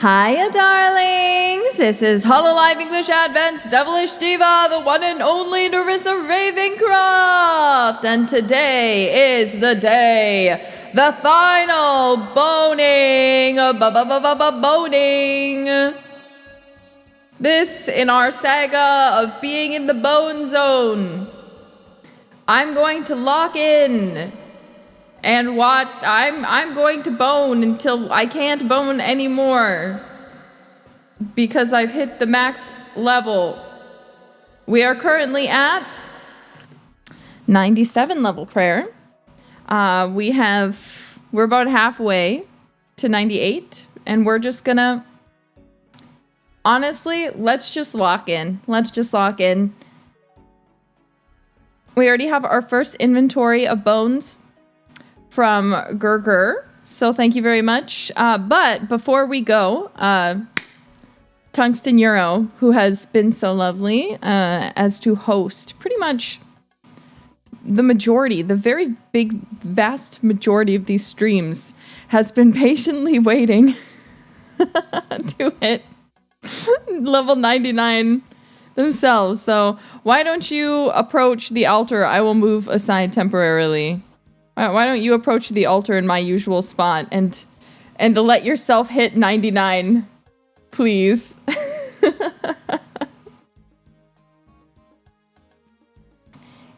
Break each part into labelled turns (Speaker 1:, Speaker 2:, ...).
Speaker 1: Hiya, darlings! This is Hololive English-Advent-'s Devilish Diva, the one and only Nerissa Ravencroft! And today is the day, the final boning, boning. This in our saga of being in the bone zone. I'm going to lock in. And what I'm going to bone until I can't bone anymore because I've hit the max level. We are currently at 97 level prayer. We're about halfway to 98, and we're just gonna honestly, let's just lock in. We already have our first inventory of bones from Gurgur, so thank you very much. But before we go, Tungsten Euro, who has been so lovely as to host pretty much the majority, the very big, vast majority of these streams, has been patiently waiting to hit level 99 themselves. So why don't you approach the altar? I will move aside temporarily. Why don't you approach the altar in my usual spot and let yourself hit 99, please?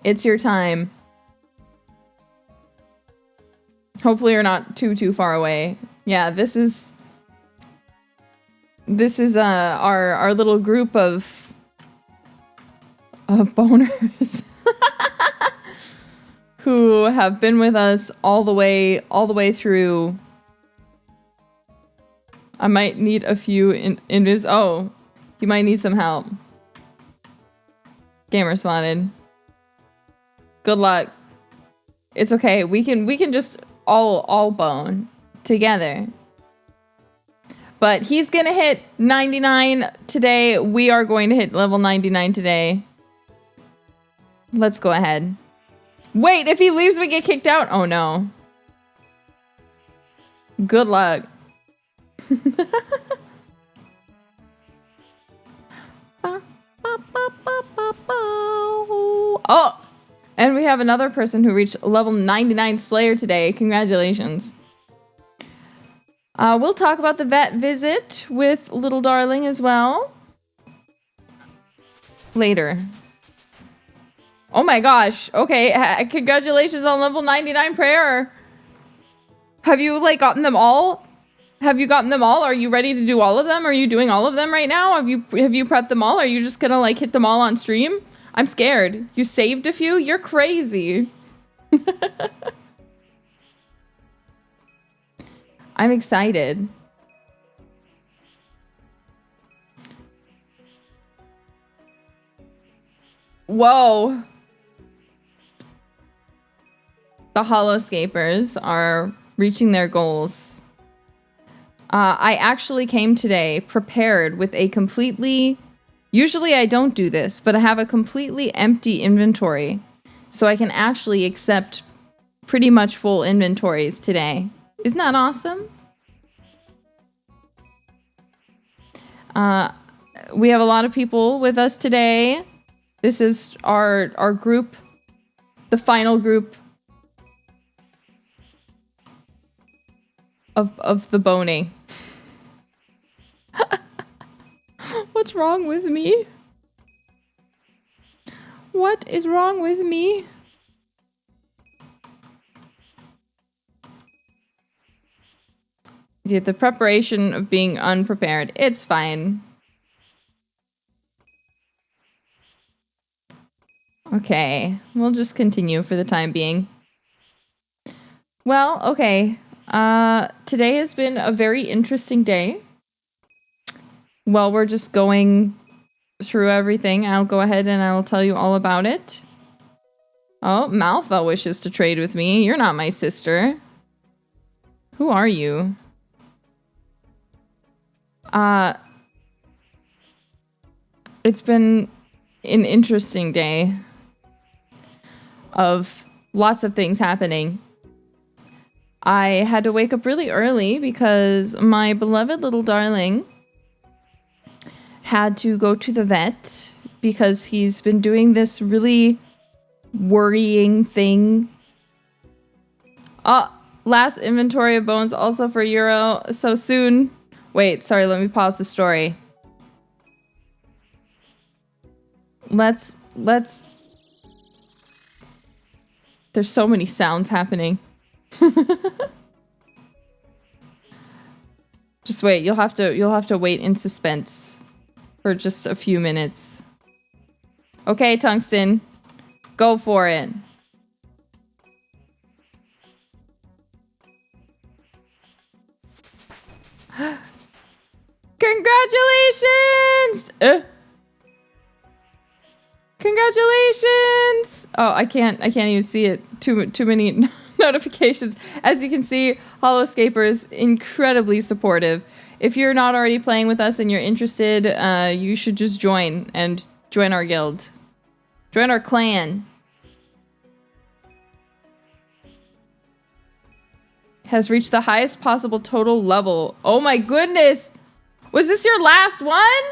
Speaker 1: It's your time. Hopefully you're not too far away. Yeah, this is our little group of boners. Who have been with us all the way through. I might need a few in his. Oh, he might need some help. Gamer spotted. Good luck. It's okay. We can just all bone together. But he's gonna hit 99 today. We are going to hit level 99 today. Let's go ahead. Wait, if he leaves, we get kicked out? Oh, no. Good luck. Oh! And we have another person who reached level 99 Slayer today. Congratulations. We'll talk about the vet visit with Little Darling as well. Later. Oh my gosh. Okay, congratulations on level 99 prayer. Have you, like, gotten them all? Have you gotten them all? Are you ready to do all of them? Are you doing all of them right now? Have you prepped them all? Are you just gonna, like, hit them all on stream? I'm scared. You saved a few? You're crazy. I'm excited. Whoa. The holoscapers are reaching their goals. I actually came today prepared with a completely... Usually I don't do this, but I have a completely empty inventory. So I can actually accept pretty much full inventories today. Isn't that awesome? We have a lot of people with us today. This is our group, the final group of the boning. What's wrong with me? What is wrong with me? Yeah, the preparation of being unprepared. It's fine. Okay, we'll just continue for the time being. Well, okay. Today has been a very interesting day. Well, we're just going through everything. I'll go ahead and I'll tell you all about it. Oh, Malfa wishes to trade with me. You're not my sister. Who are you? It's been an interesting day of lots of things happening. I had to wake up really early because my beloved little darling had to go to the vet because he's been doing this really worrying thing. Last inventory of bones also for Euro so soon. Wait, sorry, let me pause the story. Let's There's so many sounds happening. Just wait, you'll have to wait in suspense for just a few minutes. Okay, Tungsten. Go for it. Congratulations! Congratulations! Oh, I can't even see it. Too many notifications. As you can see, holoscapers incredibly supportive. If you're not already playing with us and you're interested, you should just join our guild. Join our clan. Has reached the highest possible total level. Oh my goodness! Was this your last one?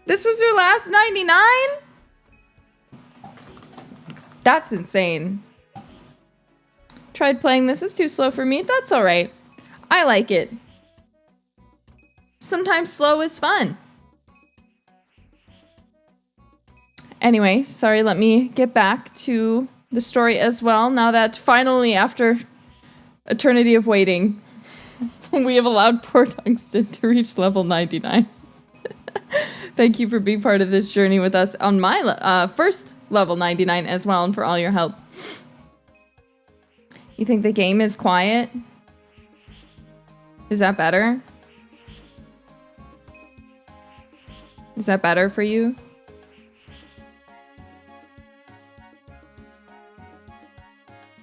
Speaker 1: This was your last 99? That's insane. Tried playing this. It's too slow for me. That's alright. I like it. Sometimes slow is fun. Anyway, sorry, let me get back to the story as well. Now that finally, after eternity of waiting, we have allowed poor Tungsten to reach level 99. Thank you for being part of this journey with us on my first level 99 as well, and for all your help. You think the game is quiet? Is that better? Is that better for you?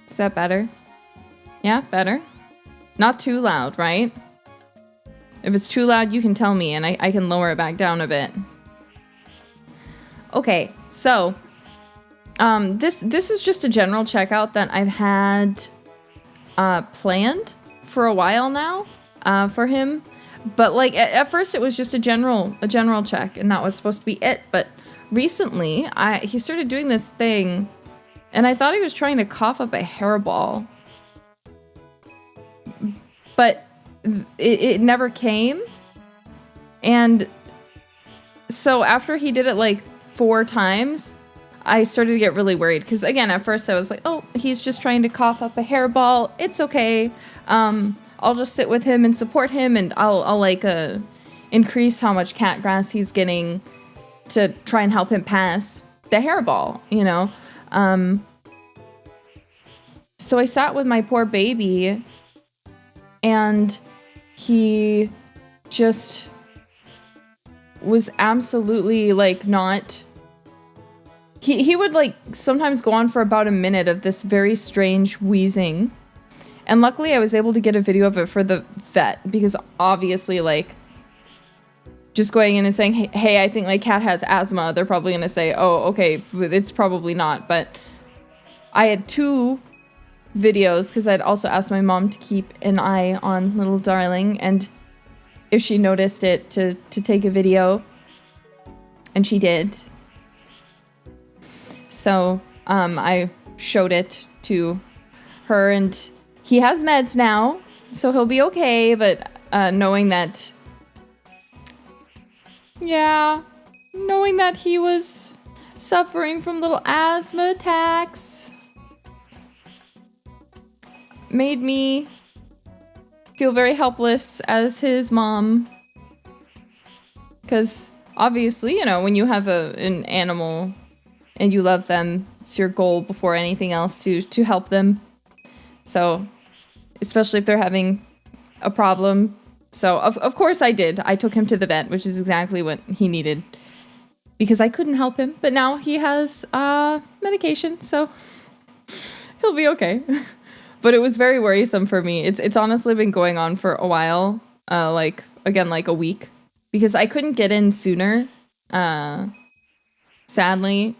Speaker 1: Is that better? Yeah, better? Not too loud, right? If it's too loud, you can tell me and I can lower it back down a bit. Okay, so this is just a general checkout that I've had planned for a while now for him. But like at first it was just a general check and that was supposed to be it. But recently he started doing this thing and I thought he was trying to cough up a hairball. But it never came. And so after he did it like 4 times, I started to get really worried. Because again, at first I was like, oh, he's just trying to cough up a hairball. It's okay. I'll just sit with him and support him. And I'll like increase how much cat grass he's getting to try and help him pass the hairball, you know? So I sat with my poor baby and he just was absolutely like not... He would like sometimes go on for about a minute of this very strange wheezing. And luckily I was able to get a video of it for the vet because obviously like just going in and saying, hey, I think like cat has asthma. They're probably going to say, oh, okay, it's probably not. But I had 2 videos because I'd also asked my mom to keep an eye on little darling and if she noticed it to take a video, and she did. So I showed it to her and he has meds now so he'll be okay, but knowing that he was suffering from little asthma attacks made me feel very helpless as his mom. Because obviously, you know, when you have an animal and you love them, it's your goal before anything else to help them. So, especially if they're having a problem. So, of course I did. I took him to the vet, which is exactly what he needed. Because I couldn't help him. But now he has medication, so he'll be okay. But it was very worrisome for me. It's honestly been going on for a while. Like a week. Because I couldn't get in sooner. Sadly.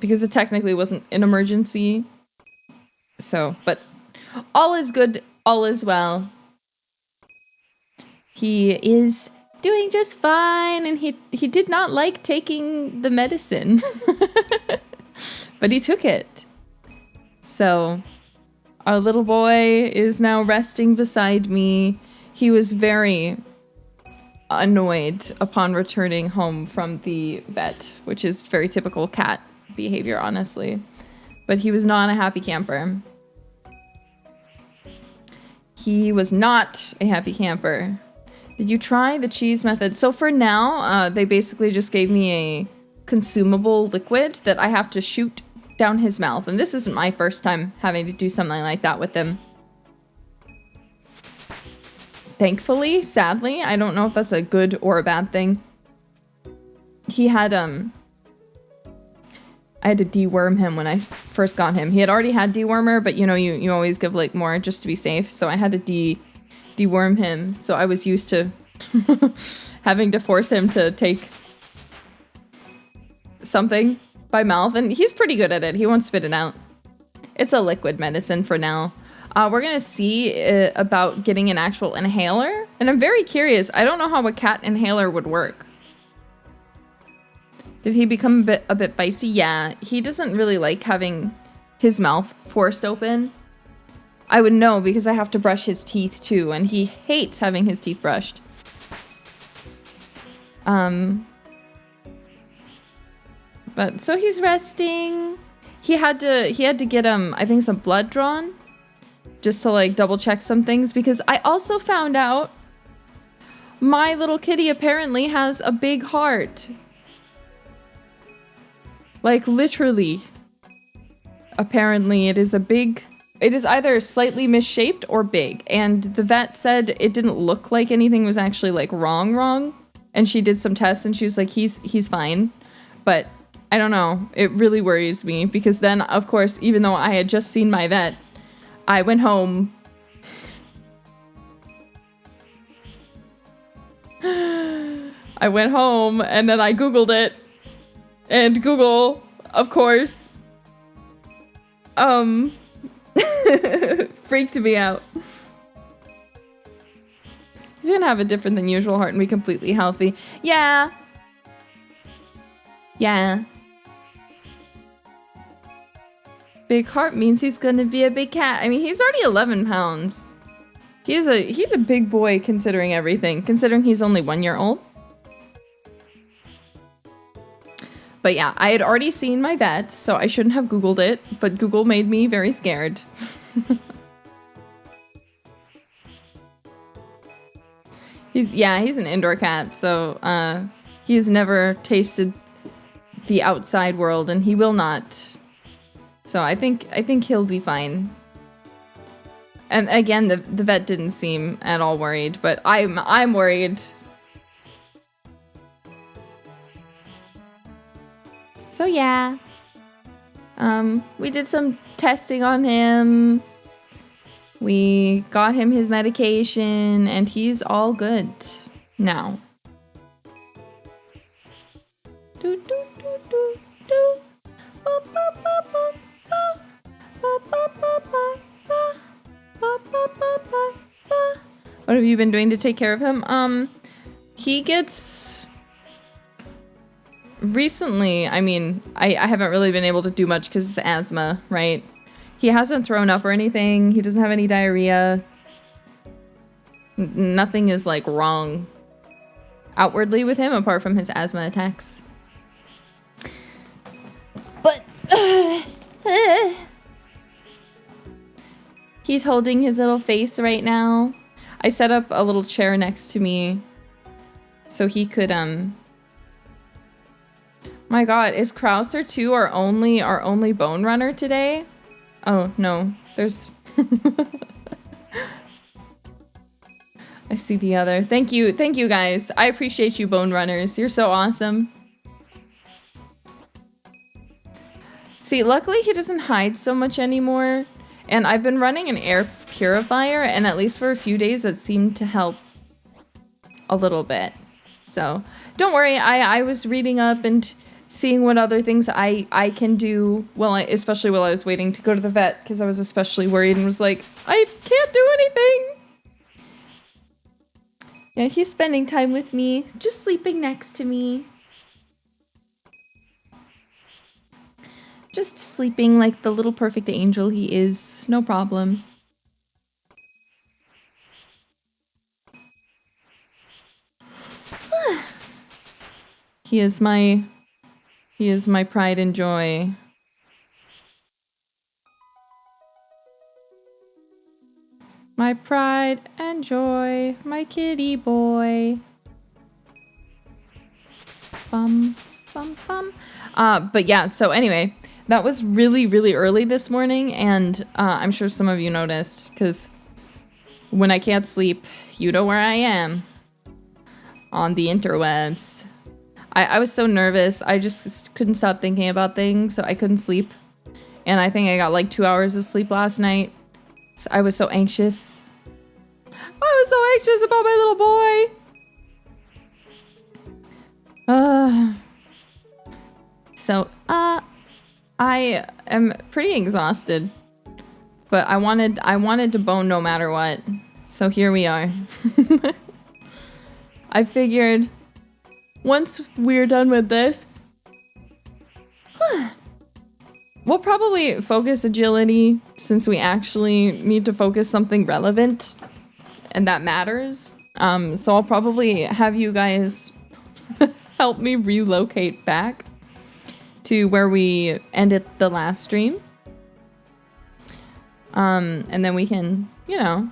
Speaker 1: Because it technically wasn't an emergency. So, but all is good all is well. He is doing just fine, and he did not like taking the medicine. But he took it. So our little boy is now resting beside me. He was very annoyed upon returning home from the vet, which is very typical cat behavior, honestly. But he was not a happy camper. He was not a happy camper. Did you try the cheese method? So for now, they basically just gave me a consumable liquid that I have to shoot down his mouth. And this isn't my first time having to do something like that with him. Thankfully, sadly, I don't know if that's a good or a bad thing. He had, I had to deworm him when I first got him. He had already had dewormer, but you know, you always give like more just to be safe. So I had to deworm him. So I was used to having to force him to take something by mouth, and he's pretty good at it. He won't spit it out. It's a liquid medicine for now. We're gonna see about getting an actual inhaler, and I'm very curious. I don't know how a cat inhaler would work. Did he become a bit feisty? Yeah, he doesn't really like having his mouth forced open. I would know because I have to brush his teeth too, and he hates having his teeth brushed. But so he's resting. He had to get I think some blood drawn just to like double check some things, because I also found out my little kitty apparently has a big heart. Like literally. Apparently it is either slightly misshaped or big, and the vet said it didn't look like anything was actually like wrong. And she did some tests and she was like, he's fine. But I don't know. It really worries me because then, of course, even though I had just seen my vet, I went home. I went home and then I Googled it. And Google, of course, freaked me out. You're gonna have a different than usual heart and be completely healthy. Yeah. Big heart means he's gonna be a big cat. I mean, he's already 11 pounds. He's a big boy considering everything, considering he's only 1 year old. But yeah, I had already seen my vet, so I shouldn't have Googled it, but Google made me very scared. He's an indoor cat, so he has never tasted the outside world, and he will not. So I think he'll be fine. And again, the vet didn't seem at all worried, but I'm worried. So yeah. We did some testing on him. We got him his medication, and he's all good now. What have you been doing to take care of him? He gets... Recently, I mean, I haven't really been able to do much because it's asthma, right? He hasn't thrown up or anything. He doesn't have any diarrhea. Nothing is, like, wrong outwardly with him apart from his asthma attacks. But... he's holding his little face right now. I set up a little chair next to me so he could, My god, is Krauser 2 our only bone runner today? Oh, no. There's... I see the other. Thank you guys. I appreciate you, bone runners. You're so awesome. See, luckily he doesn't hide so much anymore. And I've been running an air purifier, and at least for a few days it seemed to help a little bit. So, don't worry, I was reading up and seeing what other things I can do, especially while I was waiting to go to the vet, because I was especially worried and was like, I can't do anything. Yeah, he's spending time with me, just sleeping next to me. Just sleeping like the little perfect angel he is, no problem. He is my pride and joy. My pride and joy, my kitty boy. Bum, bum, bum. But yeah, so anyway, that was really, really early this morning, and I'm sure some of you noticed, because when I can't sleep, you know where I am. On the interwebs. I was so nervous, I just couldn't stop thinking about things, so I couldn't sleep. And I think I got like 2 hours of sleep last night. So I was so anxious. I was so anxious about my little boy. So, I am pretty exhausted. But I wanted to bone no matter what. So here we are. I figured once we're done with this, we'll probably focus agility since we actually need to focus something relevant and that matters. So I'll probably have you guys help me relocate back to where we ended the last stream. And then we can, you know,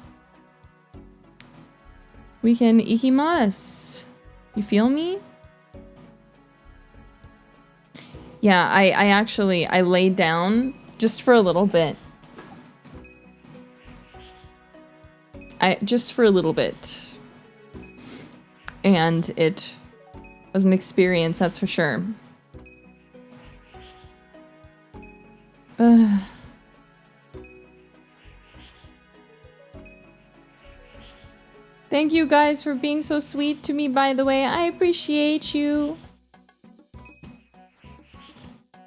Speaker 1: we can ikimasu. You feel me? Yeah, I laid down just for a little bit. Just for a little bit. And it was an experience, that's for sure. Thank you guys for being so sweet to me, by the way. I appreciate you.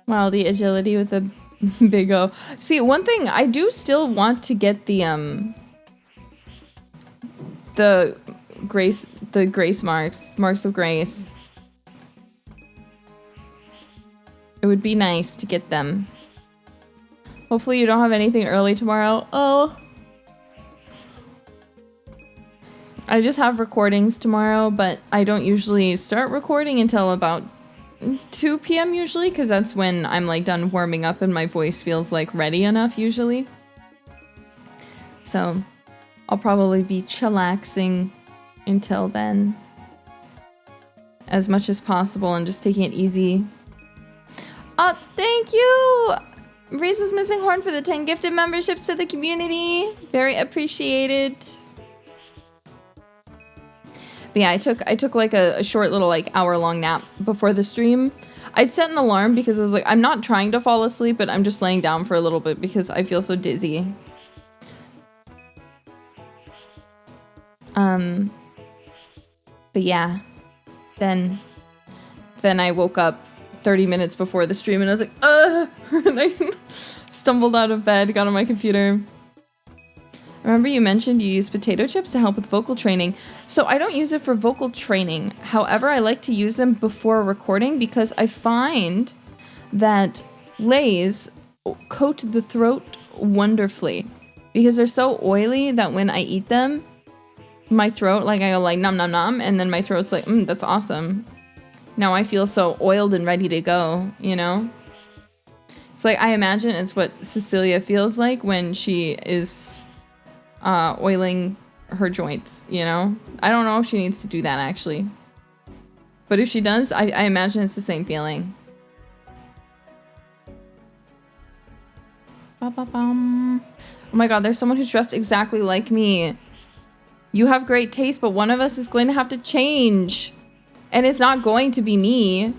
Speaker 1: Wow, the agility with the big O. See, one thing, I do still want to get the grace marks of grace. It would be nice to get them. Hopefully you don't have anything early tomorrow. Oh. I just have recordings tomorrow, but I don't usually start recording until about 2 p.m. usually, because that's when I'm like done warming up and my voice feels like ready enough usually. So I'll probably be chillaxing until then as much as possible and just taking it easy. Oh, thank you! Reese's Missing Horn for the 10 gifted memberships to the community. Very appreciated. But yeah, I took like a short little like hour-long nap before the stream. I'd set an alarm because I was like, I'm not trying to fall asleep, but I'm just laying down for a little bit because I feel so dizzy. But yeah, then I woke up 30 minutes before the stream and I was like, and I stumbled out of bed, got on my computer. I remember you mentioned you use potato chips to help with vocal training. So I don't use it for vocal training. However, I like to use them before recording because I find that Lay's coat the throat wonderfully. Because they're so oily that when I eat them, my throat, like I go like nom nom nom, and then my throat's like, that's awesome. Now I feel so oiled and ready to go, you know? It's like, I imagine it's what Cecilia feels like when she is oiling her joints, you know? I don't know if she needs to do that, actually. But if she does, I imagine it's the same feeling. Ba-ba-bum. Oh my god, there's someone who's dressed exactly like me. You have great taste, but one of us is going to have to change. And it's not going to be me.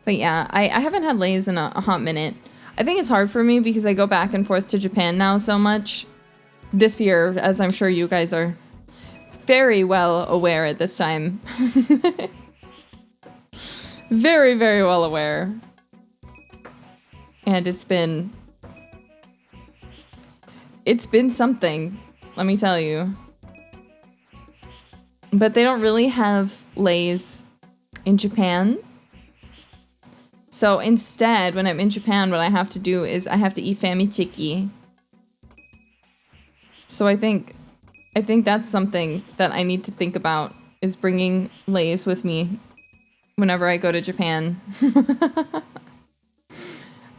Speaker 1: But yeah, I haven't had Lay's in a hot minute. I think it's hard for me because I go back and forth to Japan now so much. this year, as I'm sure you guys are very well aware at this time. Very, very well aware. And it's been something, let me tell you. But they don't really have Lays in Japan. So instead, when I'm in Japan, what I have to do is I have to eat famichiki. So I think that's something that I need to think about, is bringing Lays with me whenever I go to Japan.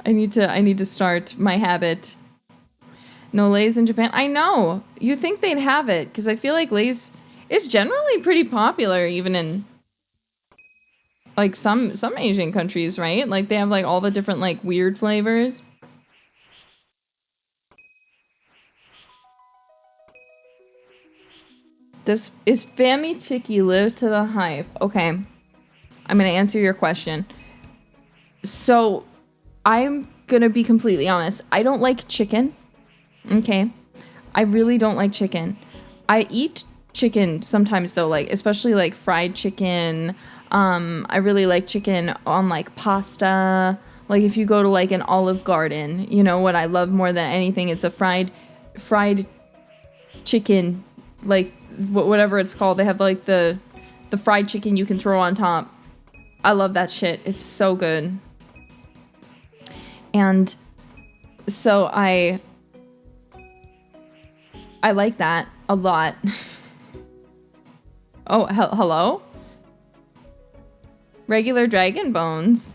Speaker 1: I need to start my habit. No Lays in Japan. I know. You think they'd have it, because I feel like Lays is generally pretty popular even in like some Asian countries, right? Like they have like all the different like weird flavors. Is famichiki live to the hype? Okay. I'm gonna answer your question. So I'm gonna be completely honest. I don't like chicken. Okay. I really don't like chicken. I eat chicken sometimes though, like especially like fried chicken. I really like chicken on like pasta. Like if you go to like an Olive Garden, you know what I love more than anything? It's a fried chicken, like whatever it's called. They have like the fried chicken you can throw on top. I love that shit. It's so good. And so I like that a lot. Oh, hello? Regular dragon bones.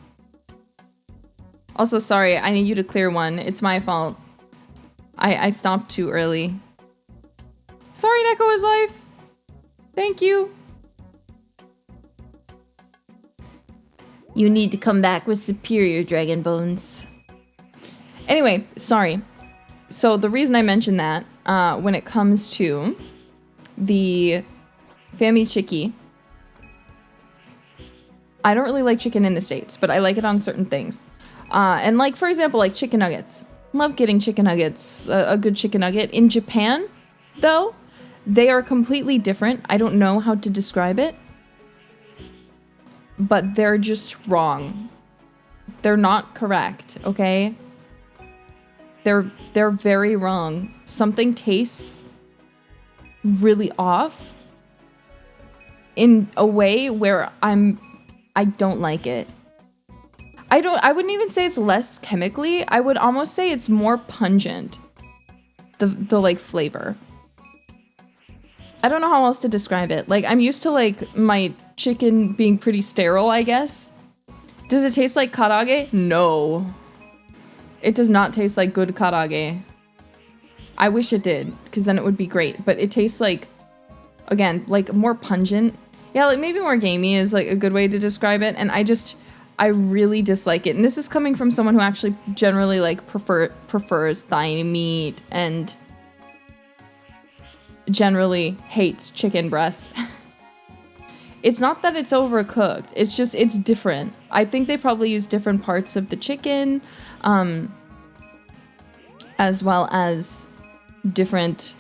Speaker 1: Also, sorry, I need you to clear one. It's my fault. I stopped too early. Sorry, Neko is life. Thank you. You need to come back with superior dragon bones. Anyway, sorry. So the reason I mentioned that, when it comes to the famichiki, I don't really like chicken in the States, but I like it on certain things. And like, for example, like chicken nuggets. Love getting chicken nuggets, a good chicken nugget. In Japan, though, they are completely different. I don't know how to describe it, but they're just wrong. They're not correct, okay? They're very wrong. Something tastes really off in a way where I don't like it. I wouldn't even say it's less chemically. I would almost say it's more pungent. The like flavor. I don't know how else to describe it. Like I'm used to like my chicken being pretty sterile, I guess. Does it taste like karaage? No. It does not taste like good karaage. I wish it did, because then it would be great. But it tastes like, again, like more pungent. Yeah, like maybe more gamey is like a good way to describe it. And I really dislike it. And this is coming from someone who actually generally like prefers thigh meat and generally hates chicken breast. It's not that it's overcooked. It's just, it's different. I think they probably use different parts of the chicken, as well as different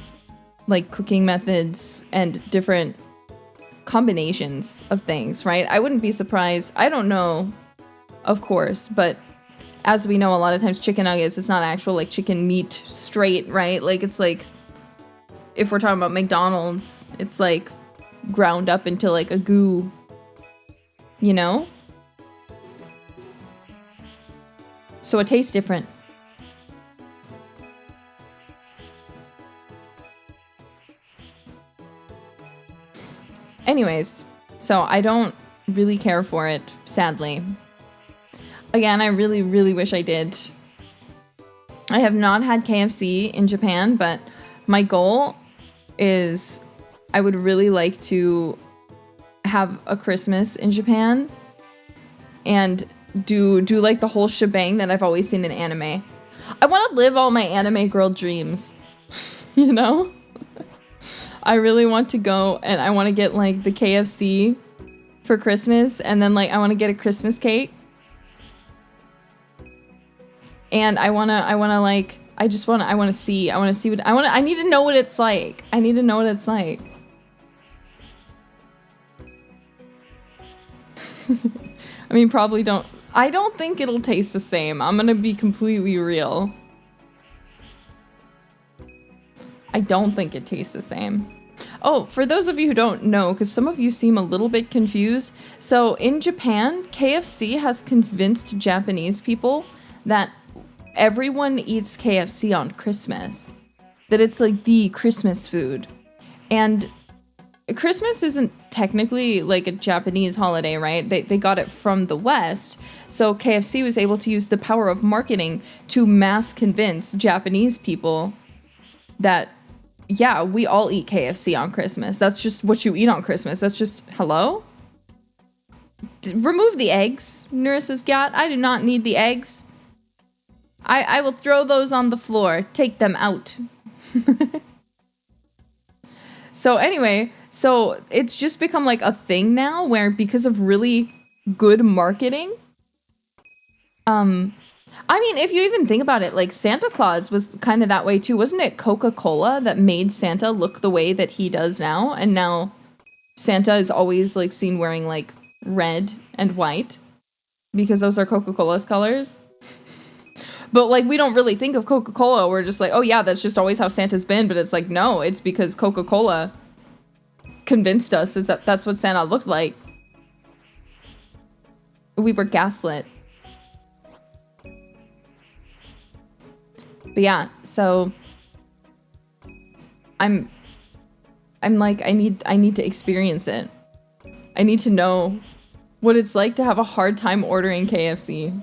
Speaker 1: like cooking methods and different combinations of things, right? I wouldn't be surprised. I don't know, of course, but as we know, a lot of times chicken nuggets, it's not actual like chicken meat straight, right? Like it's like, if we're talking about McDonald's, it's like ground up into like a goo, you know? So it tastes different. Anyways, so I don't really care for it, sadly. Again, I really, really wish I did. I have not had KFC in Japan, but my goal is I would really like to have a Christmas in Japan and do like the whole shebang that I've always seen in anime. I want to live all my anime girl dreams, you know? I really want to go and I want to get like the KFC for Christmas, and then like I want to get a Christmas cake. And I want to like I want to see what I need to know what it's like. I need to know what it's like. I mean, I don't think it'll taste the same. I'm gonna be completely real. I don't think it tastes the same. Oh, for those of you who don't know, because some of you seem a little bit confused. So in Japan, KFC has convinced Japanese people that everyone eats KFC on Christmas. That it's like the Christmas food. And Christmas isn't technically like a Japanese holiday, right? They got it from the West. So KFC was able to use the power of marketing to mass convince Japanese people that, yeah, we all eat KFC on Christmas. That's just what you eat on Christmas. That's just, hello? Remove the eggs, Nerissa's cat. I do not need the eggs. I will throw those on the floor. Take them out. So anyway, so it's just become like a thing now where because of really good marketing, I mean, if you even think about it, like Santa Claus was kind of that way too. Wasn't it Coca-Cola that made Santa look the way that he does now? And now Santa is always like seen wearing like red and white because those are Coca-Cola's colors. But like, we don't really think of Coca-Cola. We're just like, oh yeah, that's just always how Santa's been. But it's like, no, it's because Coca-Cola convinced us that's what Santa looked like. We were gaslit. But yeah, so I'm like, I need to experience it. I need to know what it's like to have a hard time ordering KFC.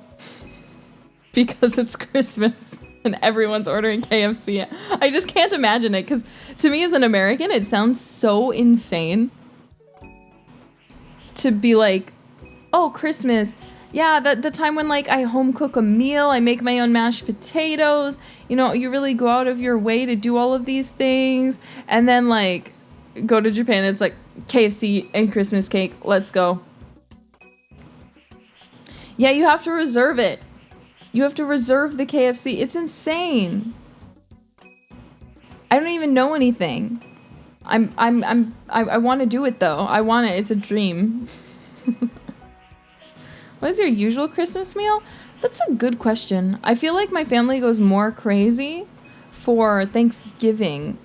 Speaker 1: Because it's Christmas and everyone's ordering KFC. I just can't imagine it, because to me as an American, it sounds so insane to be like, oh, Christmas. Yeah, the time when like I home cook a meal, I make my own mashed potatoes, you know, you really go out of your way to do all of these things. And then like go to Japan, it's like KFC and Christmas cake, let's go. Yeah, you have to reserve it. You have to reserve the KFC. It's insane. I don't even know anything. I want to do it though. I want it. It's a dream. What is your usual Christmas meal? That's a good question. I feel like my family goes more crazy for Thanksgiving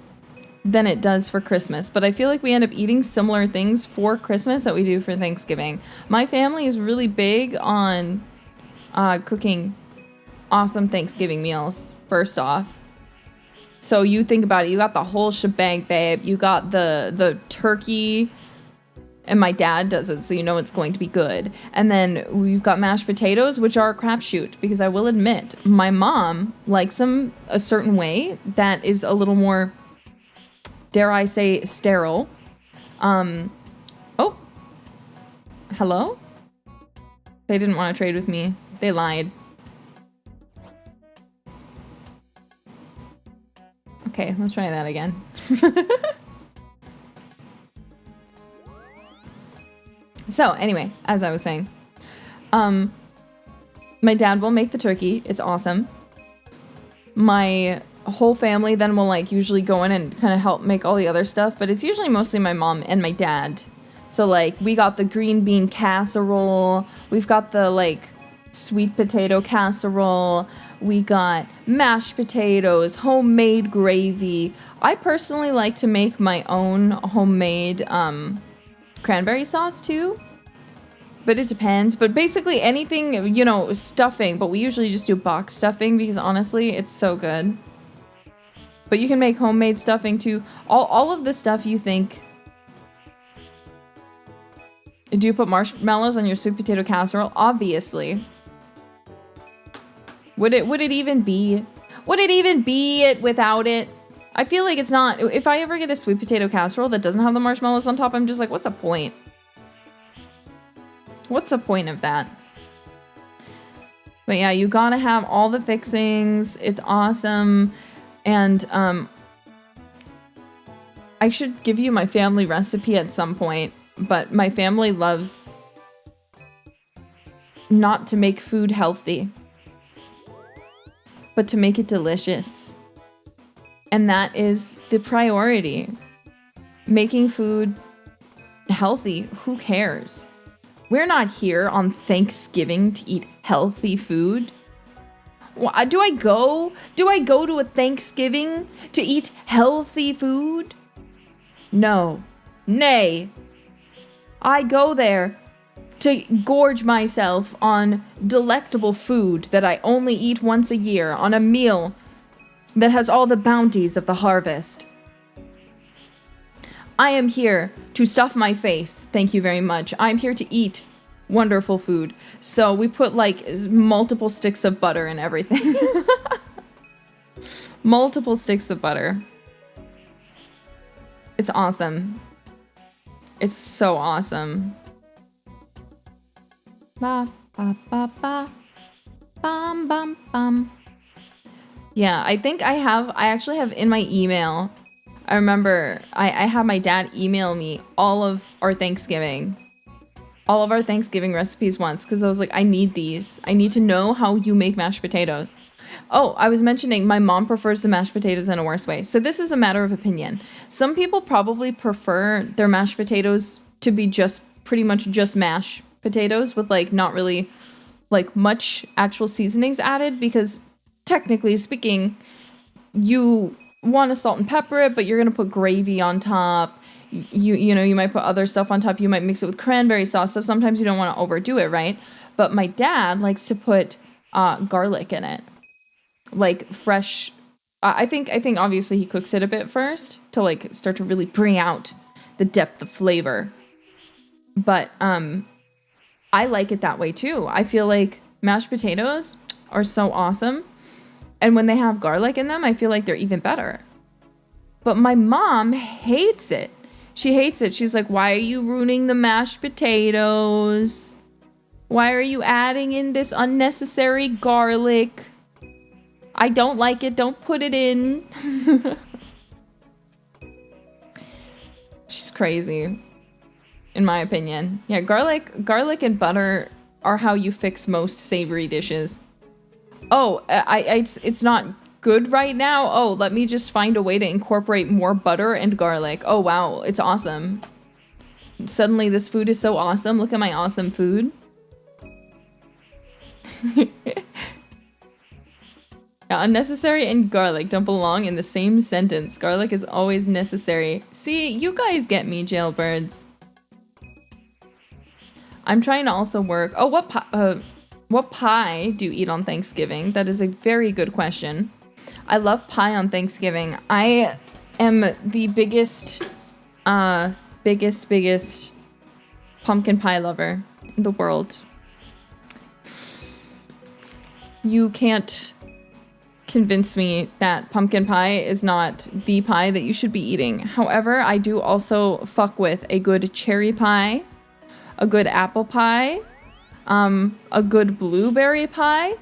Speaker 1: than it does for Christmas. But I feel like we end up eating similar things for Christmas that we do for Thanksgiving. My family is really big on cooking awesome Thanksgiving meals, first off. So you think about it, you got the whole shebang, babe. You got the turkey, and my dad does it, so you know it's going to be good. And then we've got mashed potatoes, which are a crapshoot, because I will admit, my mom likes them a certain way that is a little more, dare I say, sterile. Oh. Hello? They didn't want to trade with me. They lied. Okay, let's try that again. So, anyway, as I was saying, my dad will make the turkey. It's awesome. My whole family then will, like, usually go in and kind of help make all the other stuff, but it's usually mostly my mom and my dad. So, like, we got the green bean casserole. We've got the, like, sweet potato casserole. We got mashed potatoes, homemade gravy. I personally like to make my own homemade cranberry sauce too. But it depends. But basically anything, you know, stuffing. But we usually just do box stuffing because honestly, it's so good. But you can make homemade stuffing too. All of the stuff you think. Do you put marshmallows on your sweet potato casserole? Obviously. Would it even be? Would it even be it without it? I feel like it's not. If I ever get a sweet potato casserole that doesn't have the marshmallows on top, I'm just like, what's the point? What's the point of that? But yeah, you gotta have all the fixings. It's awesome. And I should give you my family recipe at some point, but my family loves not to make food healthy. but to make it delicious. And that is the priority. Making food healthy, who cares? We're not here on Thanksgiving to eat healthy food. Do I go to a Thanksgiving to eat healthy food? No. Nay. I go there to gorge myself on delectable food that I only eat once a year, on a meal that has all the bounties of the harvest. I am here to stuff my face, thank you very much. I'm here to eat wonderful food. So we put like multiple sticks of butter and everything. Multiple sticks of butter. It's awesome. It's so awesome. Ba, ba, ba, ba. Bum, bum, bum. Yeah, I think I actually have in my email, I remember I had my dad email me all of our Thanksgiving recipes once, because I was like, I need these. I need to know how you make mashed potatoes. Oh, I was mentioning my mom prefers the mashed potatoes in a worse way. So this is a matter of opinion. Some people probably prefer their mashed potatoes to be just pretty much just mashed potatoes with like not really like much actual seasonings added, because technically speaking, you want to salt and pepper it, but you're going to put gravy on top. You know, you might put other stuff on top. You might mix it with cranberry sauce. So sometimes you don't want to overdo it, right? But my dad likes to put garlic in it. Like fresh. I think obviously he cooks it a bit first to like start to really bring out the depth of flavor. But I like it that way too. I feel like mashed potatoes are so awesome. And when they have garlic in them, I feel like they're even better. But my mom hates it. She hates it. She's like, why are you ruining the mashed potatoes? Why are you adding in this unnecessary garlic? I don't like it. Don't put it in. She's crazy, in my opinion. Yeah, garlic and butter are how you fix most savory dishes. Oh, it's not good right now. Oh, let me just find a way to incorporate more butter and garlic. Oh, wow. It's awesome. Suddenly this food is so awesome. Look at my awesome food. Yeah, unnecessary and garlic don't belong in the same sentence. Garlic is always necessary. See, you guys get me, jailbirds. I'm trying to also work. Oh, what pie do you eat on Thanksgiving? That is a very good question. I love pie on Thanksgiving. I am the biggest pumpkin pie lover in the world. You can't convince me that pumpkin pie is not the pie that you should be eating. However, I do also fuck with a good cherry pie, a good apple pie, a good blueberry pie.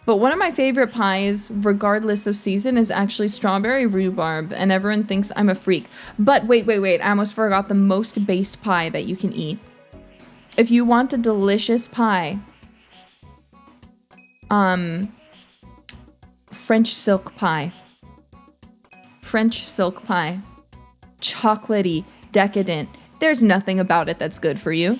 Speaker 1: But one of my favorite pies, regardless of season, is actually strawberry rhubarb, and everyone thinks I'm a freak. But wait, I almost forgot the most based pie that you can eat. If you want a delicious pie, French silk pie. French silk pie. Chocolatey, decadent. There's nothing about it that's good for you.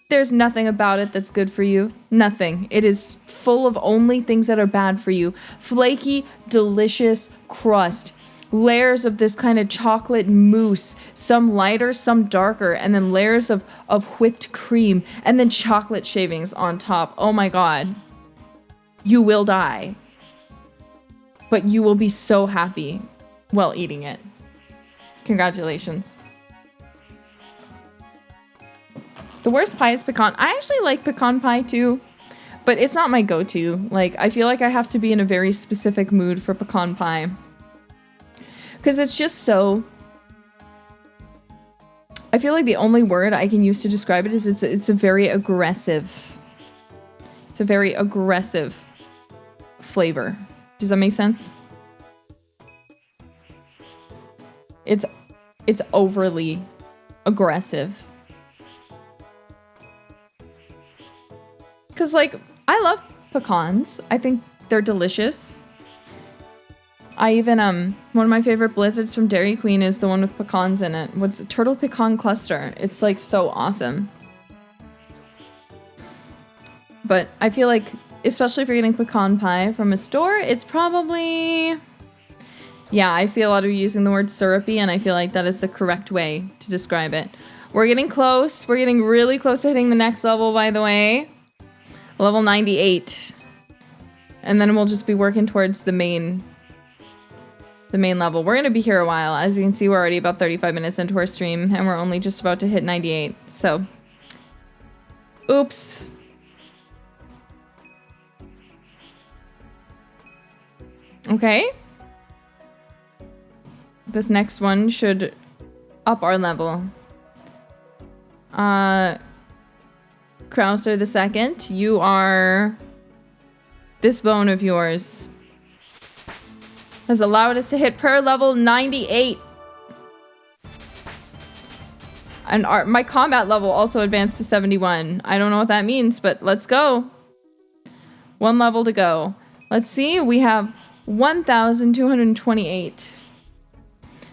Speaker 1: There's nothing about it that's good for you. Nothing. It is full of only things that are bad for you. Flaky, delicious crust. Layers of this kind of chocolate mousse. Some lighter, some darker. And then layers of whipped cream. And then chocolate shavings on top. Oh my god. You will die. But you will be so happy while eating it. Congratulations. The worst pie is pecan. I actually like pecan pie too, but it's not my go-to. Like, I feel like I have to be in a very specific mood for pecan pie. Because it's just so... I feel like the only word I can use to describe it is it's a very aggressive... It's a very aggressive flavor. Does that make sense? It's overly aggressive. Because, like, I love pecans. I think They're delicious. I even, one of my favorite blizzards from Dairy Queen is the one with pecans in it. What's it? Turtle pecan cluster. It's like so awesome. But I feel like, especially if you're getting pecan pie from a store, it's probably... Yeah, I see a lot of you using the word syrupy, and I feel like that is the correct way to describe it. We're getting close. We're getting really close to hitting the next level, by the way. Level 98. And then we'll just be working towards the main level. We're going to be here a while. As you can see, we're already about 35 minutes into our stream, and we're only just about to hit 98. So, oops. Okay. This next one should up our level. Krauser the second, you are... This bone of yours has allowed us to hit prayer level 98. And my combat level also advanced to 71. I don't know what that means, but let's go. One level to go. Let's see, we have 1,228.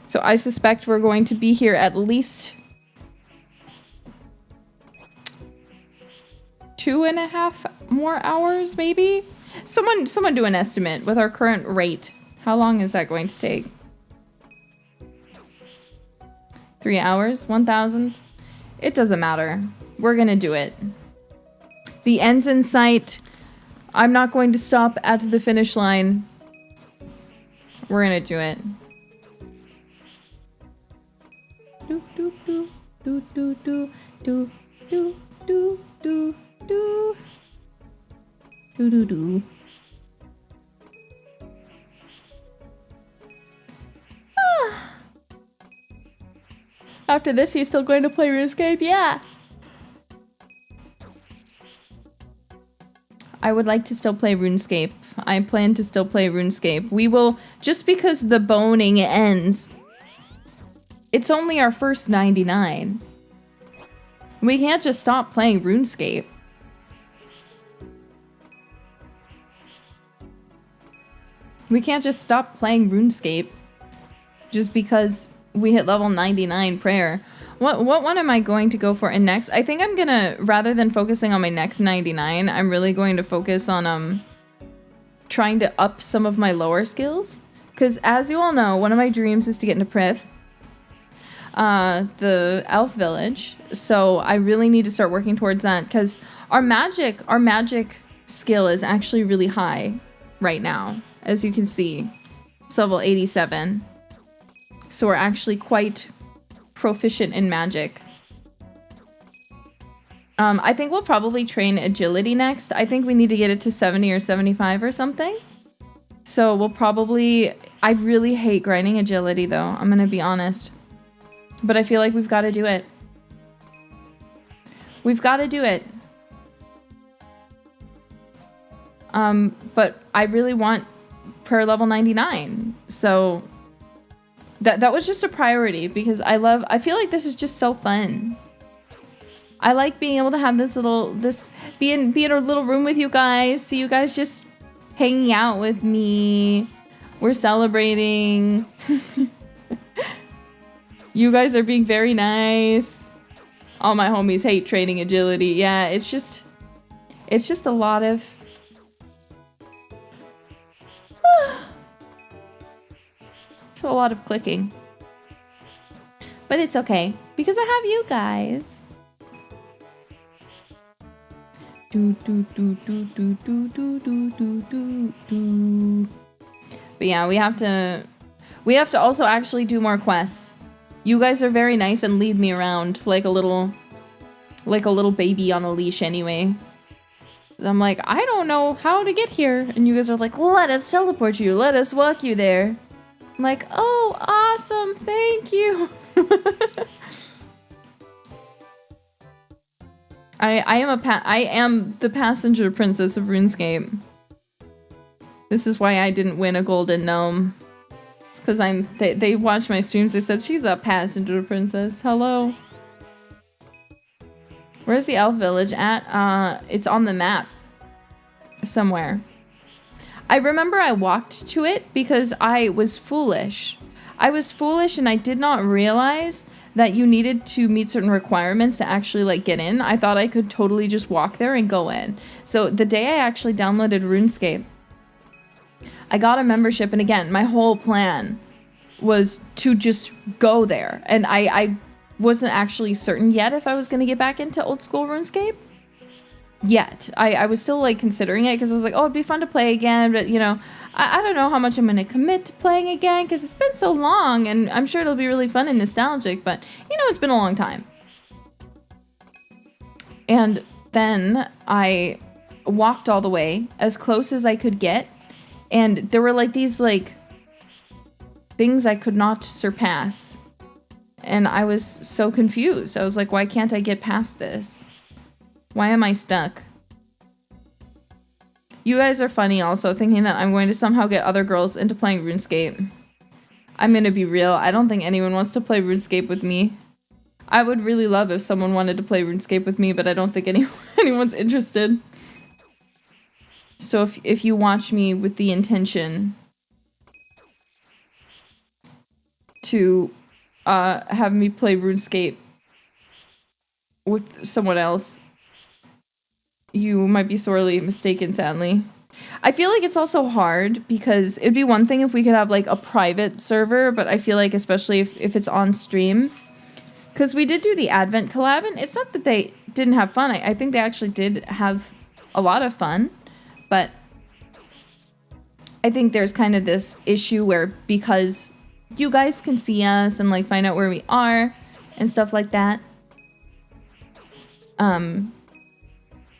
Speaker 1: So I suspect we're going to be here at least 2.5 more hours, maybe? Someone do an estimate with our current rate. How long is that going to take? 3 hours? 1,000? It doesn't matter. We're gonna do it. The end's in sight. I'm not going to stop at the finish line. We're gonna do it. Do do do do do do do do do do do do do do. After this, he's still going to play RuneScape? Yeah! I would like to still play RuneScape. I plan to still play RuneScape. We will, just because the boning ends, it's only our first 99. We can't just stop playing RuneScape. We can't just stop playing RuneScape just because we hit level 99 prayer. What one am I going to go for in next? I think I'm gonna, rather than focusing on my next 99, I'm really going to focus on trying to up some of my lower skills. Because as you all know, one of my dreams is to get into Prith, the elf village. So I really need to start working towards that because our magic skill is actually really high right now. As you can see, it's level 87. So we're actually quite proficient in magic. I think we'll probably train agility next. I think we need to get it to 70 or 75 or something. So we'll probably... I really hate grinding agility though, I'm gonna be honest. But I feel like we've got to do it. We've got to do it. But I really want prayer level 99. So... That was just a priority because I feel like this is just so fun. I like being able to have be in a little room with you guys, see you guys just hanging out with me. We're celebrating. You guys are being very nice. All my homies hate training agility. Yeah, it's just a lot of a lot of clicking. But it's okay, because I have you guys. Do do do do do do do do do do. But yeah, we have to also actually do more quests. You guys are very nice and lead me around like a little baby on a leash anyway. I'm like, I don't know how to get here. And you guys are like, let us teleport you, let us walk you there. I'm like, oh, awesome, thank you. I am the passenger princess of RuneScape. This is why I didn't win a golden gnome. It's because they watched my streams, they said, she's a passenger princess, hello. Where's the elf village at? It's on the map. Somewhere. I remember I walked to it because I was foolish. I was foolish and I did not realize that you needed to meet certain requirements to actually like get in. I thought I could totally just walk there and go in. So the day I actually downloaded RuneScape, I got a membership, and again, my whole plan was to just go there. And I wasn't actually certain yet if I was going to get back into old school RuneScape. Yet. I was still like considering it because I was like, oh, it'd be fun to play again, but you know, I don't know how much I'm going to commit to playing again because it's been so long, and I'm sure it'll be really fun and nostalgic, but you know, it's been a long time. And then I walked all the way as close as I could get, and there were like these like things I could not surpass. And I was so confused. I was like, why can't I get past this? Why am I stuck? You guys are funny also, thinking that I'm going to somehow get other girls into playing RuneScape. I'm gonna be real, I don't think anyone wants to play RuneScape with me. I would really love if someone wanted to play RuneScape with me, but I don't think anyone's interested. So if you watch me with the intention to have me play RuneScape with someone else, you might be sorely mistaken, sadly. I feel like it's also hard because it'd be one thing if we could have like a private server, but I feel like especially if it's on stream, because we did do the Advent collab, and it's not that they didn't have fun. I think they actually did have a lot of fun, but I think there's kind of this issue where because you guys can see us and like find out where we are and stuff like that,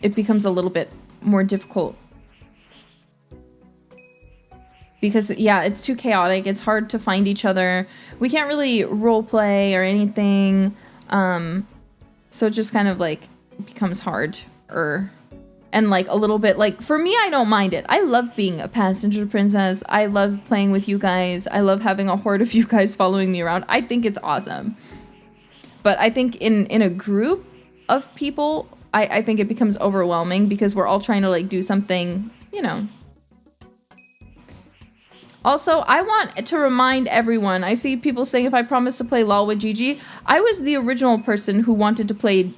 Speaker 1: it becomes a little bit more difficult. Because, yeah, it's too chaotic. It's hard to find each other. We can't really role play or anything. So it just kind of, like, becomes harder. And, like, a little bit, like, for me, I don't mind it. I love being a passenger princess. I love playing with you guys. I love having a horde of you guys following me around. I think it's awesome. But I think in a group of people, I think it becomes overwhelming because we're all trying to, like, do something, you know. Also, I want to remind everyone, I see people saying if I promise to play LOL with Gigi, I was the original person who wanted to play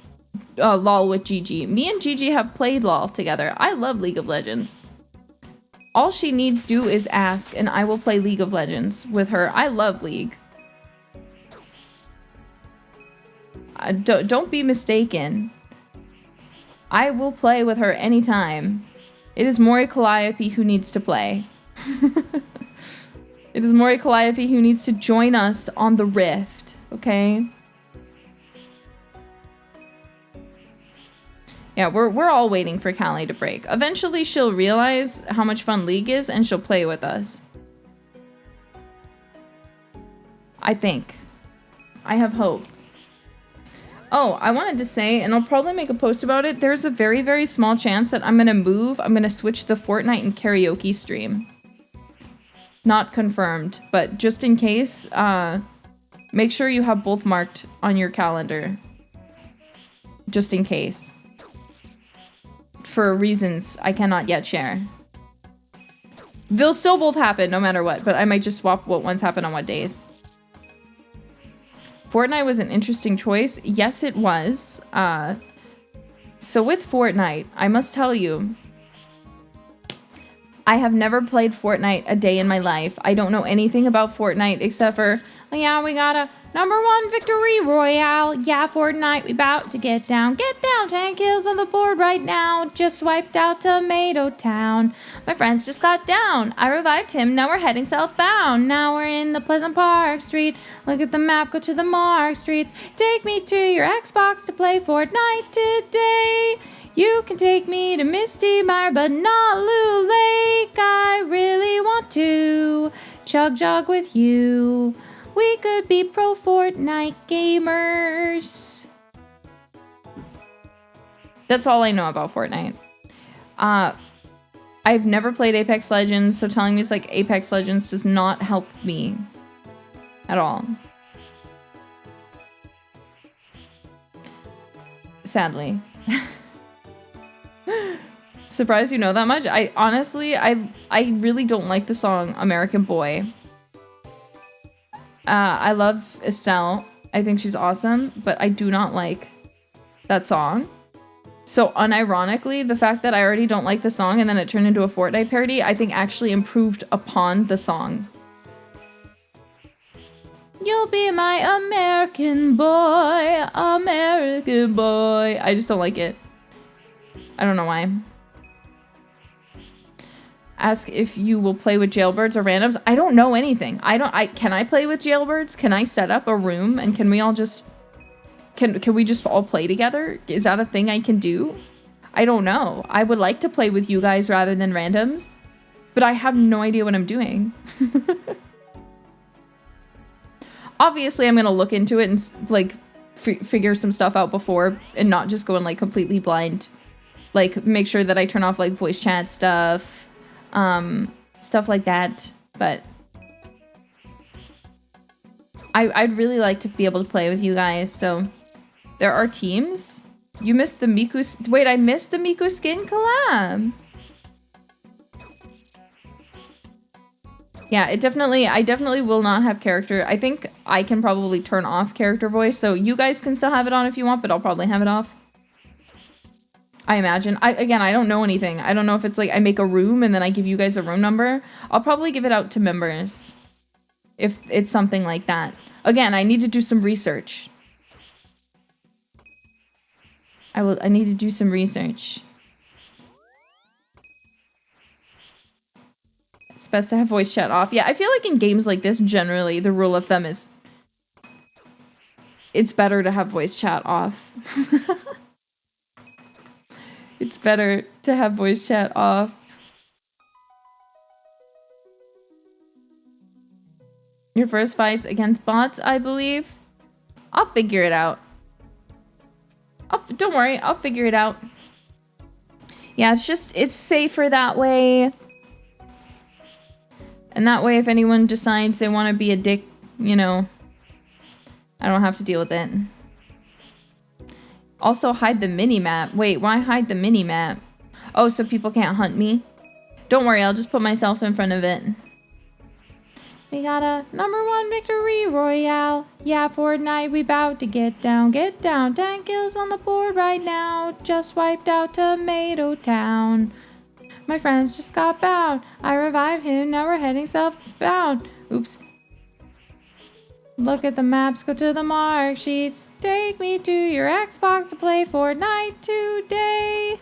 Speaker 1: LOL with Gigi. Me and Gigi have played LOL together. I love League of Legends. All she needs to do is ask, and I will play League of Legends with her. I love League. Don't be mistaken. I will play with her anytime. It is Mori Calliope who needs to play. It is Mori Calliope who needs to join us on the Rift, okay? Yeah, we're all waiting for Callie to break. Eventually she'll realize how much fun League is and she'll play with us. I think. I have hope. Oh, I wanted to say, and I'll probably make a post about it, there's a very, very small chance that I'm gonna switch the Fortnite and karaoke stream. Not confirmed, but just in case, make sure you have both marked on your calendar. Just in case. For reasons I cannot yet share. They'll still both happen no matter what, but I might just swap what ones happen on what days. Fortnite was an interesting choice. Yes, it was. So with Fortnite, I must tell you, I have never played Fortnite a day in my life. I don't know anything about Fortnite except for, oh yeah, we got a #1 victory royale. Yeah, Fortnite, we about to get down. Get down, 10 kills on the board right now. Just wiped out Tomato Town. My friends just got down. I revived him, now we're heading southbound. Now we're in the Pleasant Park Street. Look at the map, go to the Mark Streets. Take me to your Xbox to play Fortnite today. You can take me to Misty Mire, but not Lou Lake. I really want to chug jog with you. We could be pro Fortnite gamers. That's all I know about Fortnite. I've never played Apex Legends, so telling me it's like Apex Legends does not help me at all. Sadly. Surprised you know that much. I honestly, I really don't like the song American Boy. I love Estelle. I think she's awesome, but I do not like that song. So unironically, the fact that I already don't like the song and then it turned into a Fortnite parody, I think actually improved upon the song. You'll be my American boy, American boy. I just don't like it. I don't know why. Ask if you will play with jailbirds or randoms. I don't know anything. Can I play with jailbirds? Can I set up a room and can we all just... Can we just all play together? Is that a thing I can do? I don't know. I would like to play with you guys rather than randoms, but I have no idea what I'm doing. Obviously, I'm gonna look into it and like figure some stuff out before and not just go in like completely blind. Like make sure that I turn off like voice chat stuff, stuff like that. But I'd really like to be able to play with you guys. So there are teams. You missed the Miku. Wait, I missed the Miku skin collab. Yeah, I definitely will not have character. I think I can probably turn off character voice, so you guys can still have it on if you want, but I'll probably have it off. I imagine. Again, I don't know anything. I don't know if it's like I make a room and then I give you guys a room number. I'll probably give it out to members if it's something like that. Again, I need to do some research. I need to do some research. It's best to have voice chat off. Yeah, I feel like in games like this, generally, the rule of thumb is it's better to have voice chat off. It's better to have voice chat off. Your first fight's against bots, I believe. I'll figure it out. Don't worry, I'll figure it out. Yeah, it's safer that way. And that way, if anyone decides they want to be a dick, you know, I don't have to deal with it. Also, hide the mini-map. Wait, why hide the mini-map? Oh, so people can't hunt me? Don't worry, I'll just put myself in front of it. We got a #1 victory royale. Yeah, Fortnite, we bout to get down, get down. 10 kills on the board right now. Just wiped out Tomato Town. My friends just got bound. I revived him, now we're heading southbound. Oops. Look at the maps, go to the mark sheets. Take me to your Xbox to play Fortnite today.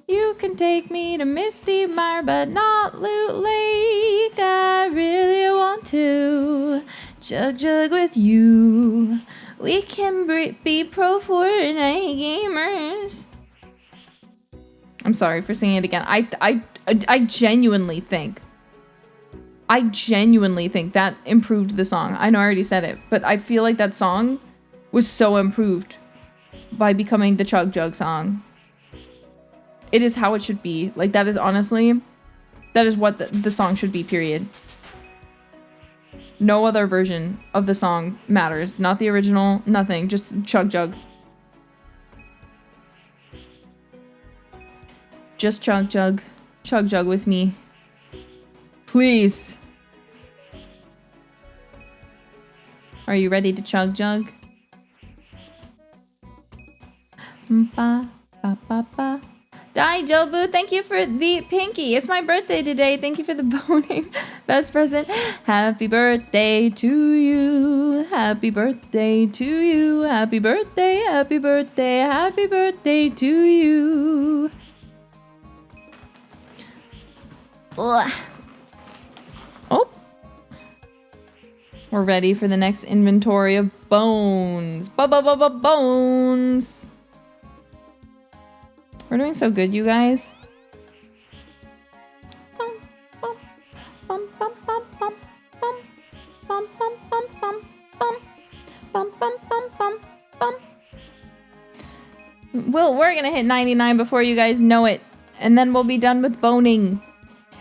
Speaker 1: You can take me to Misty Mire, but not Loot Lake. I really want to chug with you. We can be pro Fortnite gamers. I'm sorry for singing it again. I genuinely think that improved the song. I know I already said it, but I feel like that song was so improved by becoming the Chug Jug song. It is how it should be. Like, that is honestly, that is what the song should be, period. No other version of the song matters. Not the original, nothing. Just Chug Jug. Just Chug Jug. Chug Jug with me. Please. Are you ready to Chug Jug? Ba, ba, ba, ba. Daijobu, thank you for the pinky. It's my birthday today. Thank you for the boning. Best present. Happy birthday to you. Happy birthday to you. Happy birthday, happy birthday, happy birthday to you. Ugh. Oh. We're ready for the next inventory of bones. Bones. We're doing so good, you guys. We're gonna hit 99 before you guys know it. And then we'll be done with boning.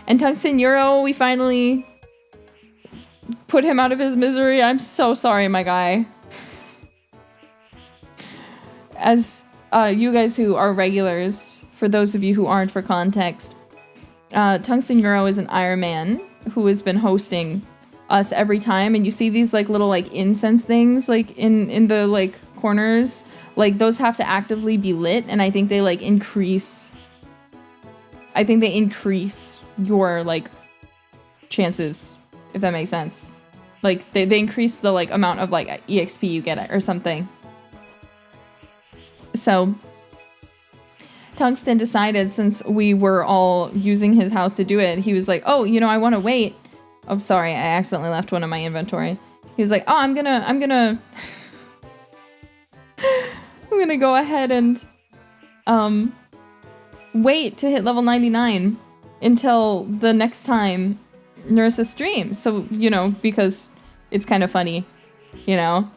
Speaker 1: And Tungsten Euro, we finally put him out of his misery. I'm so sorry, my guy. As you guys who are regulars, for those of you who aren't, for context, Tungsten Euro is an Iron Man who has been hosting us every time, and you see these like little like incense things like in the like corners, like those have to actively be lit, and I think they like increase your like chances, if that makes sense. Like they increase the like amount of like EXP you get or something. So Tungsten decided, since we were all using his house to do it, he was like, oh, you know, I want to wait. Oh, sorry, I accidentally left one in my inventory. He was like, oh, I'm gonna I'm gonna go ahead and wait to hit level 99 until the next time Nerissa streams. So, you know, because it's kind of funny, you know,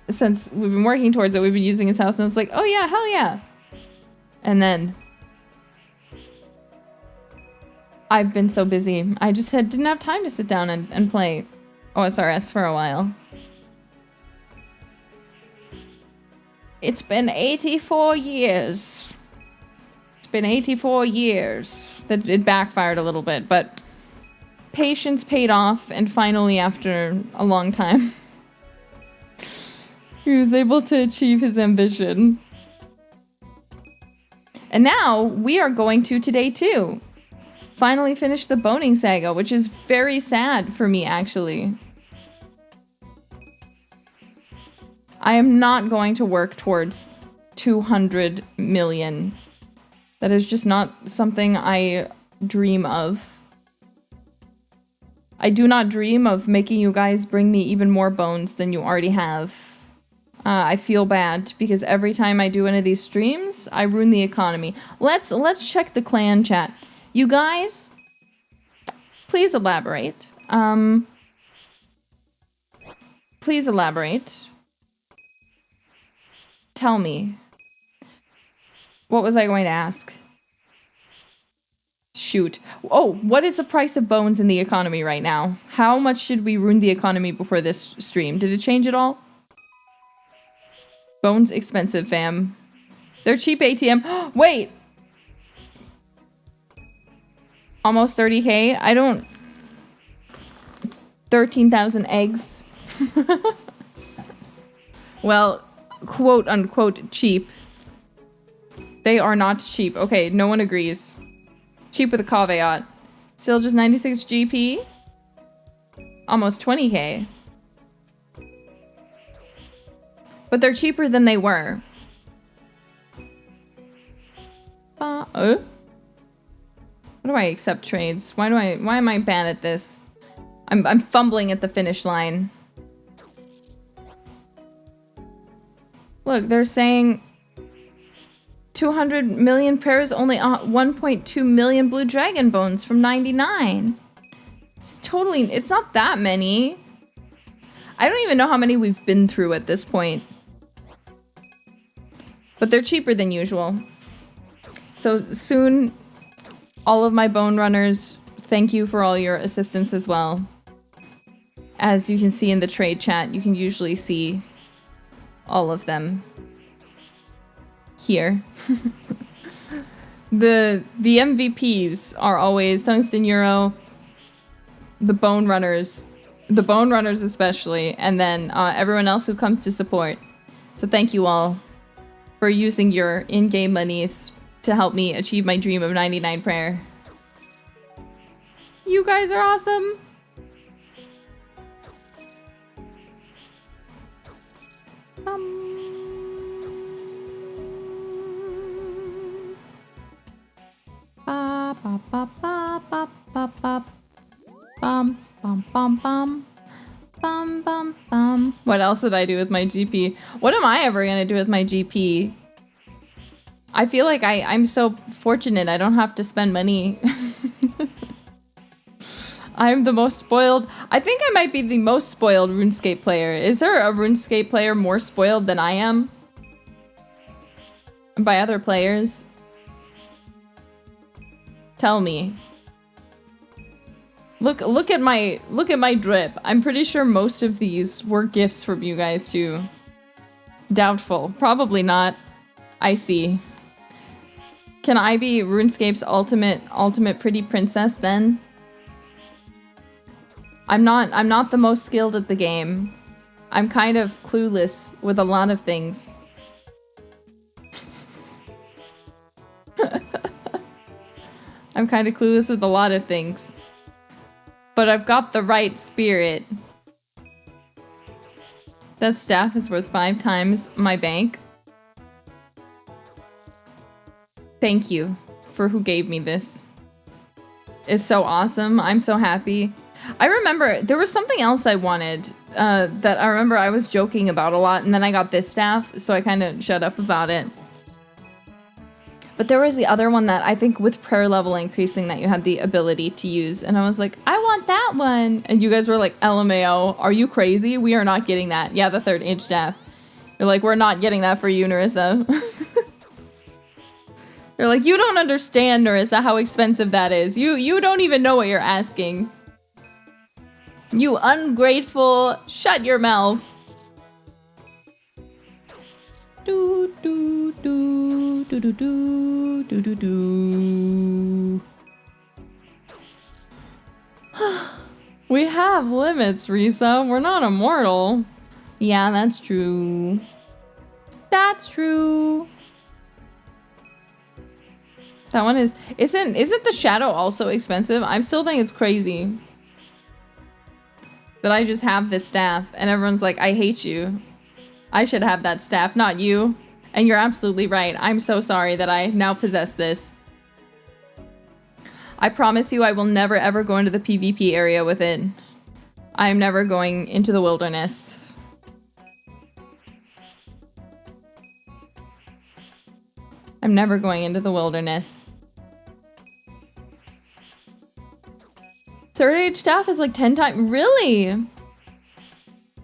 Speaker 1: since we've been working towards it, we've been using his house, and it's like, oh yeah, hell yeah. And then I've been so busy. I just didn't have time to sit down and play OSRS for a while. It's been 84 years. It's been 84 years. That it backfired a little bit, but patience paid off, and finally, after a long time, he was able to achieve his ambition. And now we are going to today too. Finally finish the boning saga, which is very sad for me, actually. I am not going to work towards 200 million. That is just not something I dream of. I do not dream of making you guys bring me even more bones than you already have. I feel bad because every time I do one of these streams, I ruin the economy. Let's check the clan chat. You guys, please elaborate. Please elaborate. Tell me. What was I going to ask? Shoot. Oh, what is the price of bones in the economy right now? How much should we ruin the economy before this stream? Did it change at all? Bones expensive, fam. They're cheap ATM. Wait! Almost 30k? I don't... 13,000 eggs. Well, quote unquote cheap. They are not cheap. Okay, no one agrees. Cheap with a caveat. Still just 96 GP. Almost 20k. But they're cheaper than they were. How do I accept trades? Why am I bad at this? I'm fumbling at the finish line. Look, they're saying 200 million pairs, only 1.2 million blue dragon bones from 99. It's not that many. I don't even know how many we've been through at this point. But they're cheaper than usual. So soon, all of my bone runners, thank you for all your assistance as well. As you can see in the trade chat, you can usually see all of them here. The MVPs are always Tungsten Euro, the bone runners especially, and then everyone else who comes to support. So thank you all for using your in-game monies to help me achieve my dream of 99 prayer. You guys are awesome. What else did I do with my GP? What am I ever gonna do with my GP? I feel like I'm so fortunate I don't have to spend money. I'm the most spoiled. I think I might be the most spoiled RuneScape player. Is there a RuneScape player more spoiled than I am? By other players? Tell me. Look at my drip. I'm pretty sure most of these were gifts from you guys too. Doubtful. Probably not. I see. Can I be RuneScape's ultimate pretty princess then? I'm not the most skilled at the game. I'm kind of clueless with a lot of things. I'm kind of clueless with a lot of things. But I've got the right spirit. That staff is worth 5 times my bank. Thank you for who gave me this. It's so awesome. I'm so happy. I remember there was something else I wanted that I remember I was joking about a lot, and then I got this staff, so I kind of shut up about it. But there was the other one that I think with prayer level increasing that you had the ability to use, and I was like, I want that one. And you guys were like, LMAO, are you crazy? We are not getting that. Yeah, the 3rd age staff. You're like, we're not getting that for you, Nerissa. They're like, you don't understand, Nerissa, how expensive that is. You don't even know what you're asking. You ungrateful, shut your mouth. Do do do do do do do do do. We have limits, Risa. We're not immortal. Yeah, that's true. That's true. That one is isn't the shadow also expensive? I still think it's crazy that I just have this staff and everyone's like, I hate you. I should have that staff, not you. And you're absolutely right. I'm so sorry that I now possess this. I promise you I will never ever go into the PvP area with it. I am never going into the wilderness. I'm never going into the wilderness. 3rd age staff is like 10 times. Really?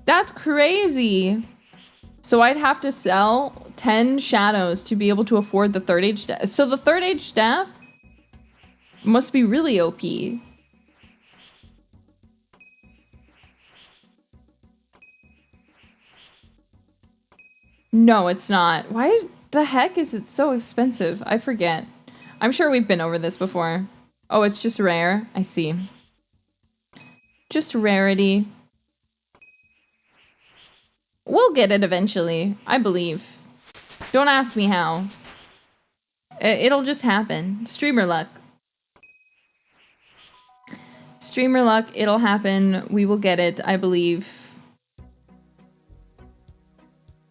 Speaker 1: That's crazy. So I'd have to sell 10 shadows to be able to afford the 3rd age staff. So the 3rd age staff must be really OP. No, it's not. Why the heck is it so expensive? I forget. I'm sure we've been over this before. Oh, it's just rare. I see. Just rarity. We'll get it eventually, I believe. Don't ask me how. It'll just happen. Streamer luck. Streamer luck, it'll happen. We will get it, I believe.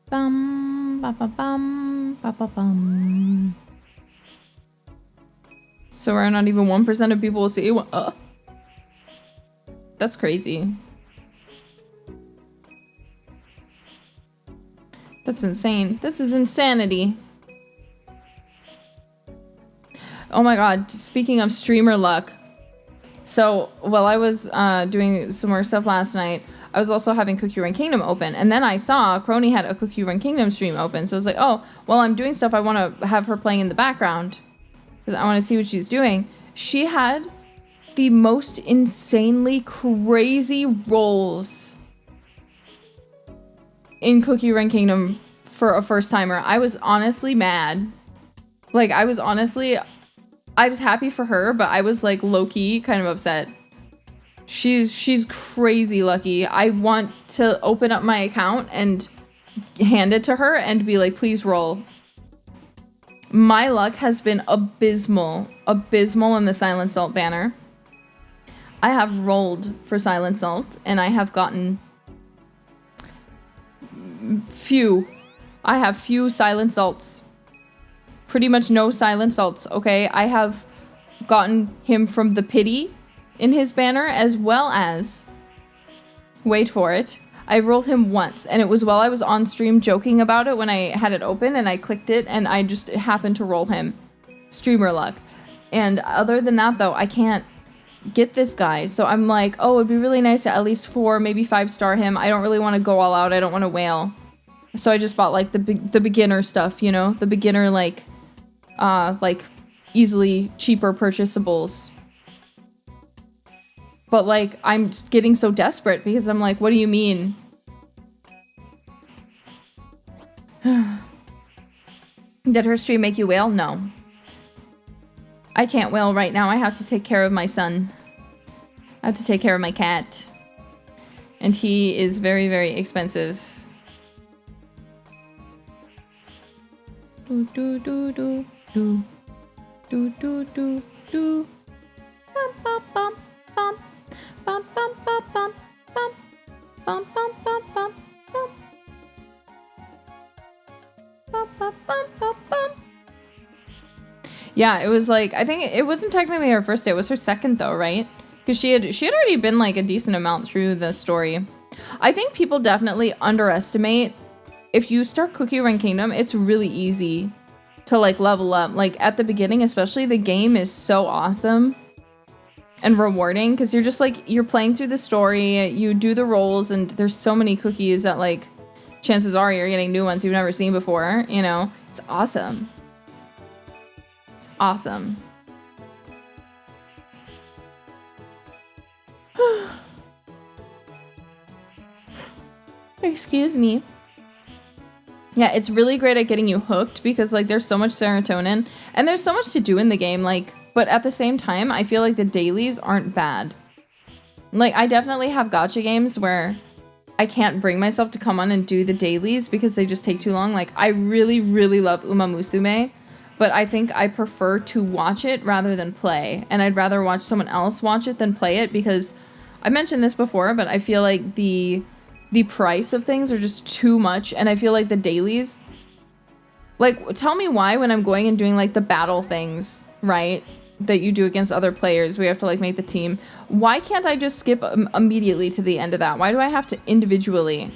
Speaker 1: Bum, ba, ba, bum, ba, ba, bum. So we're not even 1% of people will see. That's crazy. That's insane. This is insanity. Oh my god, speaking of streamer luck. So, while I was doing some more stuff last night, I was also having Cookie Run Kingdom open. And then I saw Crony had a Cookie Run Kingdom stream open. So I was like, oh, while I'm doing stuff, I want to have her playing in the background. Because I want to see what she's doing. She had the most insanely crazy rolls in Cookie Run Kingdom for a first timer. I was honestly mad. Like, I was happy for her, but I was like low-key kind of upset. She's crazy lucky. I want to open up my account and hand it to her and be like, please roll. My luck has been abysmal in the Silent Salt banner. I have rolled for Silent Salt and I have gotten few. I have few Silent Salts. Pretty much no Silent Salts, okay? I have gotten him from the pity in his banner, as well as, wait for it, I rolled him once, and it was while I was on stream joking about it when I had it open, and I clicked it, and I just happened to roll him. Streamer luck. And other than that, though, I can't get this guy, so I'm like, oh, it'd be really nice to at least 4, maybe 5-star him. I don't really want to go all out, I don't want to whale. So I just bought, like, the beginner stuff, you know? The beginner, like easily cheaper purchasables. But, like, I'm just getting so desperate because I'm like, what do you mean? Did her stream make you wail? No. I can't wail right now. I have to take care of my son. I have to take care of my cat. And he is very, very expensive. Do do do do do do do do do. Bum bum bum bum bum bum bum bum bum bum bum bum bum bum bum bum bum bum bum. Yeah, it was like, I think it wasn't technically her first day. It was her second though, right? Because she had already been like a decent amount through the story. I think people definitely underestimate, if you start Cookie Run Kingdom, it's really easy to like level up. Like at the beginning especially, the game is so awesome and rewarding because you're just like, you're playing through the story, you do the roles, and there's so many cookies that like chances are you're getting new ones you've never seen before, you know? It's awesome. It's awesome. Excuse me. Yeah, it's really great at getting you hooked because like there's so much serotonin and there's so much to do in the game, like, but at the same time, I feel like the dailies aren't bad. Like, I definitely have gacha games where I can't bring myself to come on and do the dailies because they just take too long. Like, I really, really love Uma Musume, but I think I prefer to watch it rather than play. And I'd rather watch someone else watch it than play it because I mentioned this before, but I feel like the price of things are just too much, and I feel like the dailies, like, tell me why when I'm going and doing like the battle things, right, that you do against other players, we have to like make the team, why can't I just skip immediately to the end of that? Why do I have to individually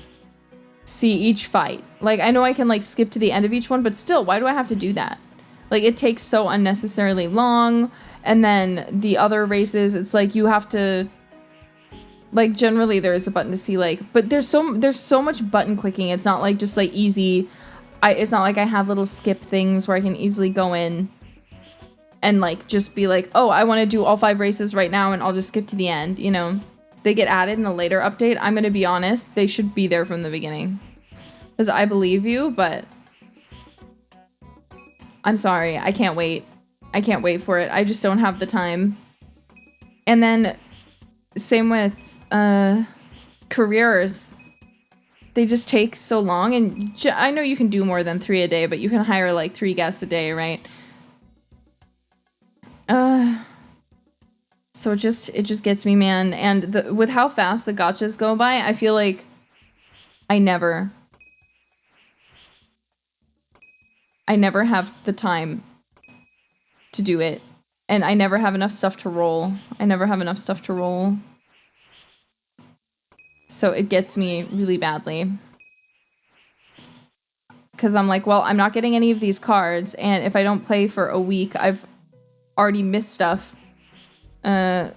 Speaker 1: see each fight? Like, I know I can like skip to the end of each one, but still, why do I have to do that? Like, it takes so unnecessarily long, and then the other races, it's like you have to, like, generally there is a button to see, like, but there's so much button clicking. It's not like just like easy. It's not like I have little skip things where I can easily go in and like just be like, oh, I want to do all 5 races right now and I'll just skip to the end, you know? They get added in a later update. I'm gonna be honest, they should be there from the beginning. Because I believe you, but I'm sorry, I can't wait. I can't wait for it. I just don't have the time. And then same with careers, they just take so long, and I know you can do more than 3 a day, but you can hire like 3 guests a day, right? So it just gets me, man. And with how fast the gachas go by, I feel like I never have the time to do it, and I never have enough stuff to roll. So it gets me really badly. Because I'm like, well, I'm not getting any of these cards, and if I don't play for a week, I've already missed stuff. I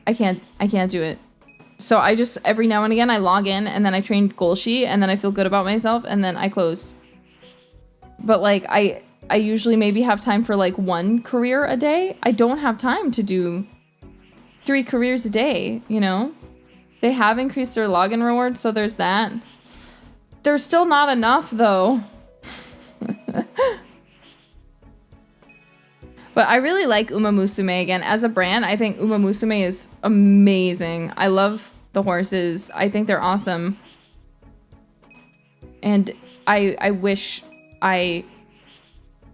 Speaker 1: can't do it. So I just, every now and again, I log in, and then I train goal sheet, and then I feel good about myself, and then I close. But like, I usually maybe have time for like 1 career a day. I don't have time to do 3 careers a day, you know? They have increased their login rewards, so there's that. There's still not enough, though. But I really like Uma Musume again. As a brand, I think Uma Musume is amazing. I love the horses. I think they're awesome. And I wish I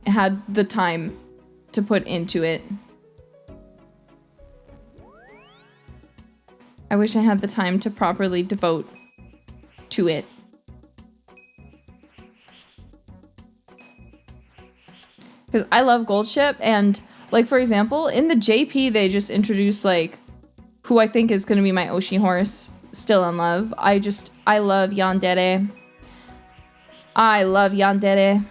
Speaker 1: had the time to put into it. I wish I had the time to properly devote to it. Because I love Gold Ship, and like, for example, in the JP, they just introduced like who I think is going to be my Oshi horse, Still in Love. I love Yandere. I love Yandere.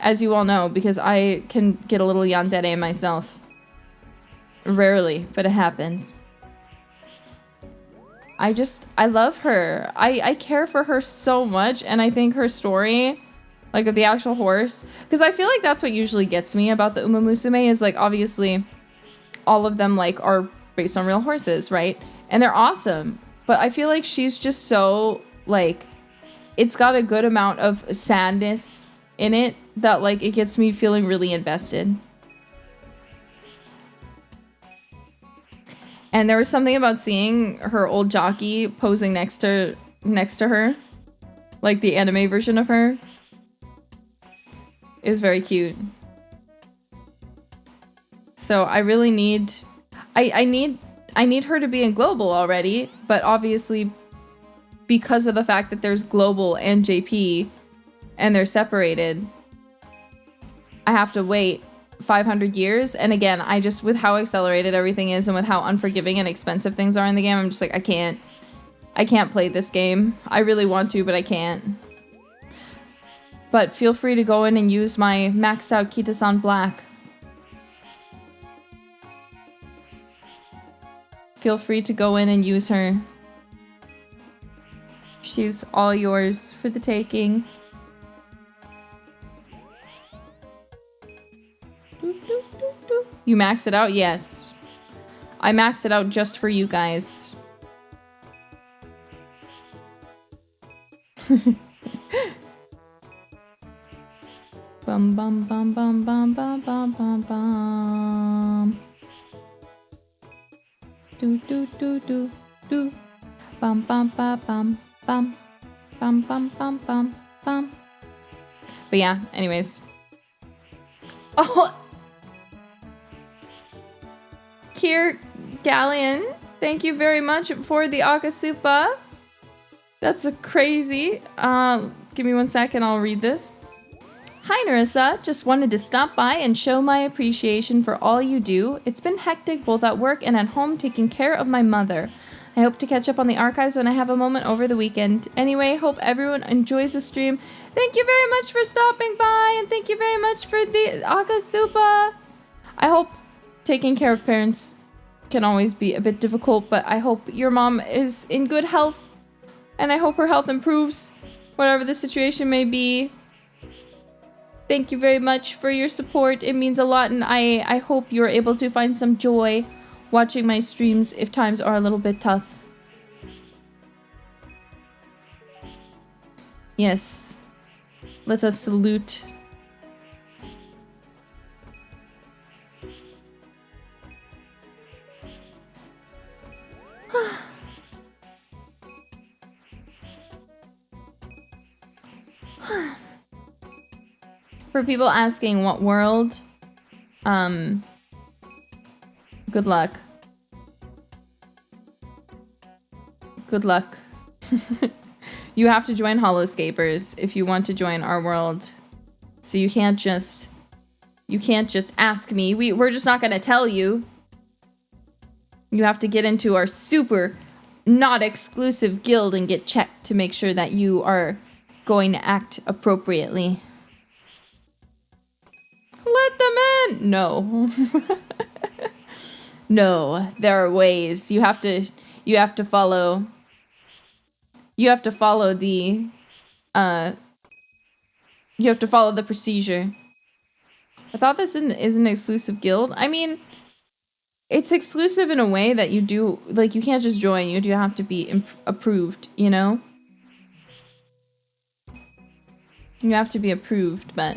Speaker 1: As you all know, because I can get a little Yandere myself. Rarely, but it happens. I love her. I care for her so much, and I think her story, like, of the actual horse, because I feel like that's what usually gets me about the Uma Musume, is like, obviously all of them like are based on real horses, right? And they're awesome, but I feel like she's just so like it's got a good amount of sadness in it that like it gets me feeling really invested. And there was something about seeing her old jockey posing next to her, like the anime version of her. It was very cute. So I really need, I need her to be in global already, but obviously because of the fact that there's global and JP and they're separated, I have to wait 500 years. And again, I just, with how accelerated everything is and with how unforgiving and expensive things are in the game, I'm just like, I can't play this game. I really want to, but I can't. But feel free to go in and use my maxed out Kita-san Black. Feel free to go in and use her. She's all yours for the taking. You maxed it out? Yes. I maxed it out just for you guys. Bum bum bum bum bum bum bum bum bum. Do do do do do. Bum bum bum bum bum bum bum bum bum bum. But yeah, anyways. Oh, Kier Galleon, thank you very much for the Akasupa. That's a crazy. Give me 1 second, I'll read this. Hi Nerissa, just wanted to stop by and show my appreciation for all you do. It's been hectic both at work and at home taking care of my mother. I hope to catch up on the archives when I have a moment over the weekend. Anyway, hope everyone enjoys the stream. Thank you very much for stopping by, and thank you very much for the Akasupa. I hope taking care of parents can always be a bit difficult, but I hope your mom is in good health, and I hope her health improves, whatever the situation may be. Thank you very much for your support. It means a lot, and I hope you're able to find some joy watching my streams if times are a little bit tough. Yes. Let us salute. For people asking what world, good luck. Good luck. You have to join holoscapers if you want to join our world. So you can't just ask me. We're just not gonna tell you. You have to get into our super not exclusive guild and get checked to make sure that you are going to act appropriately. Let them in! No. No, there are ways. You have to follow the procedure. I thought this is an exclusive guild. I mean, it's exclusive in a way that you do, like, you can't just join, you do have to be approved, you know? You have to be approved, but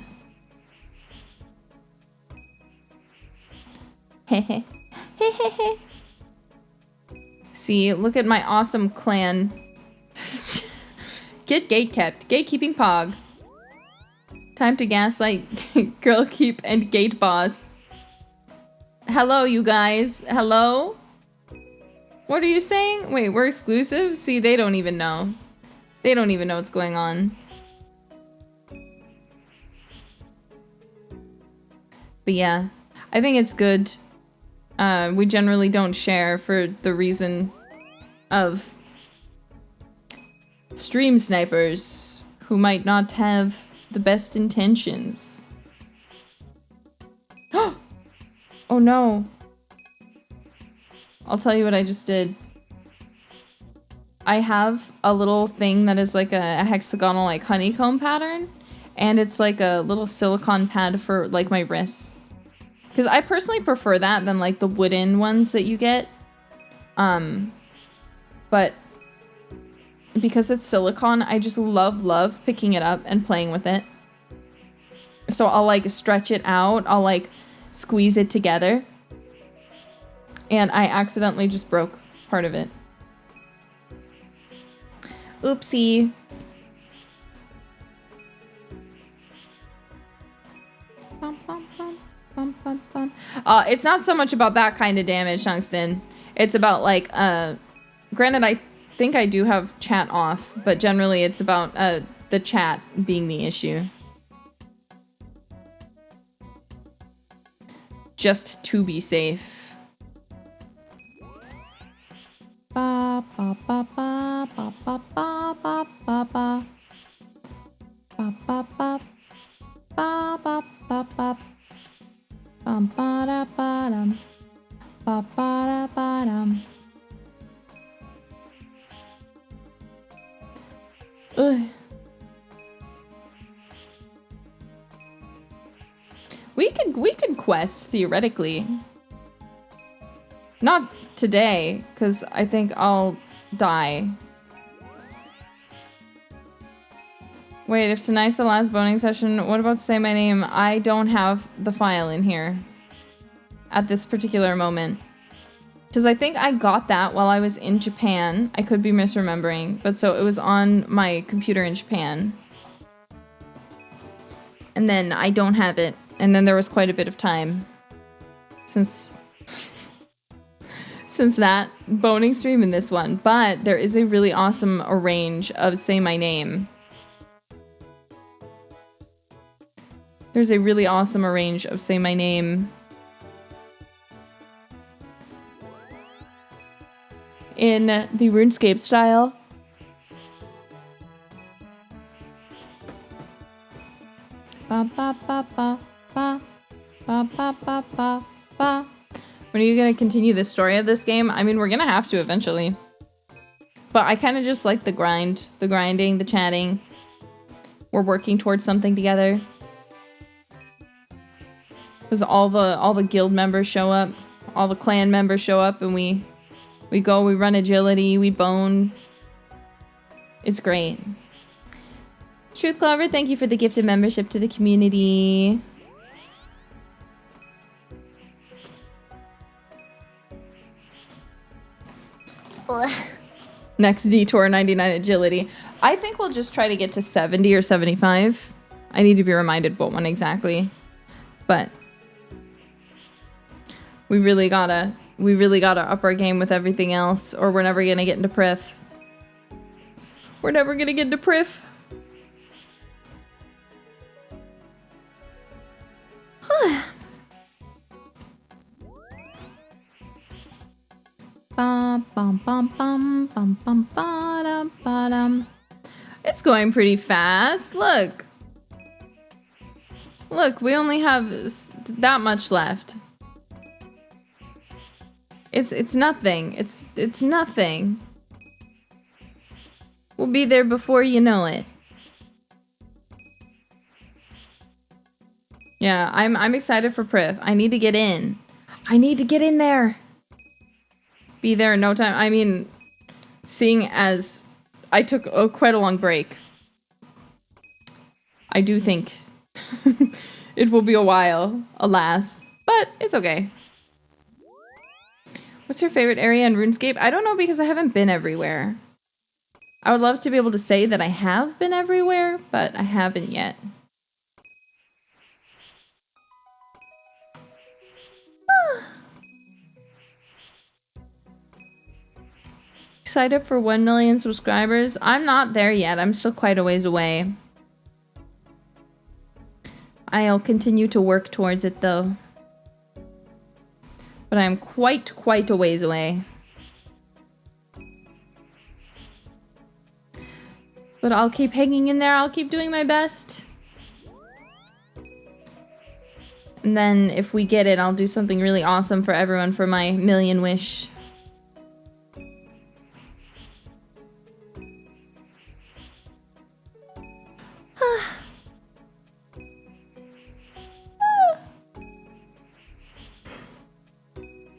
Speaker 1: Hehe. Hehehe. See, look at my awesome clan. Get gatekept. Gatekeeping pog. Time to gaslight, girl keep, and gate boss. Hello, you guys. Hello? What are you saying? Wait, we're exclusive? See, they don't even know. They don't even know what's going on. But yeah, I think it's good. We generally don't share for the reason of stream snipers who might not have the best intentions. Oh no. I'll tell you what I just did. I have a little thing that is like a hexagonal like honeycomb pattern, and it's like a little silicone pad for like my wrists. Because I personally prefer that than like the wooden ones that you get. But because it's silicone, I just love picking it up and playing with it. So I'll like stretch it out, I'll like squeeze it together. And I accidentally just broke part of it. Oopsie. It's not so much about that kind of damage, Tungsten. It's about like, granted I think I do have chat off, but generally it's about the chat being the issue. Just to be safe. Ba ba ba ba ba ba ba ba ba ba ba ba ba ba ba ba ba bum ba da ba dum ba ba da ba dum. Ugh. We could quest theoretically. Not today, because I think I'll die. Wait, if tonight's the last boning session, what about Say My Name? I don't have the file in here at this particular moment. Because I think I got that while I was in Japan. I could be misremembering, but so it was on my computer in Japan. And then I don't have it. And then there was quite a bit of time since that boning stream and this one. But there is a really awesome arrange of Say My Name. There's a really awesome arrange of Say My Name in the RuneScape style. Ba ba ba ba ba ba ba ba ba ba. When are you gonna continue the story of this game? I mean, we're gonna have to eventually. But I kind of just like the grind, the grinding, the chatting. We're working towards something together. Because all the guild members show up, all the clan members show up, and we go, we run agility, we bone. It's great. Truth Clover, thank you for the gifted membership to the community. Next detour 99 agility. I think we'll just try to get to 70 or 75. I need to be reminded what one exactly. But we really gotta up our game with everything else, or we're never gonna get into Prif. We're never gonna get into Prif. It's going pretty fast. Look. Look, we only have that much left. It's nothing. It's nothing. We'll be there before you know it. Yeah, I'm excited for Prif. I need to get in. I need to get in there. Be there in no time. I mean, seeing as I took quite a long break, I do think it will be a while, alas. But it's okay. What's your favorite area in RuneScape? I don't know because I haven't been everywhere. I would love to be able to say that I have been everywhere, but I haven't yet. Excited for 1 million subscribers? I'm not there yet. I'm still quite a ways away. I'll continue to work towards it though. But I'm quite a ways away. But I'll keep hanging in there. I'll keep doing my best. And then if we get it, I'll do something really awesome for everyone for my million wish.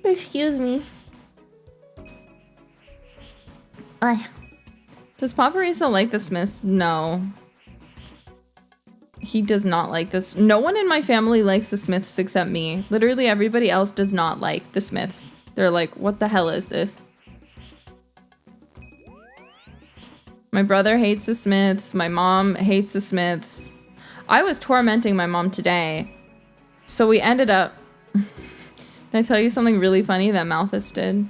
Speaker 1: Excuse me. Does Paparisa like the Smiths? No. He does not like this. No one in my family likes the Smiths except me. Literally everybody else does not like the Smiths. They're like, what the hell is this? My brother hates the Smiths. My mom hates the Smiths. I was tormenting my mom today. So we ended up... Can I tell you something really funny that Malphus did?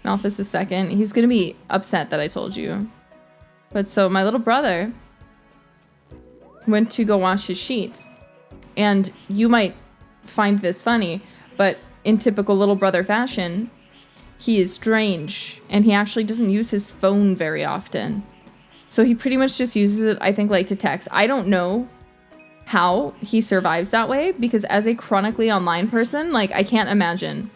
Speaker 1: Malphus is second. He's gonna be upset that I told you. But so my little brother went to go wash his sheets. And you might find this funny, but in typical little brother fashion, he is strange. And he actually doesn't use his phone very often. So he pretty much just uses it, I think, like to text. I don't know how he survives that way, because as a chronically online person, like, I can't imagine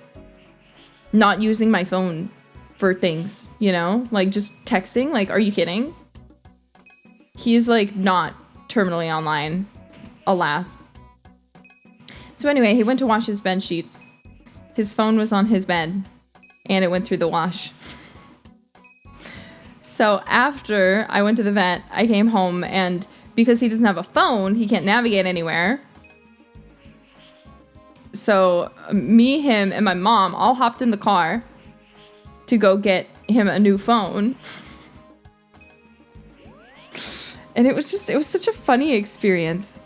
Speaker 1: not using my phone for things, you know? Like, just texting. Like, are you kidding? He's, like, not terminally online, alas. So anyway, he went to wash his bed sheets. His phone was on his bed, and it went through the wash. So after I went to the vet, I came home, and because he doesn't have a phone, he can't navigate anywhere. So me, him, and my mom all hopped in the car to go get him a new phone. And it was such a funny experience,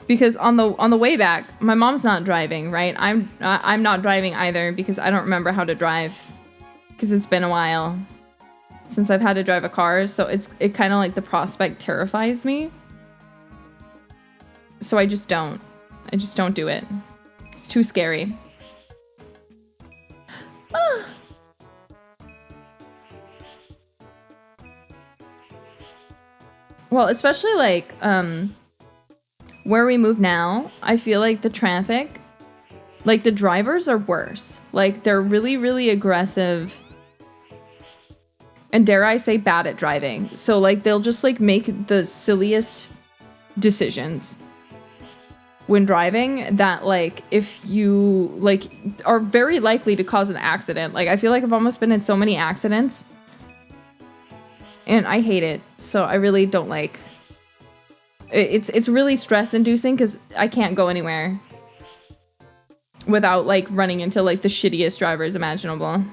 Speaker 1: because on the way back, my mom's not driving, right? I'm not driving either, because I don't remember how to drive, because it's been a while since I've had to drive a car. So it kind of like the prospect terrifies me. So I just don't do it. It's too scary. Well, especially like where we move now, I feel like the traffic, like the drivers are worse. Like they're really, really aggressive. And dare I say bad at driving. So like they'll just like make the silliest decisions when driving that, like, if you like are very likely to cause an accident. Like I feel like I've almost been in so many accidents. And I hate it. So I really don't like it's really stress inducing, because I can't go anywhere without like running into like the shittiest drivers imaginable.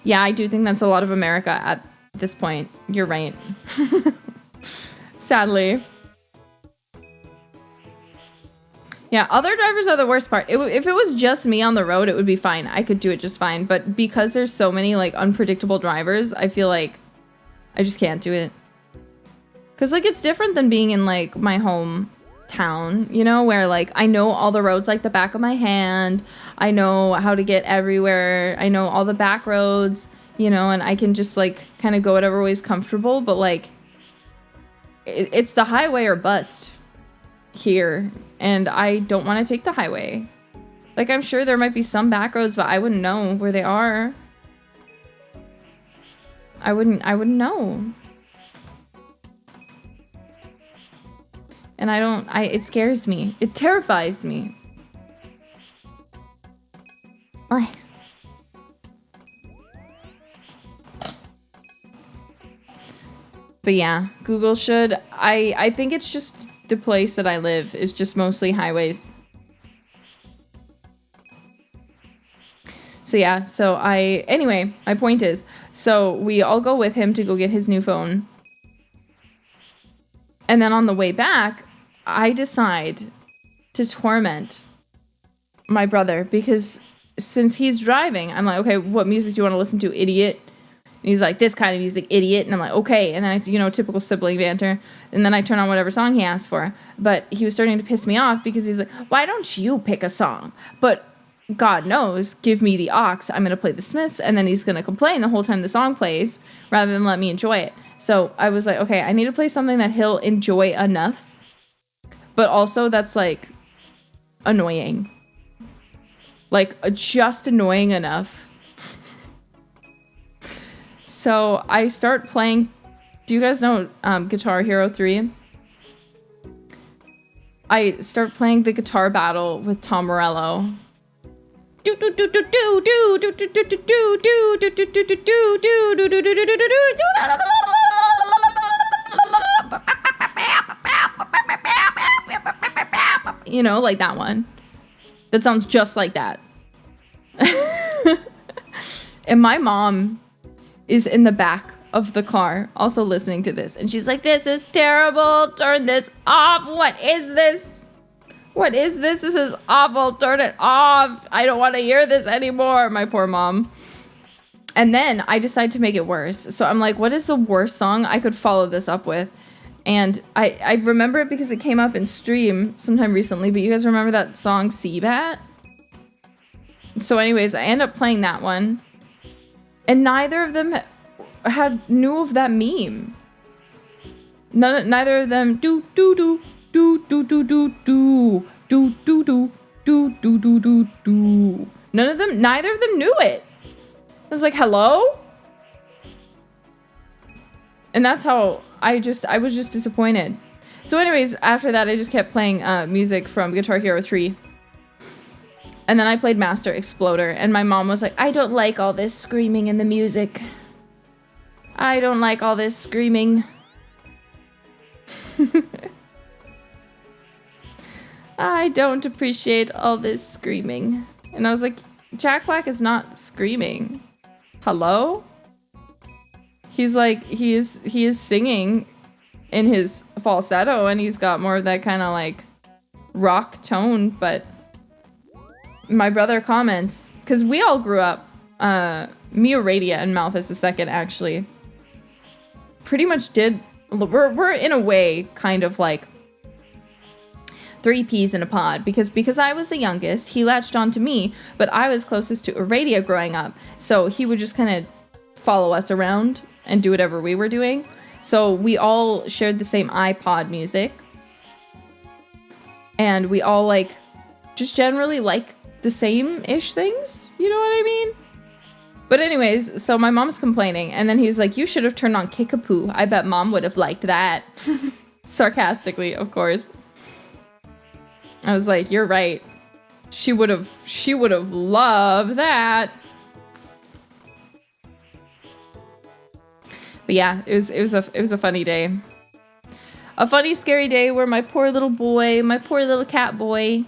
Speaker 1: Yeah, I do think that's a lot of America at this point. You're right. Sadly. Yeah, other drivers are the worst part. If it was just me on the road, it would be fine. I could do it just fine. But because there's so many like unpredictable drivers, I feel like I just can't do it. Because like it's different than being in like my hometown, you know, where like I know all the roads like the back of my hand. I know how to get everywhere. I know all the back roads, you know, and I can just like kind of go whatever way is comfortable. But like it's the highway or bust here, and I don't want to take the highway. Like I'm sure there might be some back roads, but I wouldn't know where they are. I wouldn't know. And it scares me. It terrifies me. Ugh. But yeah, Google should. I think it's just the place that I live is just mostly highways. So yeah, anyway, my point is, so we all go with him to go get his new phone. And then on the way back, I decide to torment my brother, because since he's driving, I'm like, okay, what music do you want to listen to, idiot? And he's like, this kind of music, idiot. And I'm like, okay. And then typical sibling banter. And then I turn on whatever song he asked for. But he was starting to piss me off, because he's like, why don't you pick a song? But God knows, give me the aux. I'm going to play the Smiths. And then he's going to complain the whole time the song plays, rather than let me enjoy it. So I was like, okay, I need to play something that he'll enjoy enough, but also that's like annoying. Like just annoying enough. So I start playing. Do you guys know Guitar Hero 3? I start playing the guitar battle with Tom Morello. You know, like that one. That sounds just like that. And my mom is in the back of the car also listening to this. And she's like, this is terrible. Turn this off. What is this? What is this? This is awful. Turn it off. I don't want to hear this anymore. My poor mom. And then I decide to make it worse. So I'm like, what is the worst song I could follow this up with? And I remember it because it came up in stream sometime recently. But you guys remember that song, Seabat? So anyways, I end up playing that one. And neither of them knew of that meme. Neither of them do do do do do do do do do do do do do do do do. Neither of them knew it. I was like, hello? And that's how I was just disappointed. So anyways, after that, I just kept playing music from Guitar Hero 3. And then I played Master Exploder, and my mom was like, I don't like all this screaming in the music. I don't like all this screaming. I don't appreciate all this screaming. And I was like, Jack Black is not screaming. Hello? He's like, he is singing in his falsetto, and he's got more of that kind of like rock tone, but my brother comments, because we all grew up, Mia Radia and Malthus II actually pretty much did, we're in a way kind of like three peas in a pod, because I was the youngest, he latched on to me, but I was closest to Aradia growing up, so he would just kind of follow us around and do whatever we were doing. So we all shared the same iPod music, and we all like just generally like the same-ish things, you know what I mean? But anyways, so my mom's complaining, and then he was like, you should have turned on Kickapoo. I bet mom would have liked that. Sarcastically, of course. I was like, you're right. She would have loved that. But yeah, it was a funny day. A funny, scary day where my poor little boy, my poor little cat boy,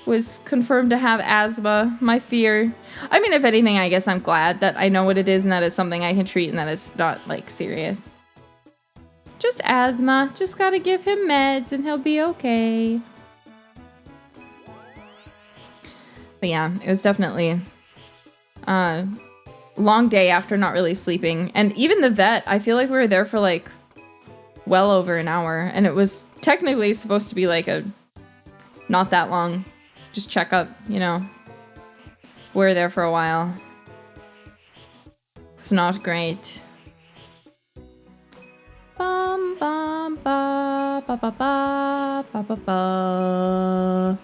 Speaker 1: was confirmed to have asthma. My fear. I mean, if anything, I guess I'm glad that I know what it is and that it's something I can treat and that it's not, like, serious. Just asthma. Just gotta give him meds and he'll be okay. But yeah, it was definitely a long day after not really sleeping. And even the vet, I feel like we were there for, like, well over an hour. And it was technically supposed to be, like, a not that long just check up, you know. We were there for a while. It was not great. Bum, bum, ba, ba, ba, ba, ba, ba, ba.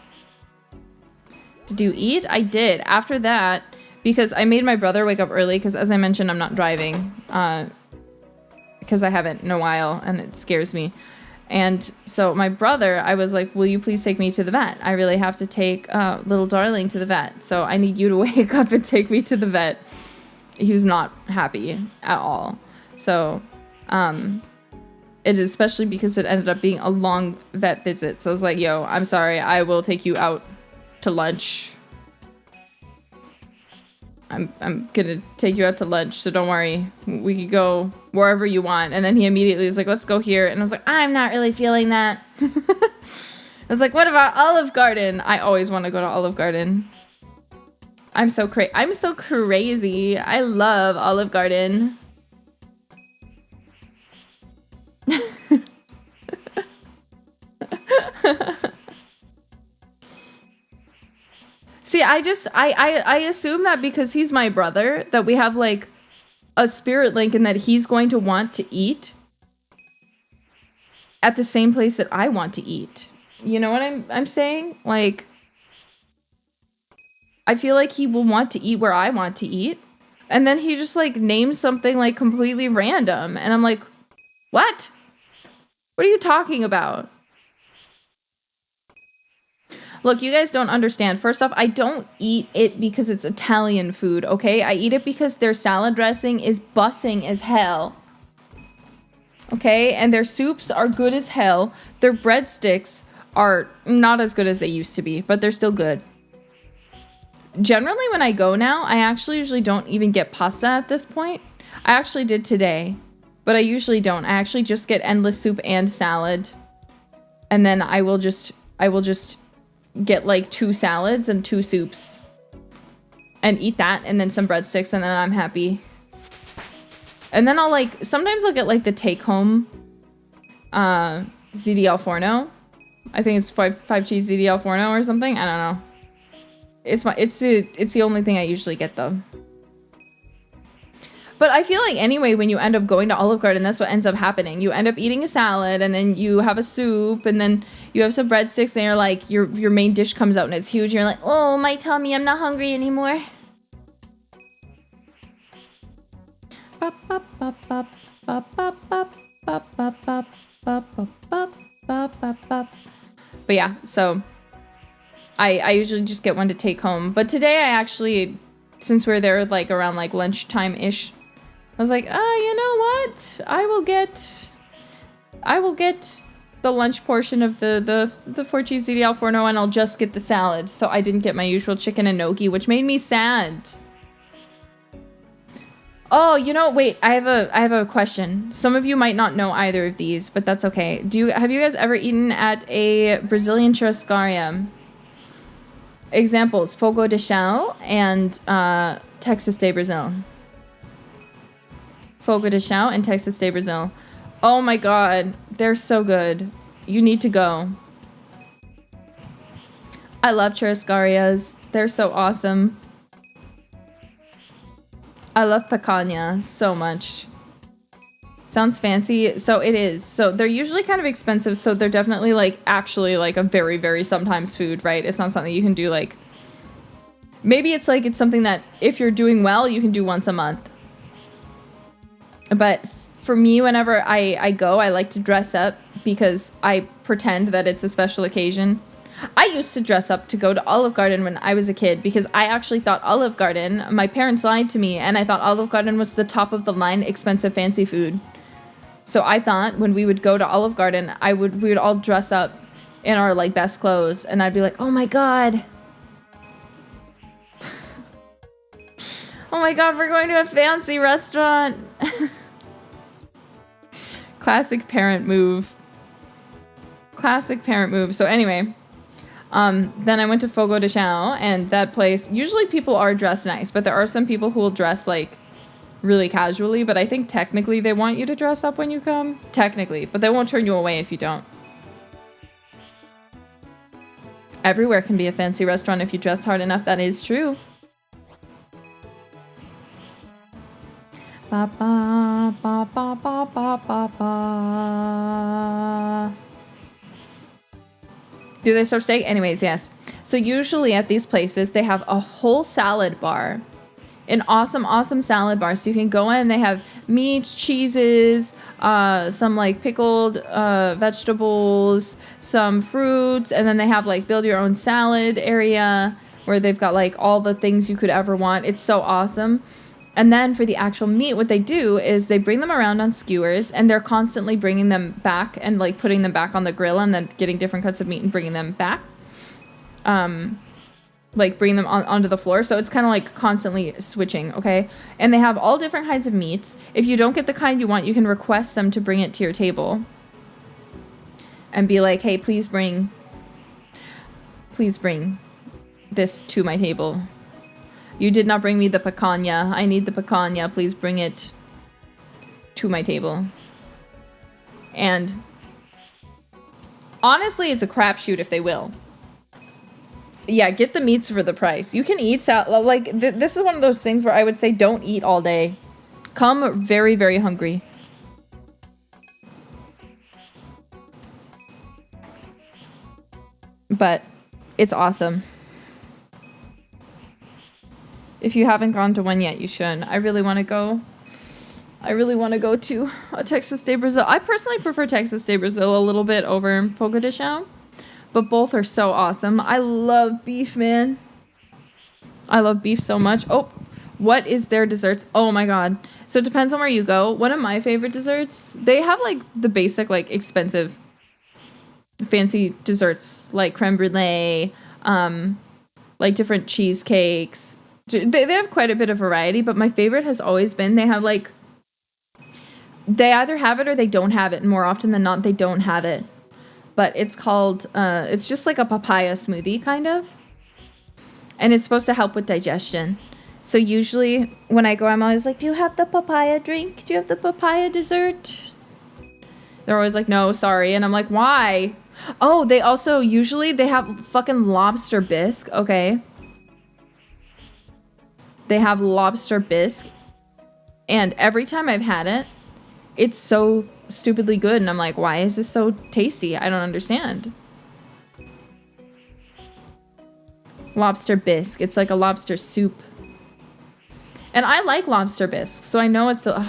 Speaker 1: Did you eat? I did. After that, because I made my brother wake up early, because as I mentioned, I'm not driving. Because I haven't in a while, and it scares me. And so my brother, I was like, will you please take me to the vet? I really have to take little darling to the vet. So I need you to wake up and take me to the vet. He was not happy at all. So it is, especially because it ended up being a long vet visit. So I was like, yo, I'm sorry. I will take you out to lunch. I'm gonna take you out to lunch, so don't worry. We could go wherever you want. And then he immediately was like, let's go here. And I was like, I'm not really feeling that. I was like, what about Olive Garden? I always want to go to Olive Garden. I'm so crazy. I love Olive Garden. See, I assume that because he's my brother, that we have, like, a spirit link and that he's going to want to eat at the same place that I want to eat. You know what I'm saying? Like, I feel like he will want to eat where I want to eat. And then he just, like, names something, like, completely random. And I'm like, what? What are you talking about? Look, you guys don't understand. First off, I don't eat it because it's Italian food, okay? I eat it because their salad dressing is bussing as hell. Okay? And their soups are good as hell. Their breadsticks are not as good as they used to be, but they're still good. Generally, when I go now, I actually usually don't even get pasta at this point. I actually did today, but I usually don't. I actually just get endless soup and salad. And then I will just get like 2 salads and 2 soups and eat that, and then some breadsticks, and then I'm happy. And then sometimes I'll get like the take home ziti al forno. I think it's 5 cheese ziti al forno or something. I don't know. It's the only thing I usually get though. But I feel like anyway, when you end up going to Olive Garden, that's what ends up happening. You end up eating a salad, and then you have a soup, and then you have some breadsticks, and you're like, your main dish comes out and it's huge, and you're like, oh, my tummy, I'm not hungry anymore. But yeah, so I usually just get one to take home. But today I actually, since we're there like around like lunchtime-ish, I was like, you know what? I will get the lunch portion of the 4 cheese ziti al forno, and I'll just get the salad. So I didn't get my usual chicken and gnocchi, which made me sad. Oh, you know, wait, I have a question. Some of you might not know either of these, but that's okay. Have you guys ever eaten at a Brazilian churrascaria? Examples: Fogo de Chão and Texas de Brazil. Fogo de Chão and Texas de Brazil. Oh my god, they're so good. You need to go. I love churrascarias. They're so awesome. I love picanha so much. Sounds fancy. So it is. So they're usually kind of expensive. So they're definitely like actually like a very, very sometimes food, right? It's not something you can do like... Maybe it's like it's something that if you're doing well, you can do once a month. But for me, whenever I go, I like to dress up because I pretend that it's a special occasion. I used to dress up to go to Olive Garden when I was a kid because I actually thought Olive Garden, my parents lied to me, and I thought Olive Garden was the top of the line expensive fancy food. So I thought when we would go to Olive Garden, we would all dress up in our like best clothes, and I'd be like, oh my god. Oh my god, we're going to a fancy restaurant. Classic parent move. Classic parent move. So anyway, then I went to Fogo de Chão, and that place, usually people are dressed nice, but there are some people who will dress like really casually, but I think technically they want you to dress up when you come. Technically, but they won't turn you away if you don't. Everywhere can be a fancy restaurant if you dress hard enough. That is true. Ba ba ba ba ba ba ba ba. Do they serve steak? Anyways, yes. So usually at these places, they have a whole salad bar. An awesome, awesome salad bar. So you can go in, they have meats, cheeses, some like pickled vegetables, some fruits, and then they have like build your own salad area where they've got like all the things you could ever want. It's so awesome. And then for the actual meat, what they do is they bring them around on skewers, and they're constantly bringing them back and like putting them back on the grill and then getting different cuts of meat and bringing them back. Like bringing them onto the floor. So it's kind of like constantly switching, okay? And they have all different kinds of meats. If you don't get the kind you want, you can request them to bring it to your table. And be like, hey, please bring this to my table. You did not bring me the picanha. I need the picanha. Please bring it to my table. And honestly, it's a crapshoot if they will. Yeah, get the meats for the price. You can eat salad. Like, this is one of those things where I would say don't eat all day. Come very, very hungry. But it's awesome. If you haven't gone to one yet, you should. I really want to go. I really want to go to a Texas de Brazil. I personally prefer Texas de Brazil a little bit over Fogo de Chão. but both are so awesome. I love beef, man. I love beef so much. Oh, what is their desserts? Oh my god. So it depends on where you go. One of my favorite desserts, they have like the basic, like expensive, fancy desserts like creme brulee, like different cheesecakes. They have quite a bit of variety, but my favorite has always been they have like, they either have it or they don't have it. And more often than not, they don't have it. But it's called, it's just like a papaya smoothie kind of. And it's supposed to help with digestion. So usually when I go, I'm always like, do you have the papaya drink? Do you have the papaya dessert? They're always like, no, sorry. And I'm like, why? Oh, they also, usually they have fucking lobster bisque, okay? They have lobster bisque. And every time I've had it, it's so stupidly good. And I'm like, why is this so tasty? I don't understand. Lobster bisque. It's like a lobster soup. And I like lobster bisque, so I know it's still...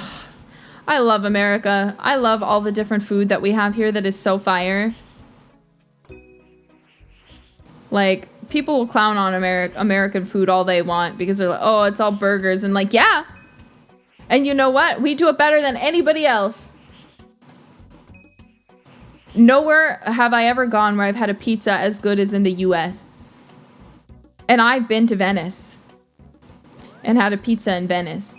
Speaker 1: I love America. I love all the different food that we have here that is so fire. Like, people will clown on American food all they want because they're like, oh, it's all burgers. And like, yeah. And you know what? We do it better than anybody else. Nowhere have I ever gone where I've had a pizza as good as in the US. And I've been to Venice and had a pizza in Venice.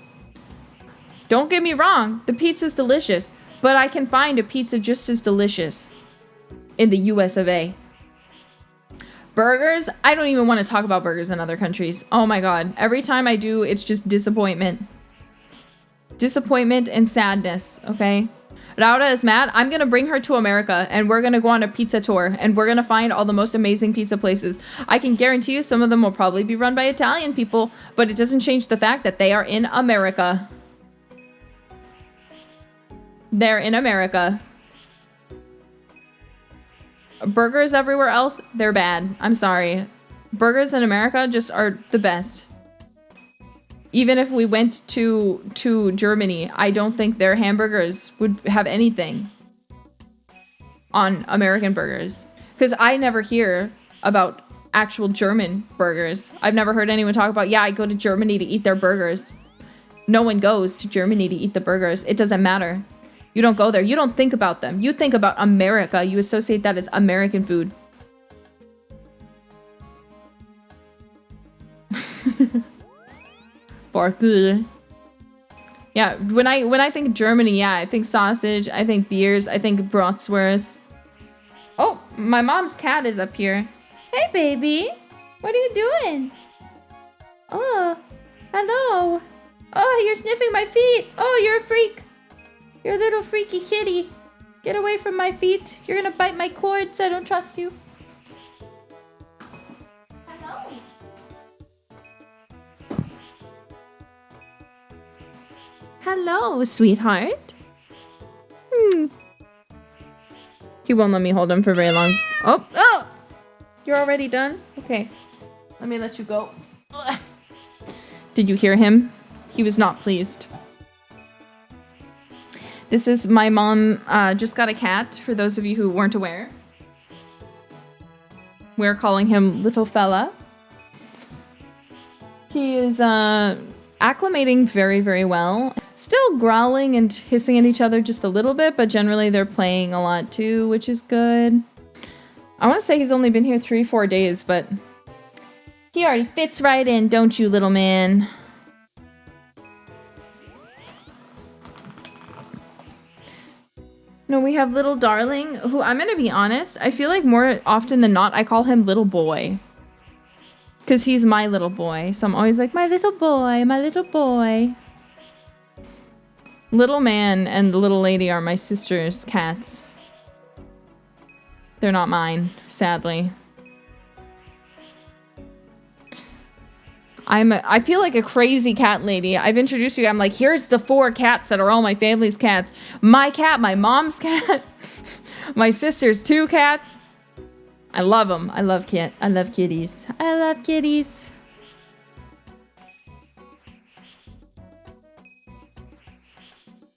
Speaker 1: Don't get me wrong, the pizza's delicious, but I can find a pizza just as delicious in the US of A. Burgers, I don't even want to talk about burgers in other countries. Oh my god, every time I do, it's just disappointment. Disappointment and sadness, okay? Laura is mad. I'm gonna bring her to America and we're gonna go on a pizza tour and we're gonna find all the most amazing pizza places. I can guarantee you some of them will probably be run by Italian people, but it doesn't change the fact that they are in America. They're in America. Burgers everywhere else, they're bad. I'm sorry. Burgers in America just are the best. Even if we went to Germany, I don't think their hamburgers would have anything on American burgers. Because I never hear about actual German burgers. I've never heard anyone talk about, yeah, I go to Germany to eat their burgers. No one goes to Germany to eat the burgers. It doesn't matter. You don't go there. You don't think about them. You think about America. You associate that as American food. Barkel. Yeah, when I think Germany, yeah, I think sausage, I think beers, I think bratwurst. Oh, my mom's cat is up here. Hey, baby. What are you doing? Oh, hello. Oh, you're sniffing my feet. Oh, you're a freak. You're a little freaky kitty. Get away from my feet. You're gonna bite my cords. I don't trust you. Hello. Hello, sweetheart. He won't let me hold him for very long. Oh, oh! You're already done? Okay. Let me let you go. Did you hear him? He was not pleased. This is my mom just got a cat, for those of you who weren't aware. We're calling him Little Fella. He is acclimating very, very well. Still growling and hissing at each other just a little bit, but generally they're playing a lot too, which is good. I want to say he's only been here 3-4 days, but he already fits right in, don't you, little man? No, we have little darling, who, I'm gonna be honest, I feel like more often than not, I call him little boy. Because he's my little boy. So I'm always like, my little boy, my little boy. Little man and little lady are my sister's cats. They're not mine, sadly. I feel like a crazy cat lady. I've introduced you. I'm like, here's the 4 cats that are all my family's cats. My cat, my mom's cat, my sister's 2 cats. I love them. I love kitties. I love kitties.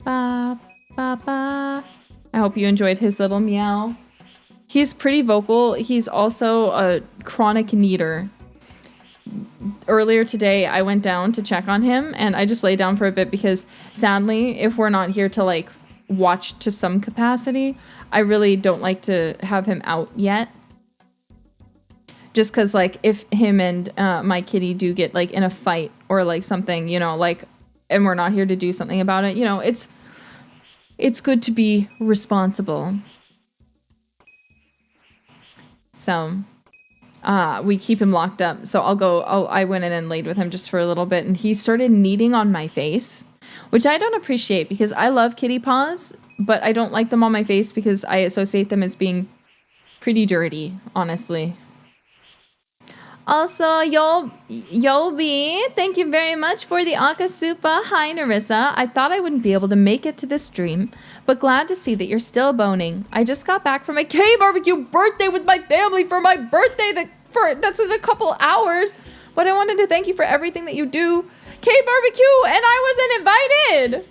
Speaker 1: Ba, ba, ba. I hope you enjoyed his little meow. He's pretty vocal. He's also a chronic needer. Earlier today, I went down to check on him, and I just laid down for a bit because, sadly, if we're not here to, like, watch to some capacity, I really don't like to have him out yet. Just because, like, if him and my kitty do get, like, in a fight or, like, something, you know, like, and we're not here to do something about it, you know, it's good to be responsible. So, we keep him locked up. So I went in and laid with him just for a little bit, and he started kneading on my face, which I don't appreciate because I love kitty paws, but I don't like them on my face because I associate them as being pretty dirty, honestly. Also, Yobi, thank you very much for the Akasupa. Hi, Nerissa. I thought I wouldn't be able to make it to this stream, but glad to see that you're still boning. I just got back from a K-barbecue birthday with my family for my birthday that's in a couple hours, but I wanted to thank you for everything that you do. K-barbecue, and I wasn't invited!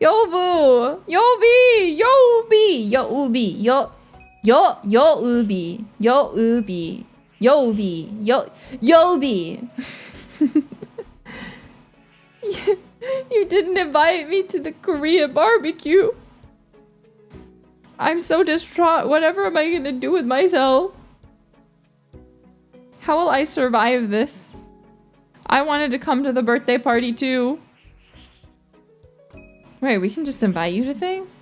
Speaker 1: Yobu! Yobi! Yobi! Yobi! Yobi! Yobi! Yobi, Yobi. You didn't invite me to the Korea barbecue. I'm so distraught. Whatever am I gonna do with myself? How will I survive this? I wanted to come to the birthday party too. Wait, we can just invite you to things?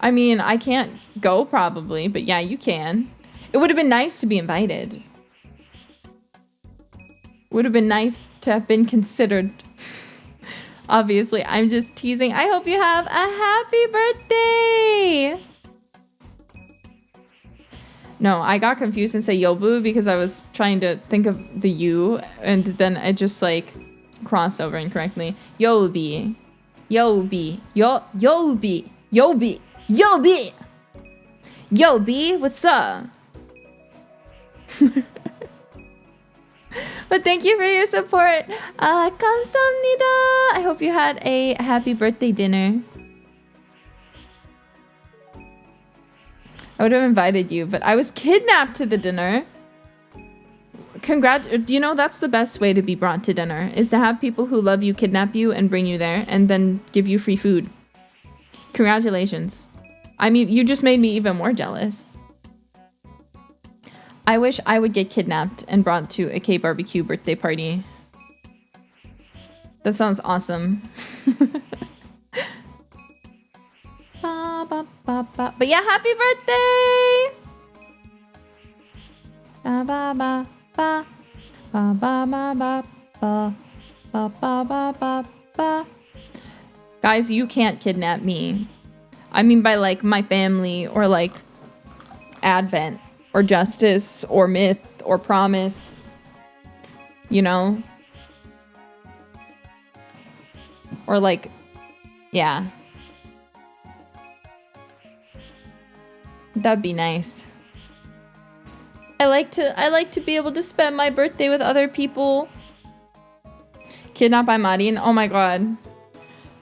Speaker 1: I mean, I can't go probably, but yeah, you can. It would have been nice to be invited. Would have been nice to have been considered. Obviously, I'm just teasing. I hope you have a happy birthday! No, I got confused and say Yobu because I was trying to think of the U, and then I just, like, crossed over incorrectly. Yobi. Yobi. Yobi. Yobi. Yobi! Yobi, what's up? But thank you for your support. 감사합니다. I hope you had a happy birthday dinner. I would have invited you, but I was kidnapped to the dinner. You know, that's the best way to be brought to dinner, is to have people who love you kidnap you and bring you there and then give you free food. Congratulations. I mean, you just made me even more jealous. I wish I would get kidnapped and brought to a K-barbecue birthday party. That sounds awesome. But yeah, happy birthday! Guys, you can't kidnap me. I mean by like my family or like Advent or Justice or Myth or Promise, you know? Or like, yeah. That'd be nice. I like to be able to spend my birthday with other people. Kidnapped by Marin? Oh my god.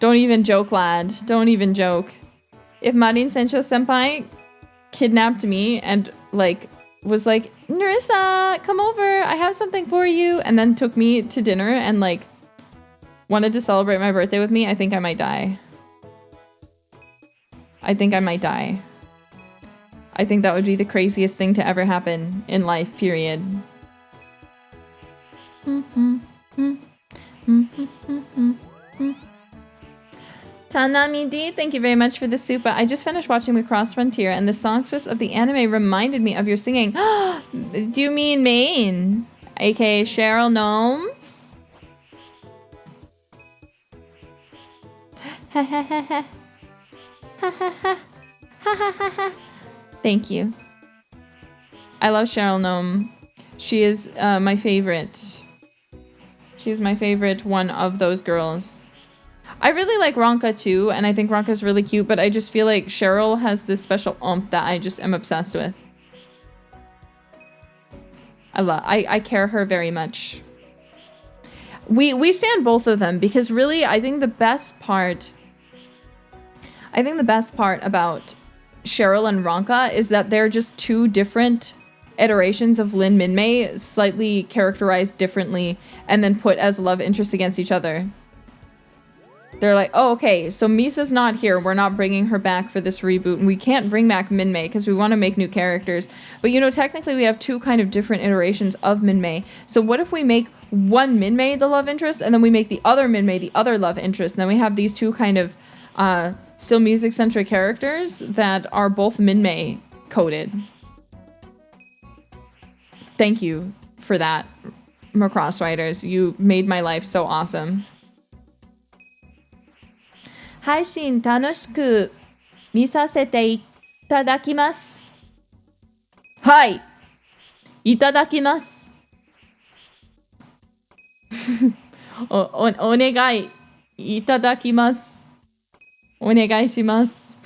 Speaker 1: Don't even joke, lad. Don't even joke. If Marin Sencho senpai kidnapped me and like was like, Nerissa, come over, I have something for you, and then took me to dinner and like wanted to celebrate my birthday with me, I think I might die. I think I might die. I think that would be the craziest thing to ever happen in life, period. Tanami D, thank you very much for the super. I just finished watching The Cross Frontier and the songstress of the anime reminded me of your singing. Do you mean Maine? AKA Cheryl Gnome? Ha ha ha ha. Ha ha ha. Ha ha ha ha. Thank you. I love Cheryl Gnome. She is my favorite. She's my favorite one of those girls. I really like Ronka too, and I think Ronka's really cute, but I just feel like Cheryl has this special oomph that I just am obsessed with. I care her very much. We stand both of them because really I think the best part about Cheryl and Ronka is that they're just two different iterations of Lin Minmay, slightly characterized differently, and then put as love interests against each other. They're like, oh, okay, so Misa's not here. We're not bringing her back for this reboot, and we can't bring back Minmay because we want to make new characters. But, you know, technically we have two kind of different iterations of Minmay. So what if we make one Minmay the love interest, and then we make the other Minmay the other love interest, and then we have these two kind of still music-centric characters that are both Minmay coded. Thank you for that, Macross Writers. You made my life so awesome. 配信楽しく見させていただきます。はい、いただきます。お願いいただきます。お願いします。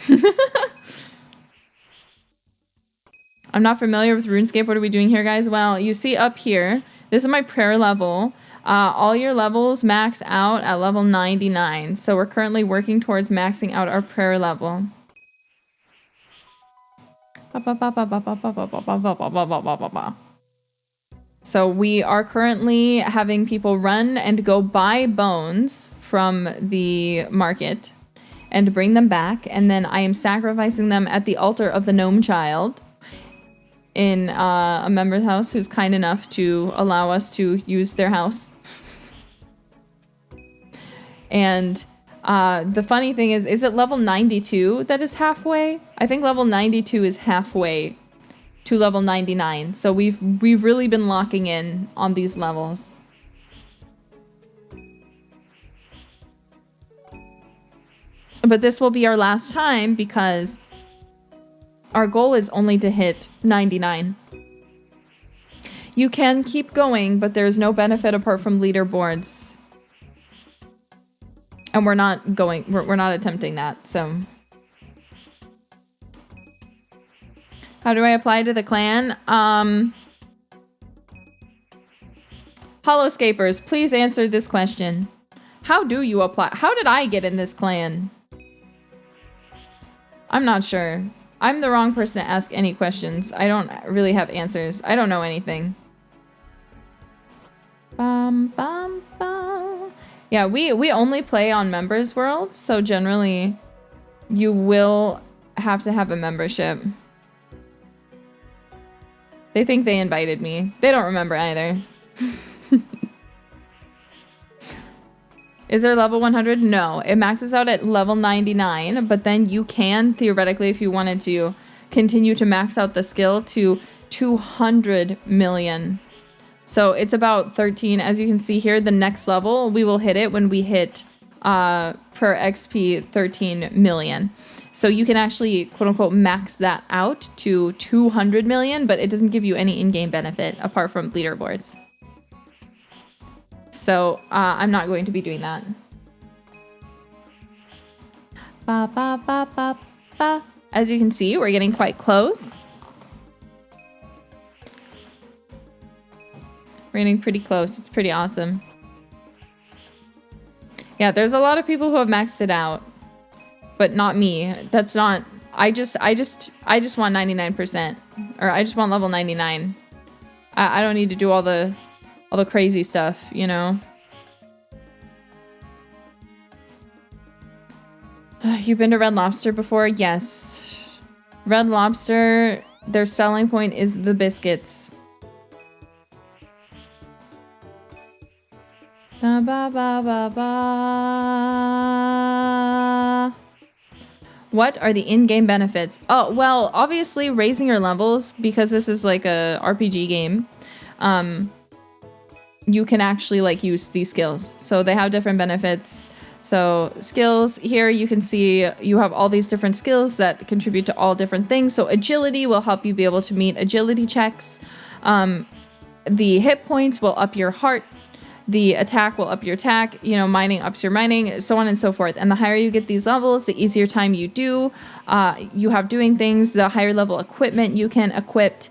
Speaker 1: I'm not familiar with RuneScape. What are we doing here, guys? Well, you see up here, this is my prayer level. All your levels max out at level 99. So we're currently working towards maxing out our prayer level. So we are currently having people run and go buy bones from the market and bring them back. And then I am sacrificing them at the altar of the gnome child in a member's house who's kind enough to allow us to use their house. And the funny thing is it level 92 that is halfway? I think level 92 is halfway to level 99. So we've really been locking in on these levels. But this will be our last time because our goal is only to hit 99. You can keep going, but there's no benefit apart from leaderboards. And we're not attempting that, so. How do I apply to the clan? Holoscapers, please answer this question. How do you apply? How did I get in this clan? I'm not sure. I'm the wrong person to ask any questions. I don't really have answers. I don't know anything. Yeah, we only play on members worlds, so generally you will have to have a membership. They think they invited me. They don't remember either. Is there level 100? No, it maxes out at level 99, but then you can, theoretically, if you wanted to, continue to max out the skill to 200 million. So it's about 13. As you can see here, the next level, we will hit it when we hit per XP 13 million. So you can actually, quote unquote, max that out to 200 million, but it doesn't give you any in-game benefit apart from leaderboards. So I'm not going to be doing that. As you can see, we're getting quite close. We're getting pretty close. It's pretty awesome. Yeah, there's a lot of people who have maxed it out, but not me. That's not. I just want 99%, or I just want level 99. I don't need to do all the crazy stuff, you know? You've been to Red Lobster before? Yes. Red Lobster, their selling point is the biscuits. What are the in-game benefits? Oh, well, obviously raising your levels, because this is like a RPG game. You can actually like use these skills. So they have different benefits. So skills here, you can see you have all these different skills that contribute to all different things. So agility will help you be able to meet agility checks. The hit points will up your heart. The attack will up your attack. You know, mining ups your mining, so on and so forth. And the higher you get these levels, the easier time you do. You have doing things, the higher level equipment you can equip.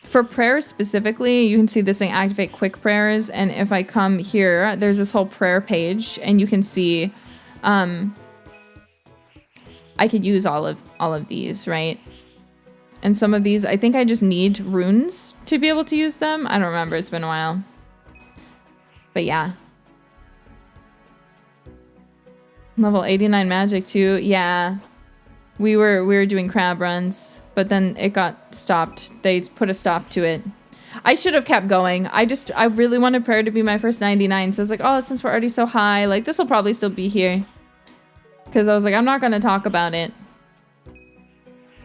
Speaker 1: For prayers specifically, you can see this thing, activate quick prayers. And if I come here, there's this whole prayer page, and you can see I could use all of these, right? And some of these, I think I just need runes to be able to use them. I don't remember, it's been a while. But yeah. Level 89 magic too. Yeah. We were doing crab runs, but then it got stopped. They put a stop to it. I should have kept going. I really wanted prayer to be my first 99. So I was like, oh, since we're already so high, like this will probably still be here. Because I was like, I'm not going to talk about it.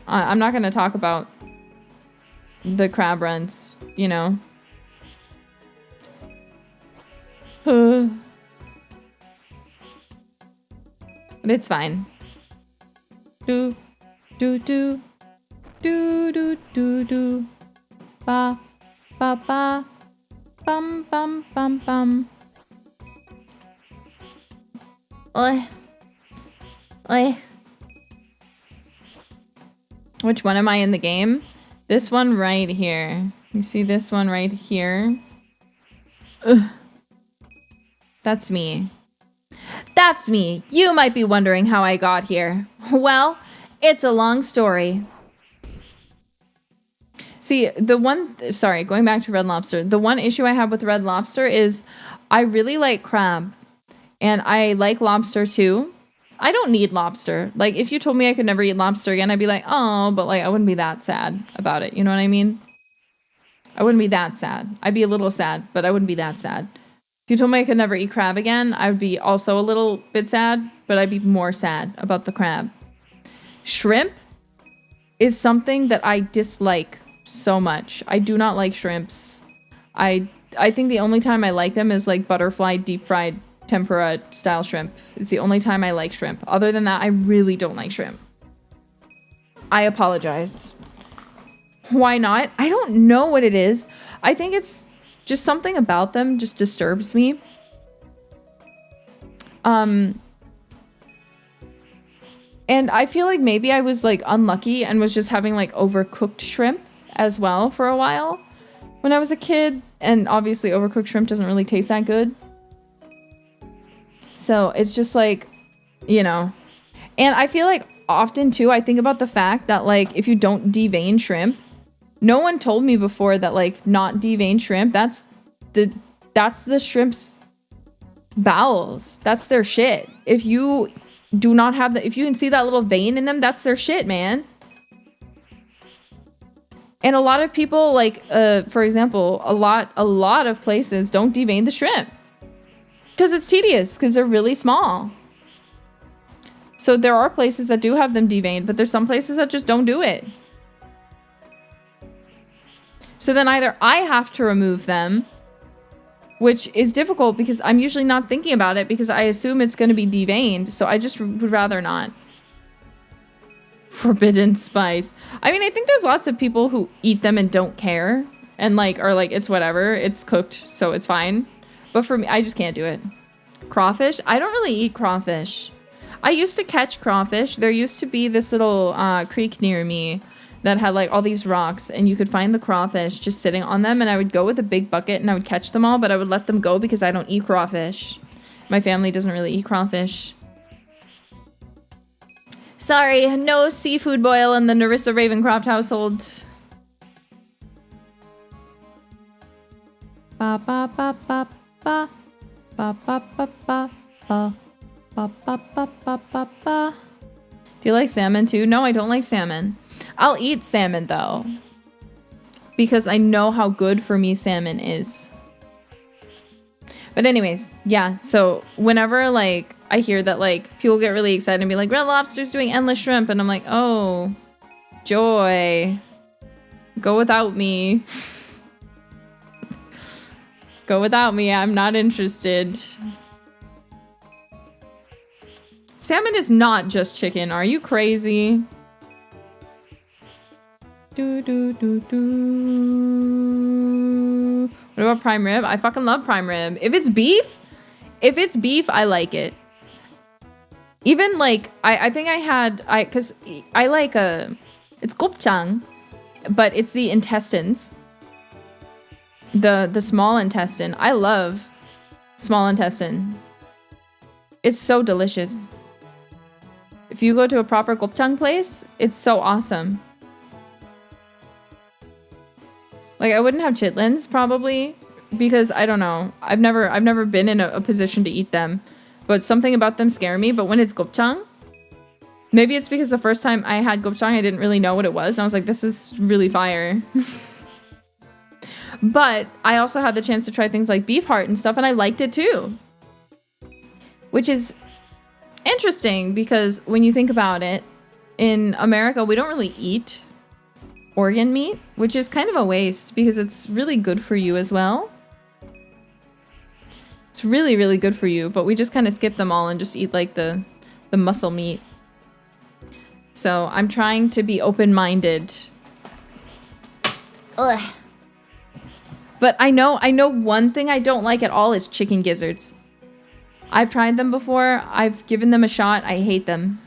Speaker 1: I'm not going to talk about the crab runs, you know. But it's fine. Do, do, do, do, do, do, do. Ba, ba, ba. Bum, bum, bum, bum. Oi. Oi. Which one am I in the game? This one right here. You see this one right here? Ugh. That's me. That's me. You might be wondering how I got here. Well, it's a long story. See, going back to Red Lobster. The one issue I have with Red Lobster is I really like crab. And I like lobster too. I don't need lobster. Like, if you told me I could never eat lobster again, I'd be like, oh, but like, I wouldn't be that sad about it. You know what I mean? I wouldn't be that sad. I'd be a little sad, but I wouldn't be that sad. If you told me I could never eat crab again, I would be also a little bit sad, but I'd be more sad about the crab. Shrimp is something that I dislike so much. I do not like shrimps. I think the only time I like them is like butterfly deep fried tempura style shrimp. It's the only time I like shrimp. Other than that, I really don't like shrimp. I apologize. Why not? I don't know what it is. I think it's just something about them just disturbs me. And I feel like maybe I was like unlucky and was just having like overcooked shrimp as well for a while when I was a kid. And obviously overcooked shrimp doesn't really taste that good. So it's just like, you know, and I feel like often too, I think about the fact that like, if you don't devein shrimp, no one told me before that like not devein shrimp, that's the shrimp's bowels. That's their shit. If you do not have if you can see that little vein in them, that's their shit, man. And a lot of people like, for example, a lot of places don't devein the shrimp. Because it's tedious, because they're really small. So there are places that do have them deveined, but there's some places that just don't do it. So then either I have to remove them, which is difficult because I'm usually not thinking about it because I assume it's going to be deveined, so I just would rather not. Forbidden spice. I mean, I think there's lots of people who eat them and don't care, and like are like, it's whatever, it's cooked, so it's fine. But for me, I just can't do it. Crawfish? I don't really eat crawfish. I used to catch crawfish. There used to be this little creek near me that had like all these rocks, and you could find the crawfish just sitting on them, and I would go with a big bucket and I would catch them all, but I would let them go because I don't eat crawfish. My family doesn't really eat crawfish. Sorry, no seafood boil in the Nerissa Ravencroft household. Ba ba ba ba ba ba ba ba ba ba ba ba ba ba ba ba. Do you like salmon too? No, I don't like salmon. I'll eat salmon though, because I know how good for me salmon is. But anyways, yeah, so whenever like I hear that like people get really excited and be like, Red Lobster's doing endless shrimp, and I'm like, oh, joy. Go without me. Go without me, I'm not interested. Salmon is not just chicken, are you crazy? Do do do do. What about prime rib? I fucking love prime rib. If it's beef, I like it. Even like I think I had cause I like it's gopchang, but it's the intestines. The small intestine. I love small intestine. It's so delicious. If you go to a proper gopchang place, it's so awesome. Like, I wouldn't have chitlins probably because I don't know. I've never been in a position to eat them, but something about them scare me. But when it's gopchang, maybe it's because the first time I had gopchang, I didn't really know what it was. And I was like, this is really fire. But I also had the chance to try things like beef heart and stuff, and I liked it too. Which is interesting because when you think about it, in America, we don't really eat organ meat, which is kind of a waste because it's really good for you as well. It's really, really good for you, but we just kind of skip them all and just eat like the muscle meat. So I'm trying to be open-minded. Ugh. But I know one thing I don't like at all is chicken gizzards. I've tried them before. I've given them a shot. I hate them.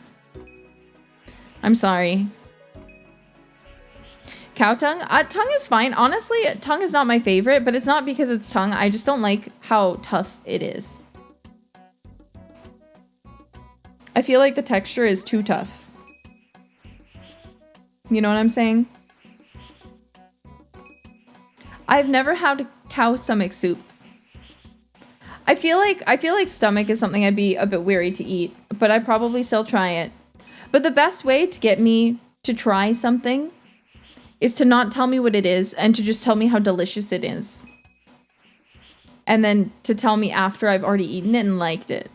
Speaker 1: I'm sorry. Cow tongue? Tongue is fine. Honestly, tongue is not my favorite, but it's not because it's tongue. I just don't like how tough it is. I feel like the texture is too tough. You know what I'm saying? I've never had cow stomach soup. I feel like stomach is something I'd be a bit weary to eat, but I'd probably still try it. But the best way to get me to try something is to not tell me what it is and to just tell me how delicious it is. And then to tell me after I've already eaten it and liked it.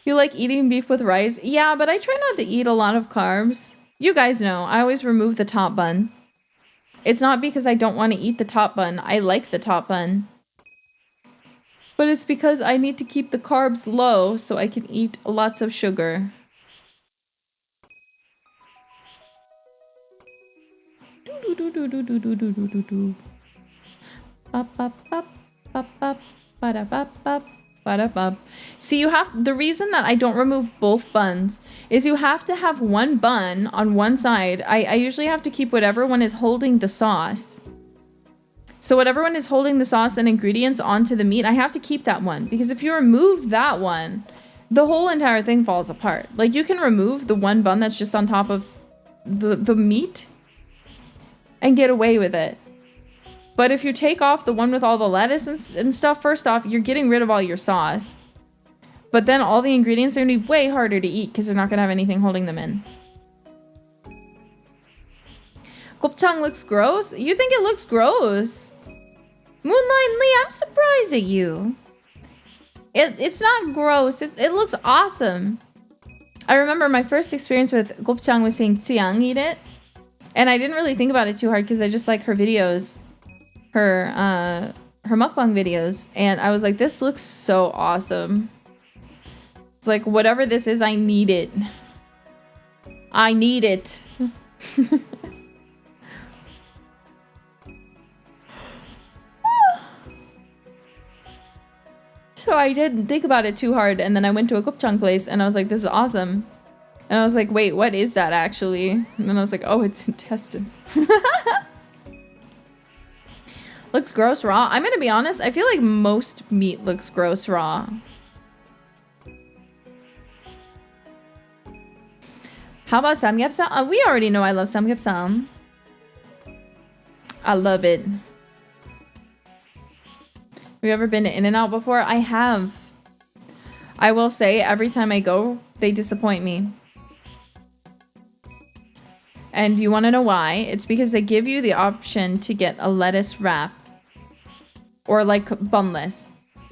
Speaker 1: You like eating beef with rice? Yeah, but I try not to eat a lot of carbs. You guys know, I always remove the top bun. It's not because I don't want to eat the top bun. I like the top bun. But it's because I need to keep the carbs low so I can eat lots of sugar. See, the reason that I don't remove both buns is you have to have one bun on one side. I usually have to keep whatever one is holding the sauce. So whatever one is holding the sauce and ingredients onto the meat, I have to keep that one. Because if you remove that one, the whole entire thing falls apart. Like, you can remove the one bun that's just on top of the meat and get away with it. But if you take off the one with all the lettuce and stuff, first off, you're getting rid of all your sauce. But then all the ingredients are going to be way harder to eat because they're not going to have anything holding them in. Gopchang looks gross? You think it looks gross? Moonlight Lee, I'm surprised at you. It's not gross. It looks awesome. I remember my first experience with Gopchang was seeing Tsiang eat it. And I didn't really think about it too hard because I just like her videos. Her mukbang videos, and I was like, this looks so awesome. It's like, whatever this is, I need it. I need it. So I didn't think about it too hard, and then I went to a gopchang place, and I was like, this is awesome. And I was like, wait, what is that actually? And then I was like, oh, it's intestines. Looks gross raw. I'm gonna be honest, I feel like most meat looks gross raw. How about samgyeopsal? We already know I love samgyeopsal. I love it. Have you ever been to In-N-Out before? I have. I will say, every time I go, they disappoint me. And you want to know why? It's because they give you the option to get a lettuce wrap. Or like bunless.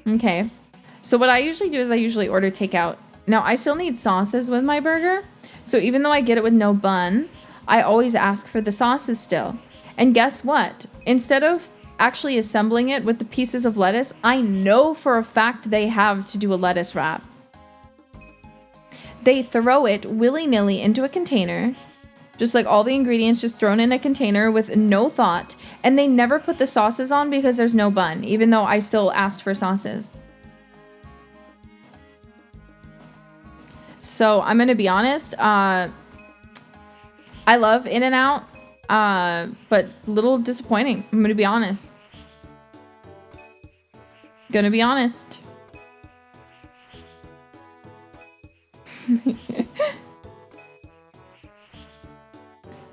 Speaker 1: Okay. So what I usually do is I usually order takeout. Now I still need sauces with my burger. So even though I get it with no bun, I always ask for the sauces still. And guess what? Instead of actually assembling it with the pieces of lettuce, I know for a fact they have to do a lettuce wrap. They throw it willy-nilly into a container. Just like all the ingredients just thrown in a container with no thought. And they never put the sauces on because there's no bun, even though I still asked for sauces. So I'm going to be honest. I love In-N-Out, but a little disappointing. I'm going to be honest.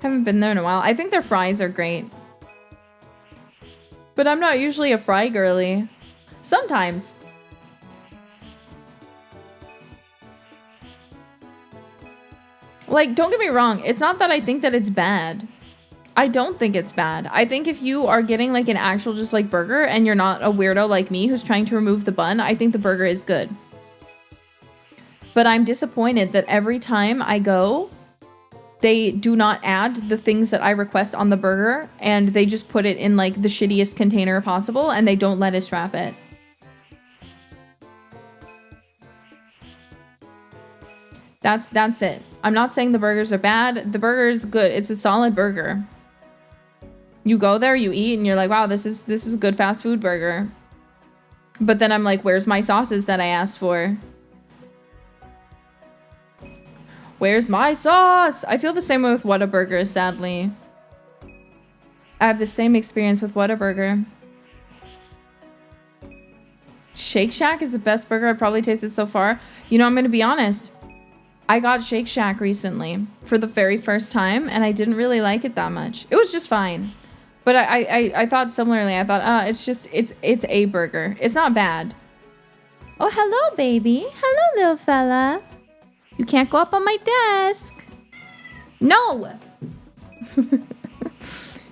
Speaker 1: Haven't been there in a while. I think their fries are great. But I'm not usually a fry girly. Sometimes. Like, don't get me wrong. It's not that I think that it's bad. I don't think it's bad. I think if you are getting like an actual just like burger and you're not a weirdo like me who's trying to remove the bun, I think the burger is good. But I'm disappointed that every time I go, they do not add the things that I request on the burger and they just put it in like the shittiest container possible and they don't let us wrap it. That's it. I'm not saying the burgers are bad. The burger is good. It's a solid burger. You go there, you eat, and you're like, wow, this is a good fast food burger. But then I'm like, where's my sauces that I asked for? Where's my sauce? I feel the same way with Whataburger, sadly. I have the same experience with Whataburger. Shake Shack is the best burger I've probably tasted so far. You know, I'm going to be honest. I got Shake Shack recently for the very first time, and I didn't really like it that much. It was just fine. But I thought similarly. I thought, it's a burger. It's not bad. Oh, hello, baby. Hello, little fella. You can't go up on my desk. No!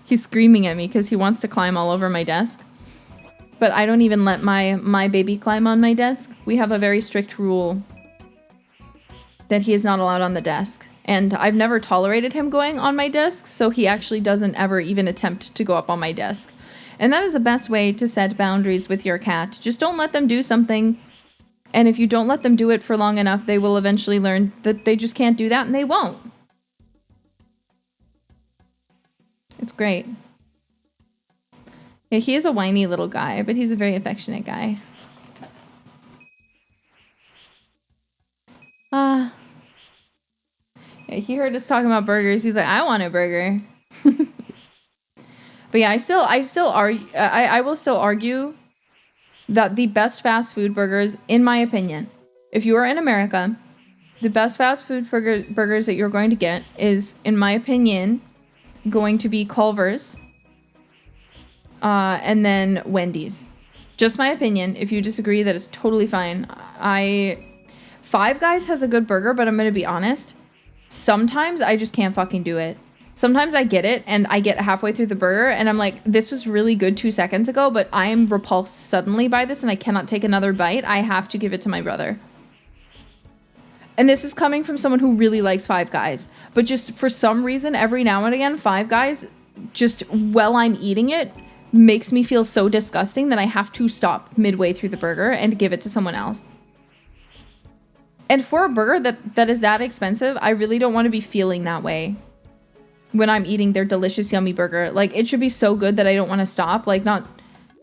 Speaker 1: He's screaming at me because he wants to climb all over my desk. But I don't even let my baby climb on my desk. We have a very strict rule that he is not allowed on the desk. And I've never tolerated him going on my desk, so he actually doesn't ever even attempt to go up on my desk. And that is the best way to set boundaries with your cat. Just don't let them do something. And if you don't let them do it for long enough, they will eventually learn that they just can't do that, and they won't. It's great. Yeah, he is a whiny little guy, but he's a very affectionate guy. Yeah, he heard us talking about burgers. He's like, I want a burger. But yeah, I will still argue that the best fast food burgers, in my opinion, if you are in America, the best fast food burgers that you're going to get is, in my opinion, going to be Culver's, and then Wendy's. Just my opinion. If you disagree, that is totally fine. Five Guys has a good burger, but I'm going to be honest. Sometimes I just can't fucking do it. Sometimes I get it and I get halfway through the burger and I'm like, this was really good 2 seconds ago, but I am repulsed suddenly by this and I cannot take another bite. I have to give it to my brother. And this is coming from someone who really likes Five Guys. But just for some reason, every now and again, Five Guys, just while I'm eating it, makes me feel so disgusting that I have to stop midway through the burger and give it to someone else. And for a burger that is that expensive, I really don't want to be feeling that way when I'm eating their delicious, yummy burger. Like, it should be so good that I don't want to stop. Like, not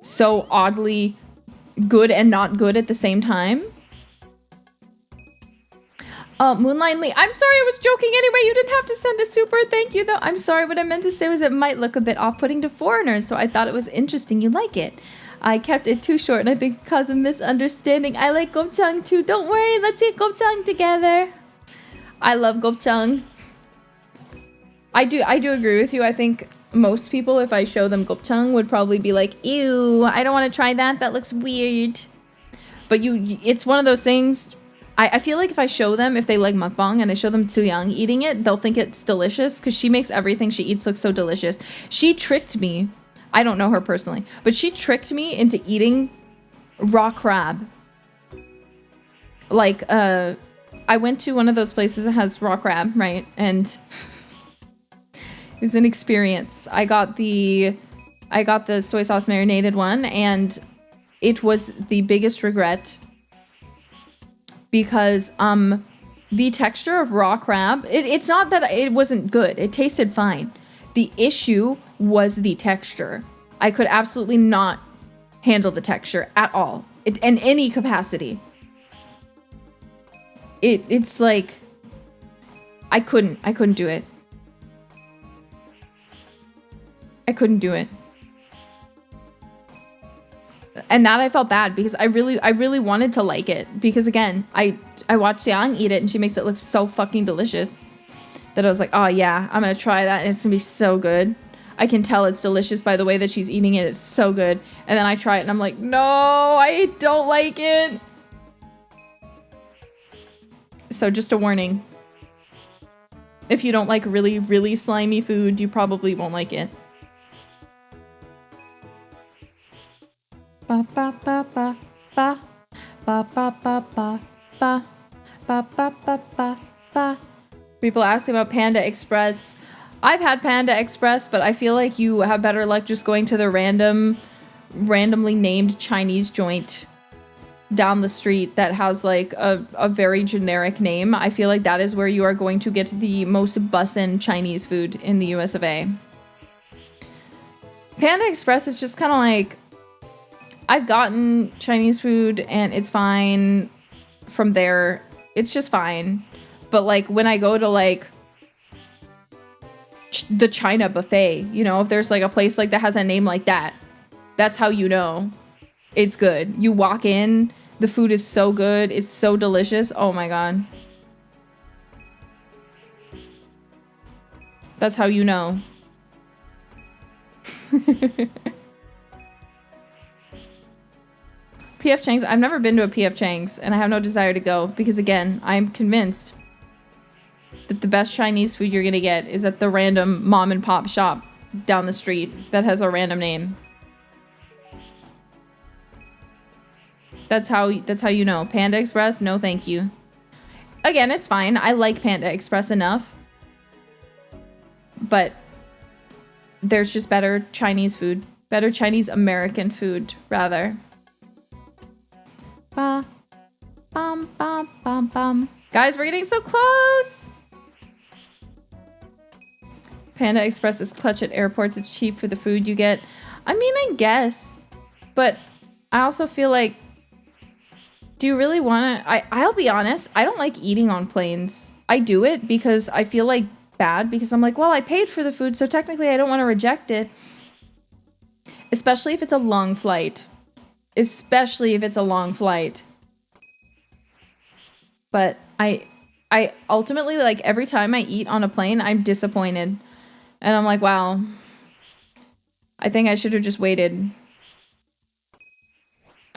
Speaker 1: so oddly good and not good at the same time. Moonlight Lee, I'm sorry, I was joking anyway. You didn't have to send a super thank you, though. I'm sorry, what I meant to say was it might look a bit off-putting to foreigners, so I thought it was interesting you like it. I kept it too short and I think it caused a misunderstanding. I like gopchang too. Don't worry, let's eat gopchang together. I love gopchang. I do agree with you. I think most people, if I show them gopchang, would probably be like, ew, I don't want to try that. That looks weird. But it's one of those things. I feel like if I show them, if they like mukbang and I show them Tsuyang eating it, they'll think it's delicious because she makes everything she eats look so delicious. She tricked me. I don't know her personally, but she tricked me into eating raw crab. Like, I went to one of those places that has raw crab, right? And it was an experience. I got the soy sauce marinated one, and it was the biggest regret because the texture of raw crab, it's not that it wasn't good. It tasted fine. The issue was the texture. I could absolutely not handle the texture at all, in any capacity. It's like I couldn't do it. I couldn't do it. And that I felt bad because I really wanted to like it because again, I watched Yang eat it and she makes it look so fucking delicious that I was like, oh yeah, I'm gonna try that and it's gonna be so good. I can tell it's delicious by the way that she's eating it. It's so good. And then I try it and I'm like, no, I don't like it. So just a warning. If you don't like really, really slimy food, you probably won't like it. Ba ba ba ba ba ba ba ba ba ba ba ba ba ba ba. People ask about Panda Express. I've had Panda Express, but I feel like you have better luck just going to the randomly named Chinese joint down the street that has like a very generic name. I feel like that is where you are going to get the most bussin' Chinese food in the US of A. Panda Express is just kind of like, I've gotten Chinese food and it's fine from there. It's just fine. But like when I go to like the China buffet, you know, if there's like a place like that has a name like that, that's how you know it's good. You walk in, the food is so good, it's so delicious. Oh my god. That's how you know. PF Chang's, I've never been to a PF Chang's and I have no desire to go because again, I'm convinced that the best Chinese food you're gonna get is at the random mom and pop shop down the street that has a random name. That's how you know. Panda Express, no thank you. Again, it's fine. I like Panda Express enough. But there's just better Chinese food. Better Chinese American food, rather. Ba, bum, bum, bum, bum. Guys, we're getting so close! Panda Express is clutch at airports. It's cheap for the food you get. I mean, I guess. But I also feel like, do you really want to... I'll be honest. I don't like eating on planes. I do it because I feel like bad. Because I'm like, well, I paid for the food, so technically I don't want to reject it. Especially if it's a long flight. Especially if it's a long flight. But I ultimately, like, every time I eat on a plane, I'm disappointed. And I'm like, wow, I think I should have just waited.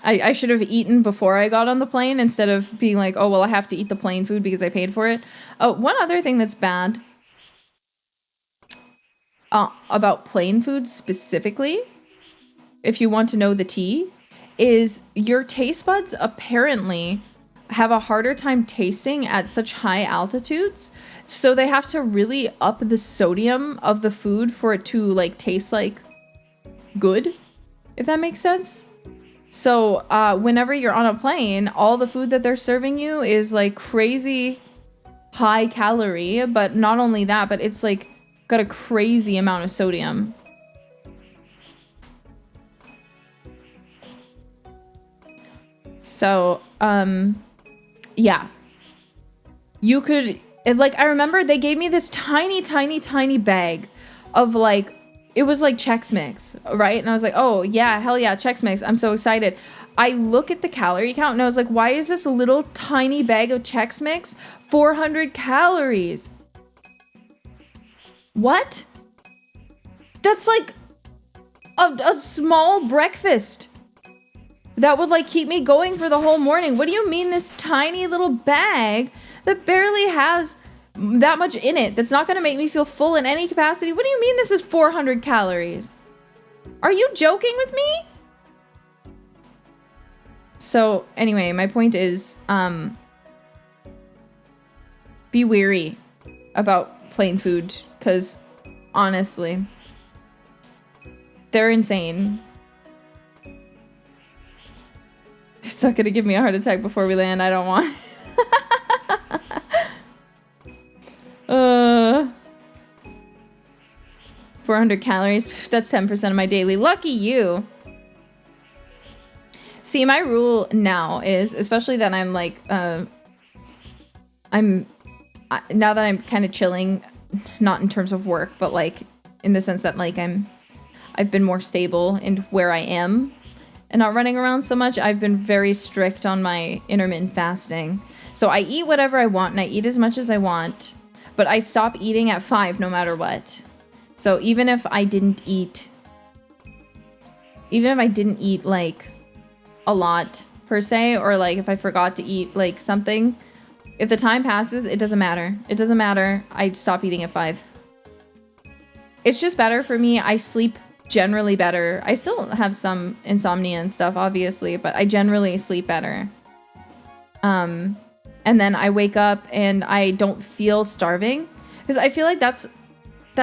Speaker 1: I should have eaten before I got on the plane instead of being like, oh, well, I have to eat the plane food because I paid for it. Oh, one other thing that's bad about plane food specifically, if you want to know the tea, is your taste buds apparently have a harder time tasting at such high altitudes. So they have to really up the sodium of the food for it to like taste like good, if that makes sense. So whenever you're on a plane, all the food that they're serving you is like crazy high calorie, but not only that, but it's like got a crazy amount of sodium. So, yeah. You could, like, I remember they gave me this tiny, tiny, tiny bag of, like, it was like Chex Mix, right? And I was like, oh, yeah, hell yeah, Chex Mix. I'm so excited. I look at the calorie count and I was like, why is this little tiny bag of Chex Mix 400 calories? What? That's like a small breakfast. That would like keep me going for the whole morning. What do you mean this tiny little bag that barely has that much in it that's not going to make me feel full in any capacity? What do you mean this is 400 calories? Are you joking with me? So anyway, my point is, be wary about plain food because honestly, they're insane. It's not gonna give me a heart attack before we land. I don't want. 400 calories. That's 10% of my daily. Lucky you. See, my rule now is, especially that I'm like, now that I'm kind of chilling, not in terms of work, but like in the sense that like I've been more stable in where I am. and not running around so much, I've been very strict on my intermittent fasting. So I eat whatever I want and I eat as much as I want, but I stop eating at 5 no matter what. So even if I didn't eat like a lot per se, or like if I forgot to eat like something, if the time passes, it doesn't matter. It doesn't matter. I stop eating at 5. It's just better for me. I sleep generally better. I still have some insomnia and stuff, obviously, but I generally sleep better. And then I wake up and I don't feel starving, because I feel like that's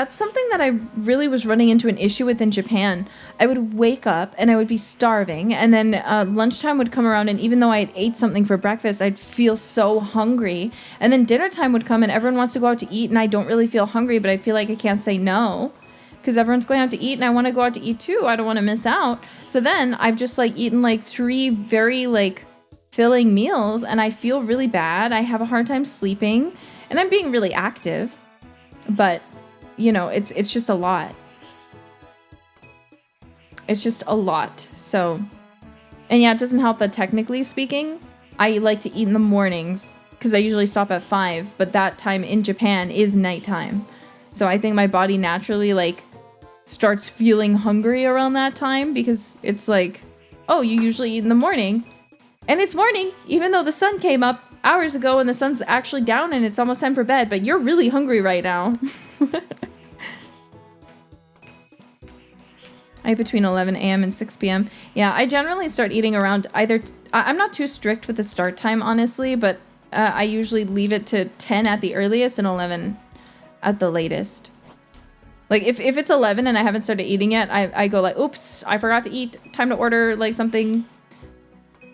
Speaker 1: something that I really was running into an issue with in Japan. I would wake up and I would be starving, and then lunchtime would come around, and even though I had ate something for breakfast, I'd feel so hungry. And then dinner time would come and everyone wants to go out to eat and I don't really feel hungry, but I feel like I can't say no because everyone's going out to eat and I want to go out to eat too. I don't want to miss out. So then I've just like eaten like 3 very like filling meals and I feel really bad. I have a hard time sleeping and I'm being really active, but you know, it's just a lot. It's just a lot. So, and yeah, it doesn't help that technically speaking, I like to eat in the mornings because I usually stop at 5, but that time in Japan is nighttime. So I think my body naturally like starts feeling hungry around that time because it's like, oh, you usually eat in the morning. And it's morning, even though the sun came up hours ago and the sun's actually down and it's almost time for bed, but you're really hungry right now. I eat between 11 a.m. and 6 p.m. Yeah, I generally start eating around either... I'm not too strict with the start time, honestly, but I usually leave it to 10 at the earliest and 11 at the latest. Like, if it's 11 and I haven't started eating yet, I go like, oops, I forgot to eat. Time to order, like, something.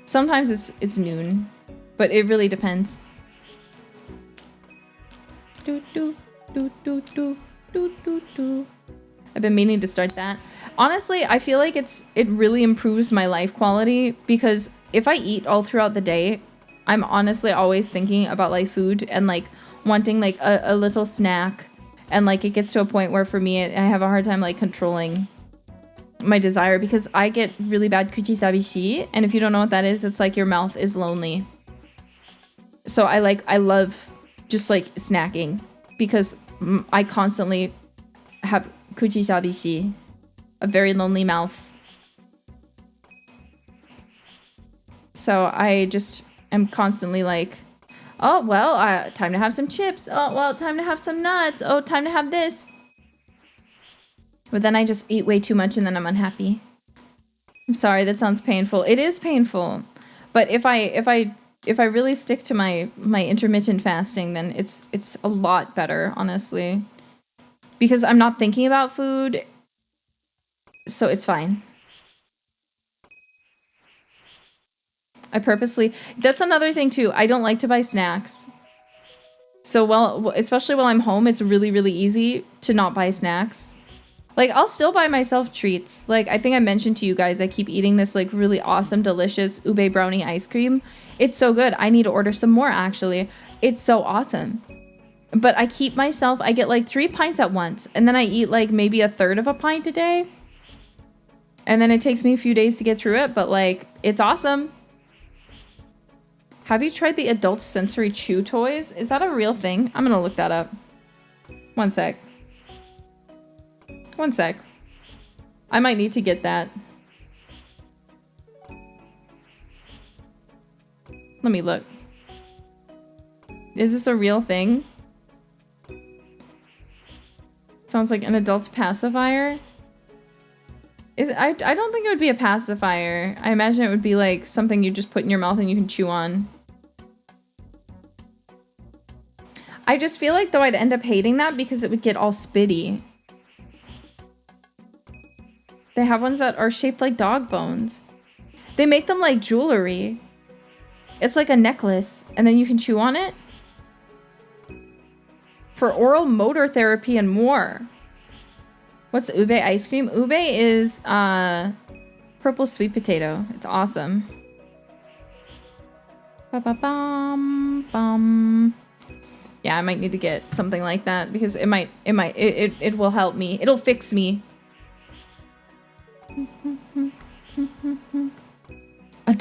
Speaker 1: Sometimes it's noon, but it really depends. I've been meaning to start that. Honestly, I feel like it really improves my life quality because if I eat all throughout the day, I'm honestly always thinking about like food and like wanting like a little snack, and like it gets to a point where for me I have a hard time like controlling my desire because I get really bad kuchisabishi, and if you don't know what that is, it's like your mouth is lonely. So I love just like snacking because I constantly have kuchisabishi, a very lonely mouth. So I just am constantly like, oh, well, time to have some chips. Oh, well, time to have some nuts. Oh, time to have this. But then I just eat way too much and then I'm unhappy. I'm sorry, that sounds painful. It is painful. But if I really stick to my intermittent fasting, then it's a lot better, honestly. Because I'm not thinking about food, so it's fine. I purposely... That's another thing, too. I don't like to buy snacks. So, especially while I'm home, it's really, really easy to not buy snacks. Like, I'll still buy myself treats. Like, I think I mentioned to you guys, I keep eating this, like, really awesome, delicious ube brownie ice cream. It's so good. I need to order some more, actually. It's so awesome. But I get, like, 3 pints at once. And then I eat, like, maybe a third of a pint a day. And then it takes me a few days to get through it. But, like, it's awesome. Have you tried the adult sensory chew toys? Is that a real thing? I'm gonna look that up. One sec. One sec. I might need to get that. Let me look. Is this a real thing? Sounds like an adult pacifier. I don't think it would be a pacifier. I imagine it would be like something you just put in your mouth and you can chew on. I just feel like though I'd end up hating that because it would get all spitty. They have ones that are shaped like dog bones. They make them like jewelry. It's like a necklace and then you can chew on it. For oral motor therapy and more. What's ube ice cream? Ube is purple sweet potato. It's awesome. Ba-ba-bum, yeah, I might need to get something like that because it will help me. It'll fix me.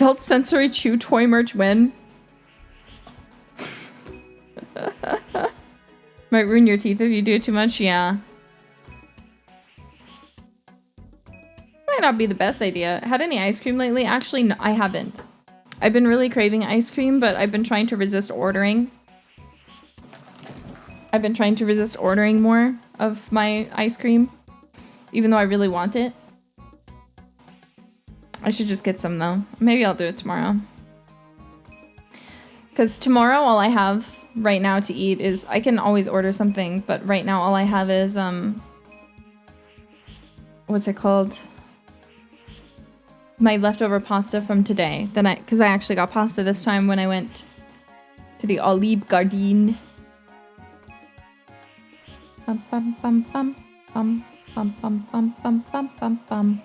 Speaker 1: Adult sensory chew toy merch when? Might ruin your teeth if you do it too much, yeah. Might not be the best idea. Had any ice cream lately? Actually, no, I haven't. I've been really craving ice cream, but I've been trying to resist ordering. I've been trying to resist ordering more of my ice cream, even though I really want it. I should just get some though. Maybe I'll do it tomorrow. Because tomorrow all I have right now to eat is, I can always order something, but right now all I have is, what's it called? My leftover pasta from today. Because I actually got pasta this time when I went to the Olive Garden. Bum bum bum bum bum bum bum bum bum bum bum bum.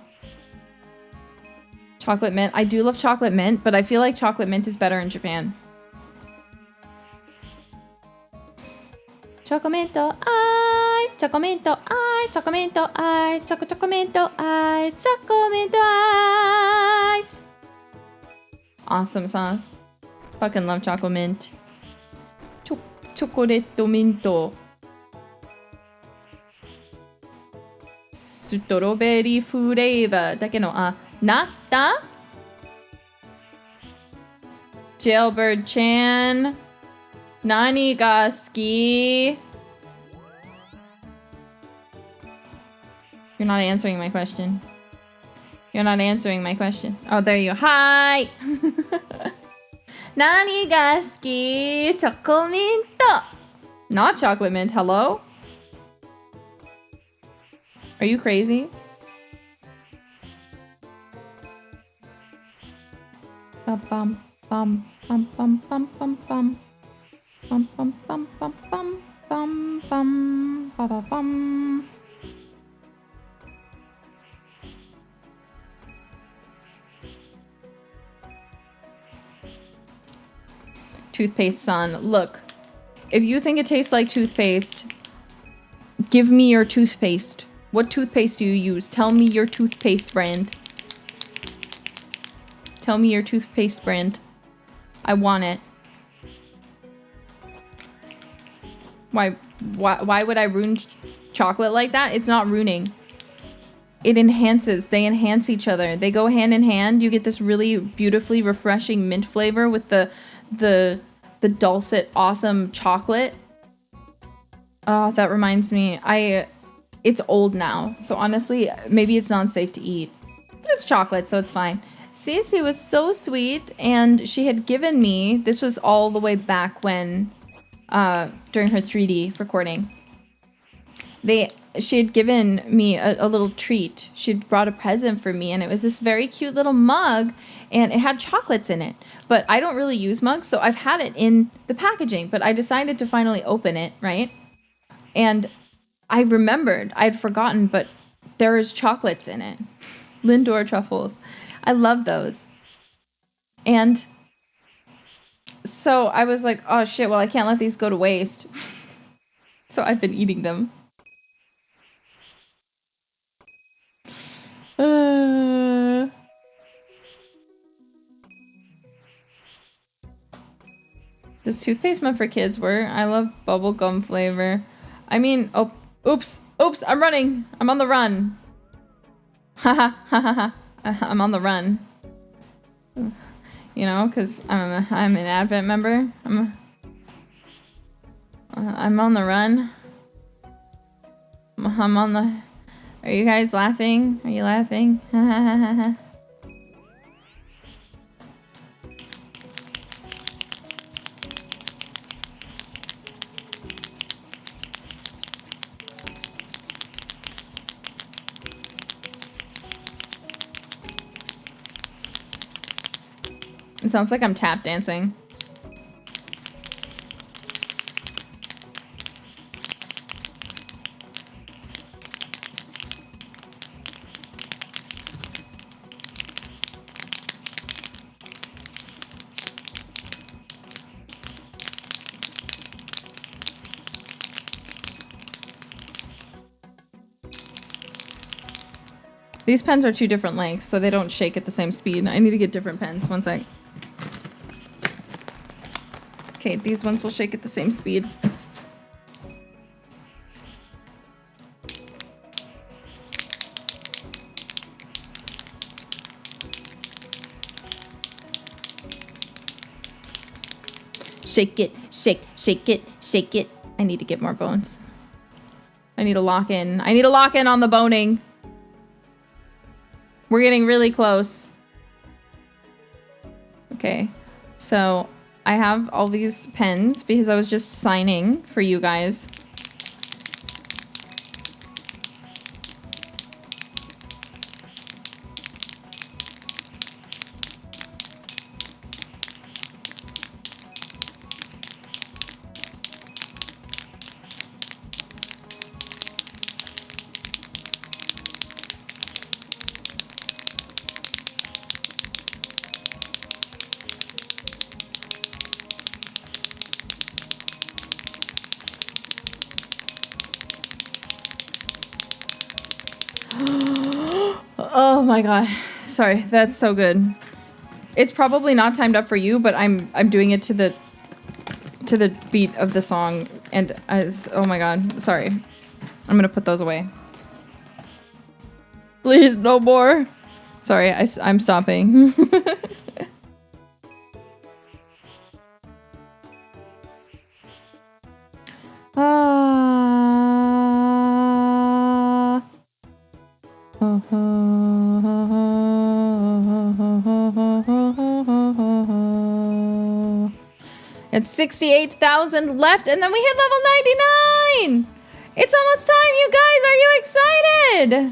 Speaker 1: Chocolate mint. I do love chocolate mint, but I feel like chocolate mint is better in Japan. Chocomento ice, chocomento ice, chocomento ice, chocomento ice, chocomento ice. Awesome sauce. Fucking love chocolate mint. Chocoretto minto. Strawberry flavor だけのなった Jailbird Chan 何が好き You're not answering my question. You're not answering my question. Oh, there you go. Hi! 何が好き チョコミント Not chocolate mint. Hello? Are you crazy? Bum bum bum bum bum bum bum bum bum bum bum bum bum bum bum bum bum. Toothpaste son, look. If you think it tastes like toothpaste, give me your toothpaste. What toothpaste do you use? Tell me your toothpaste brand. Tell me your toothpaste brand. I want it. Why would I ruin chocolate like that? It's not ruining. It enhances. They enhance each other. They go hand in hand. You get this really beautifully refreshing mint flavor with the dulcet, awesome chocolate. Oh, that reminds me. It's old now, so honestly, maybe it's not safe to eat. But it's chocolate, so it's fine. Cece was so sweet, and she had given me, this was all the way back when, during her 3D recording. She had given me a little treat. She'd brought a present for me, and it was this very cute little mug, and it had chocolates in it. But I don't really use mugs, so I've had it in the packaging, but I decided to finally open it, right? And I remembered, I'd forgotten, but there is chocolates in it. Lindor truffles. I love those. And so I was like, oh shit, well, I can't let these go to waste. So I've been eating them. This toothpaste meant for kids were. I love bubblegum flavor. I mean, oh, oops, I'm running. I'm on the run. Haha, haha, I'm on the run. You know, because I'm an Advent member. I'm on the run. I'm on the... Are you guys laughing? Are you laughing? It sounds like I'm tap dancing. These pens are 2 different lengths, so they don't shake at the same speed. I need to get different pens. One sec. Okay, these ones will shake at the same speed. Shake it, shake it, shake it. I need to get more bones. I need to lock in. I need to lock in on the boning. We're getting really close. Okay, so I have all these pens because I was just signing for you guys. Oh my god. Sorry, that's so good. It's probably not timed up for you, but I'm doing it to the beat of the song, and as oh my god, sorry. I'm gonna put those away. Please, no more. Sorry, I'm stopping. It's 68,000 left, and then we hit level 99! It's almost time, you guys! Are you excited?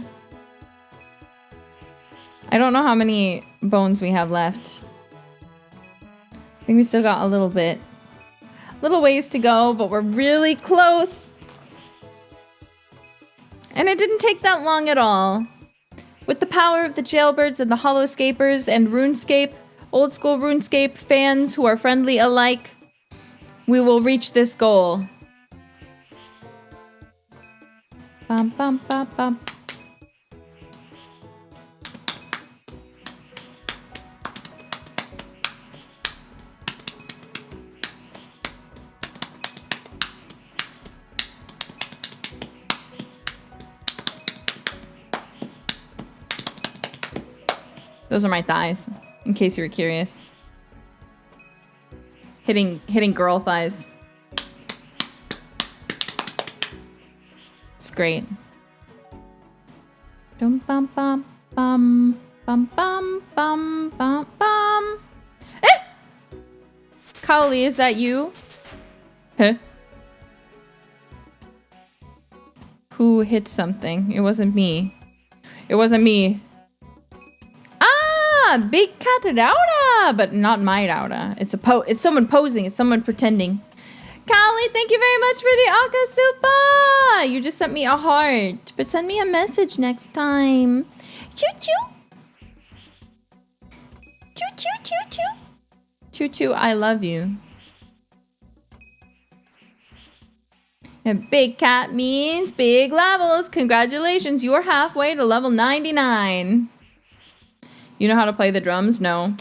Speaker 1: I don't know how many bones we have left. I think we still got a little bit. Little ways to go, but we're really close. And it didn't take that long at all. With the power of the jailbirds and the holoscapers and RuneScape, old school RuneScape fans who are friendly alike, we will reach this goal. Bum, bum, bum, bum. Those are my thighs, in case you were curious. Hitting girl thighs. It's great. Dum bum bum bum bum bum bum bum bum. Eh! Kali, is that you? Huh? Who hit something? It wasn't me. It wasn't me. Big cat Rauda, but not my Rauda. It's someone posing. It's someone pretending. Kali, thank you very much for the Akasupa. You just sent me a heart, but send me a message next time. Choo choo. Choo choo choo choo. Choo choo. I love you. And big cat means big levels. Congratulations, you're halfway to level 99. You know how to play the drums? No.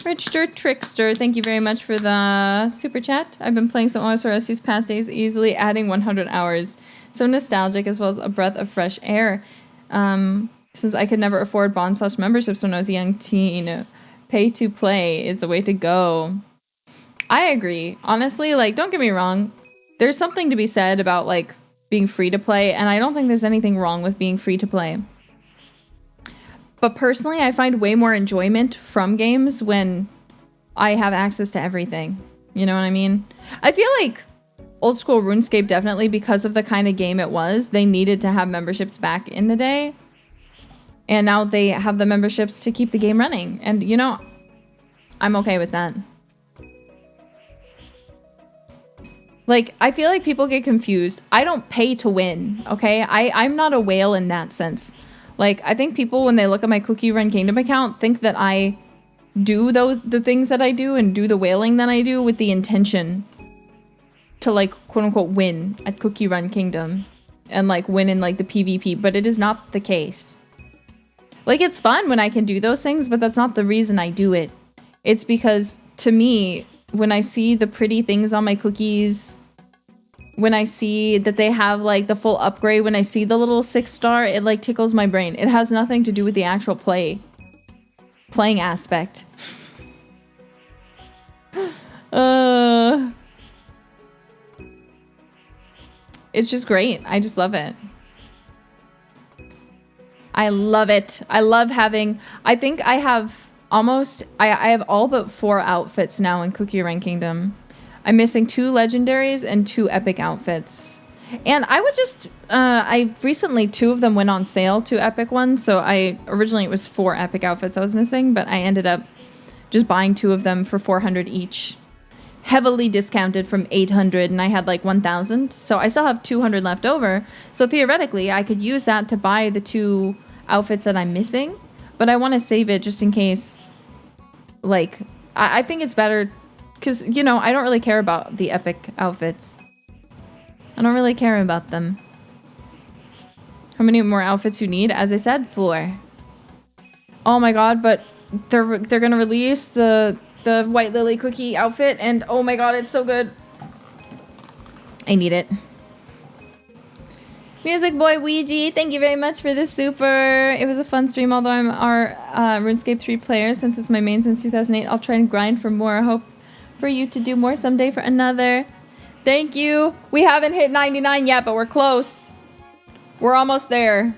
Speaker 1: Richter Trickster, thank you very much for the super chat. I've been playing some OSRS these past days, easily adding 100 hours. So nostalgic, as well as a breath of fresh air. Since I could never afford bond/ memberships when I was a young teen, pay to play is the way to go. I agree. Honestly, like, don't get me wrong. There's something to be said about, like, being free to play, and I don't think there's anything wrong with being free to play. But personally, I find way more enjoyment from games when I have access to everything. You know what I mean? I feel like old school RuneScape, definitely because of the kind of game it was, they needed to have memberships back in the day. And now they have the memberships to keep the game running. And, you know, I'm okay with that. Like, I feel like people get confused. I don't pay to win, okay? I'm not a whale in that sense. Like, I think people, when they look at my Cookie Run Kingdom account, think that I do the things that I do and do the whaling that I do with the intention to, like, quote-unquote win at Cookie Run Kingdom. and like win in like the PvP, but it is not the case. Like, it's fun when I can do those things, but that's not the reason I do it. It's because, to me, when I see the pretty things on my cookies, when I see that they have like the full upgrade, when I see the little 6-star, it like tickles my brain. It has nothing to do with the actual playing aspect. It's just great. I just love it. I love it. I love having... I think I have almost... I have all but 4 outfits now in Cookie Run Kingdom. I'm missing 2 legendaries and 2 epic outfits. And I would just... I recently, 2 of them went on sale, 2 epic ones. So originally it was 4 epic outfits I was missing, but I ended up just buying 2 of them for 400 each. Heavily discounted from 800, and I had like 1,000. So I still have 200 left over. So theoretically, I could use that to buy the 2 outfits that I'm missing. But I want to save it just in case. Like, I think it's better because, you know, I don't really care about the epic outfits. I don't really care about them. How many more outfits you need? As I said, 4. Oh my god, but they're gonna release the White Lily cookie outfit, and oh my god, it's so good. I need it. Music Boy Ouija, thank you very much for this super. It was a fun stream, although I'm our RuneScape 3 player since it's my main since 2008. I'll try and grind for more. I hope for you to do more someday for another. Thank you. We haven't hit 99 yet, but we're close. We're almost there.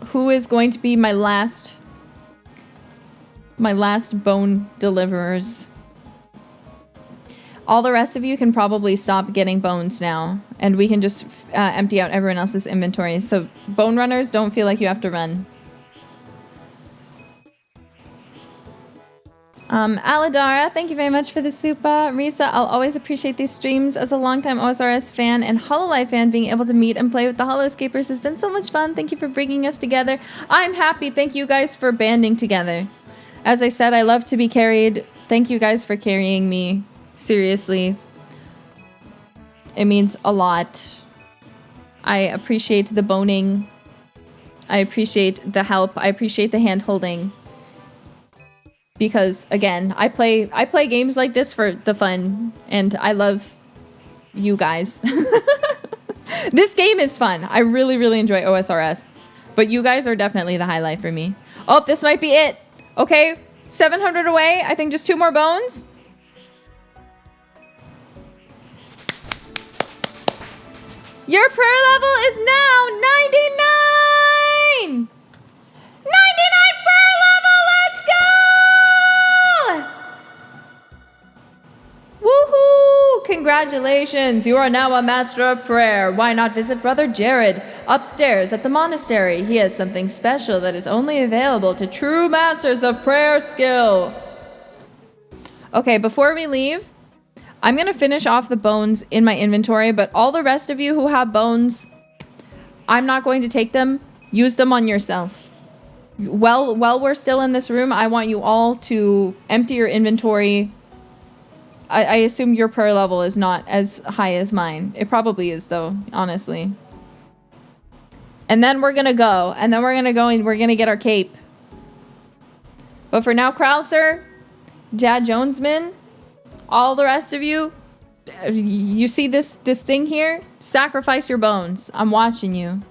Speaker 1: Who is going to be my last bone deliverers? All the rest of you can probably stop getting bones now, and we can just empty out everyone else's inventory. So bone runners, don't feel like you have to run. Aladara, thank you very much for the super. Risa, I'll always appreciate these streams. As a longtime OSRS fan and hololive fan, being able to meet and play with the holoscapers has been so much fun. Thank you for bringing us together. I'm happy. Thank you guys for banding together. As I said, I love to be carried. Thank you guys for carrying me. Seriously. It means a lot. I appreciate the boning. I appreciate the help. I appreciate the hand-holding. Because, again, I play games like this for the fun. And I love you guys. This game is fun. I really, really enjoy OSRS. But you guys are definitely the highlight for me. Oh, this might be it. Okay, 700 away. I think just 2 more bones. Your prayer level is now 99! 99 prayer level, let's go! Woohoo! Congratulations, you are now a master of prayer. Why not visit Brother Jared upstairs at the monastery? He has something special that is only available to true masters of prayer skill. Okay, before we leave, I'm going to finish off the bones in my inventory, but all the rest of you who have bones, I'm not going to take them. Use them on yourself. While we're still in this room, I want you all to empty your inventory. I assume your prayer level is not as high as mine. It probably is, though, honestly. And then we're going to go. And then we're going to go and we're going to get our cape. But for now, Krauser, Jad Jonesman, all the rest of you, you see this thing here? Sacrifice your bones. I'm watching you.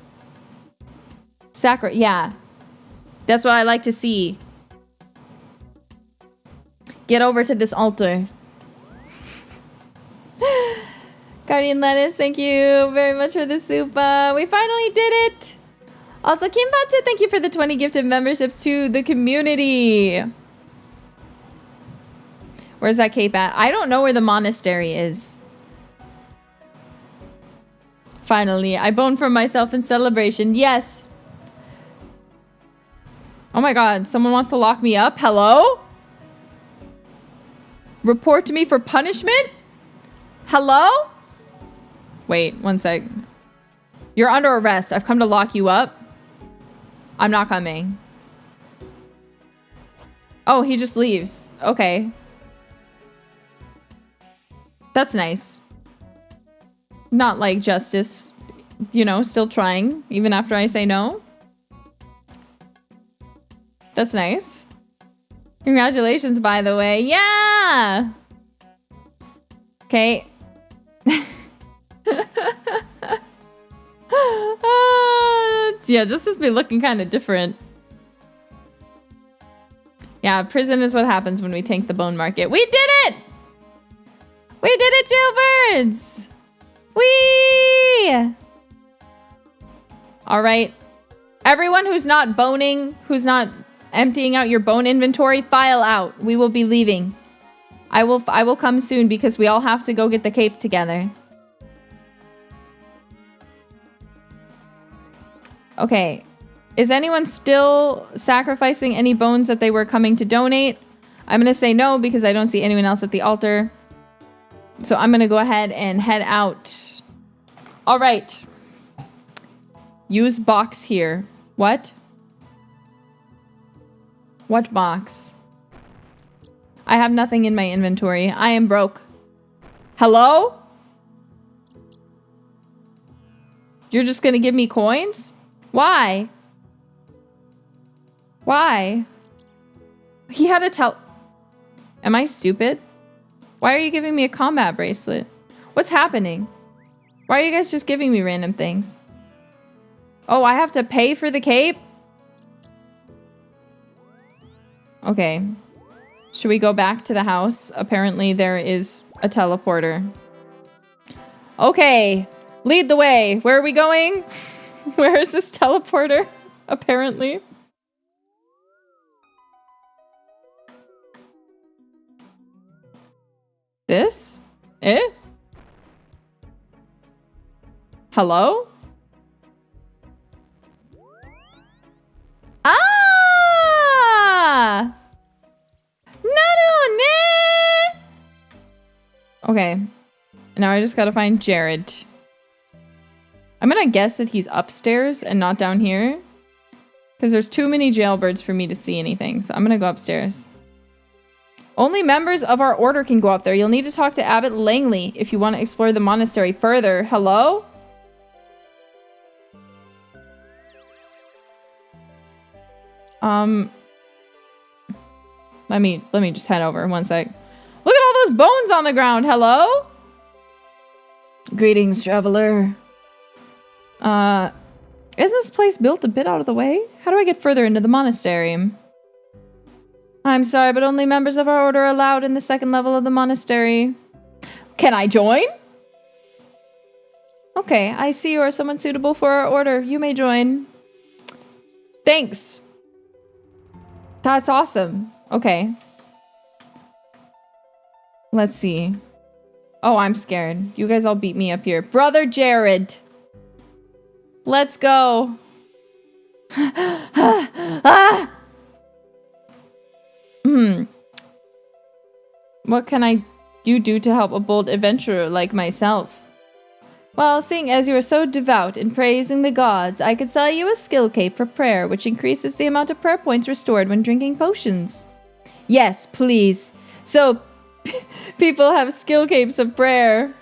Speaker 1: Yeah. That's what I like to see. Get over to this altar. Guardian Lettuce, thank you very much for the super. We finally did it. Also, Kimpatsu, thank you for the 20 gifted memberships to the community. Where's that cape at? I don't know where the monastery is. Finally, I boned for myself in celebration. Yes. Oh my god, someone wants to lock me up? Hello? Report to me for punishment? Hello? Wait, one sec. You're under arrest. I've come to lock you up. I'm not coming. Oh, he just leaves. Okay. That's nice. Not like justice, you know, still trying, even after I say no. That's nice. Congratulations, by the way. Yeah! Okay. Yeah, justice be looking kind of different. Yeah, prison is what happens when we tank the bone market. We did it! We did it, jailbirds! Whee! All right. Everyone who's not boning, who's not emptying out your bone inventory, file out. We will be leaving. I will come soon because we all have to go get the cape together. Okay. Is anyone still sacrificing any bones that they were coming to donate? I'm going to say no because I don't see anyone else at the altar. So I'm going to go ahead and head out. All right. Use box here. What? What box? I have nothing in my inventory. I am broke. Hello? You're just going to give me coins? Why? Why? He had a Am I stupid? Why are you giving me a combat bracelet? What's happening? Why are you guys just giving me random things? Oh, I have to pay for the cape? Okay. Should we go back to the house? Apparently there is a teleporter. Okay. Lead the way. Where are we going? Where is this teleporter? Apparently. This? Hello? Ah! Okay. Now I just gotta find Jared. I'm gonna guess that he's upstairs and not down here. Because there's too many jailbirds for me to see anything. So I'm gonna go upstairs. Only members of our order can go up there. You'll need to talk to Abbot Langley if you want to explore the monastery further. Hello? Let me just head over 1 sec. Look at all those bones on the ground. Hello? Greetings, traveler. Isn't this place built a bit out of the way? How do I get further into the monastery? I'm sorry, but only members of our order are allowed in the second level of the monastery. Can I join? Okay, I see you are someone suitable for our order. You may join. Thanks. That's awesome. Okay. Let's see. Oh, I'm scared. You guys all beat me up here. Brother Jared. Let's go. Ah! What can you do to help a bold adventurer like myself? Well, seeing as you are so devout in praising the gods, I could sell you a skill cape for prayer, which increases the amount of prayer points restored when drinking potions. Yes, please. So, people have skill capes of prayer.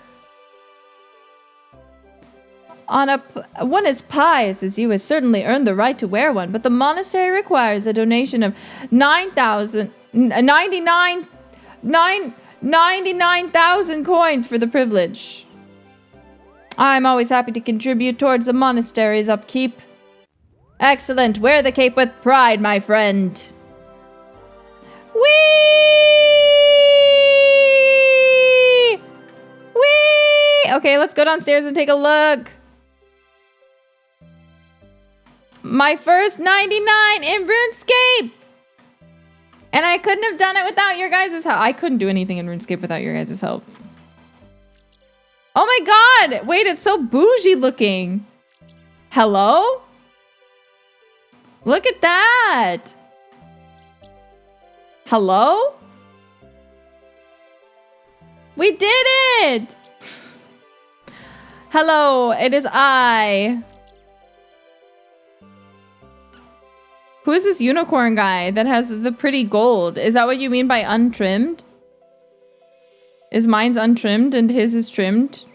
Speaker 1: One as pious as you has certainly earned the right to wear one, but the monastery requires a donation of 99,000 coins for the privilege. I'm always happy to contribute towards the monastery's upkeep. Excellent. Wear the cape with pride, my friend. Whee! Whee! Okay, let's go downstairs and take a look. My first 99 in RuneScape! And I couldn't have done it without your guys' help. I couldn't do anything in RuneScape without your guys' help. Oh my god! Wait, it's so bougie looking. Hello? Look at that! Hello? We did it! Hello, it is I. Who is this unicorn guy that has the pretty gold? Is that what you mean by untrimmed? Is mine's untrimmed and his is trimmed?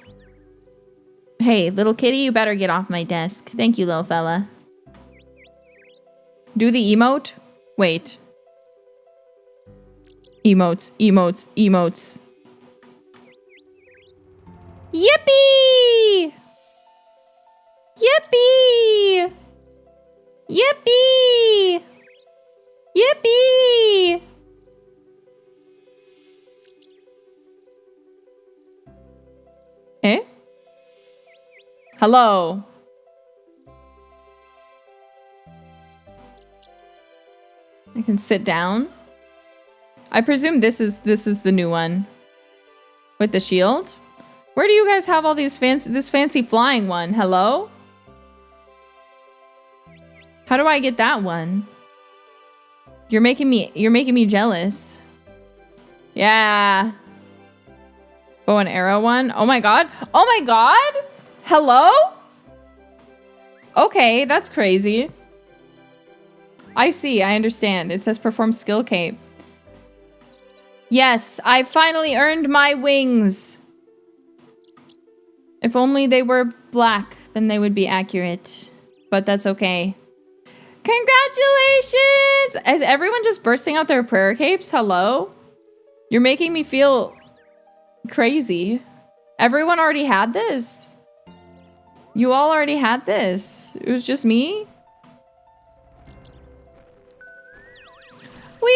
Speaker 1: Hey, little kitty, you better get off my desk. Thank you, little fella. Do the emote? Wait. Emotes, emotes, emotes. Yippee! Yippee! Yippee! Yippee! Eh? Hello. I can sit down. I presume this is the new one with the shield. Where do you guys have all these this fancy flying one? Hello? How do I get that one? You're making me jealous. Yeah. Bow and arrow one. Oh my god. Oh my god. Hello? Okay, that's crazy. I see, I understand. It says perform skill cape. Yes, I finally earned my wings. If only they were black, then they would be accurate. But that's okay. Congratulations! Is everyone just bursting out their prayer capes? Hello? You're making me feel crazy. Everyone already had this? You all already had this? It was just me? Whee!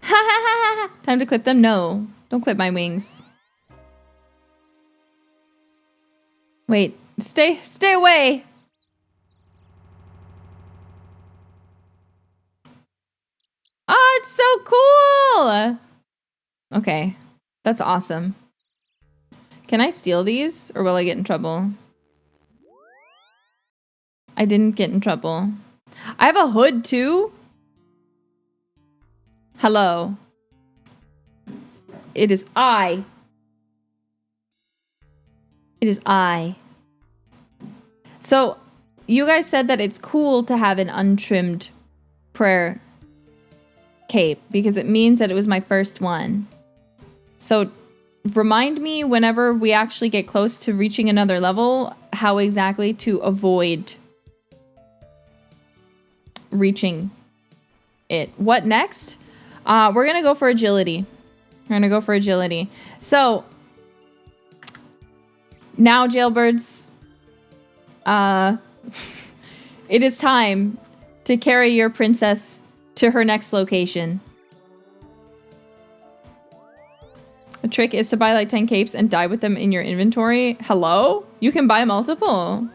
Speaker 1: Ha ha ha ha! Time to clip them? No. Don't clip my wings. Wait. Stay away! Oh, it's so cool! Okay. That's awesome. Can I steal these, or will I get in trouble? I didn't get in trouble. I have a hood, too? Hello. It is I. It is I. So, you guys said that it's cool to have an untrimmed prayer cape, because it means that it was my first one. So, remind me whenever we actually get close to reaching another level, how exactly to avoid reaching it. What next? We're gonna go for agility. We're gonna go for agility. So, now, jailbirds, it is time to carry your princess to her next location. The trick is to buy like 10 capes and die with them in your inventory. Hello? You can buy multiple.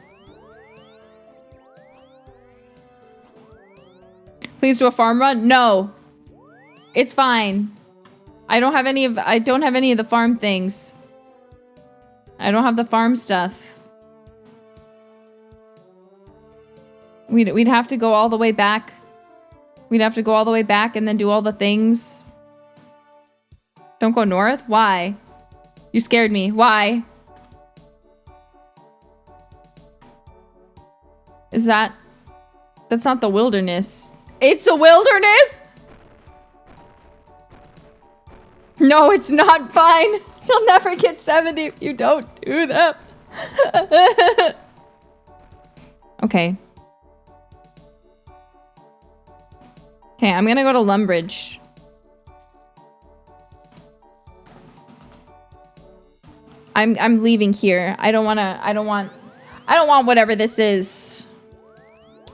Speaker 1: Please do a farm run? No. It's fine. I don't have any of the farm things. I don't have the farm stuff. We'd have to go all the way back. We'd have to go all the way back and then do all the things. Don't go north? Why? You scared me. Why? That's not the wilderness. It's a wilderness? No, it's not fine. You'll never get 70 if you don't do them. Okay. Okay, I'm gonna go to Lumbridge. I'm leaving here. I don't want whatever this is.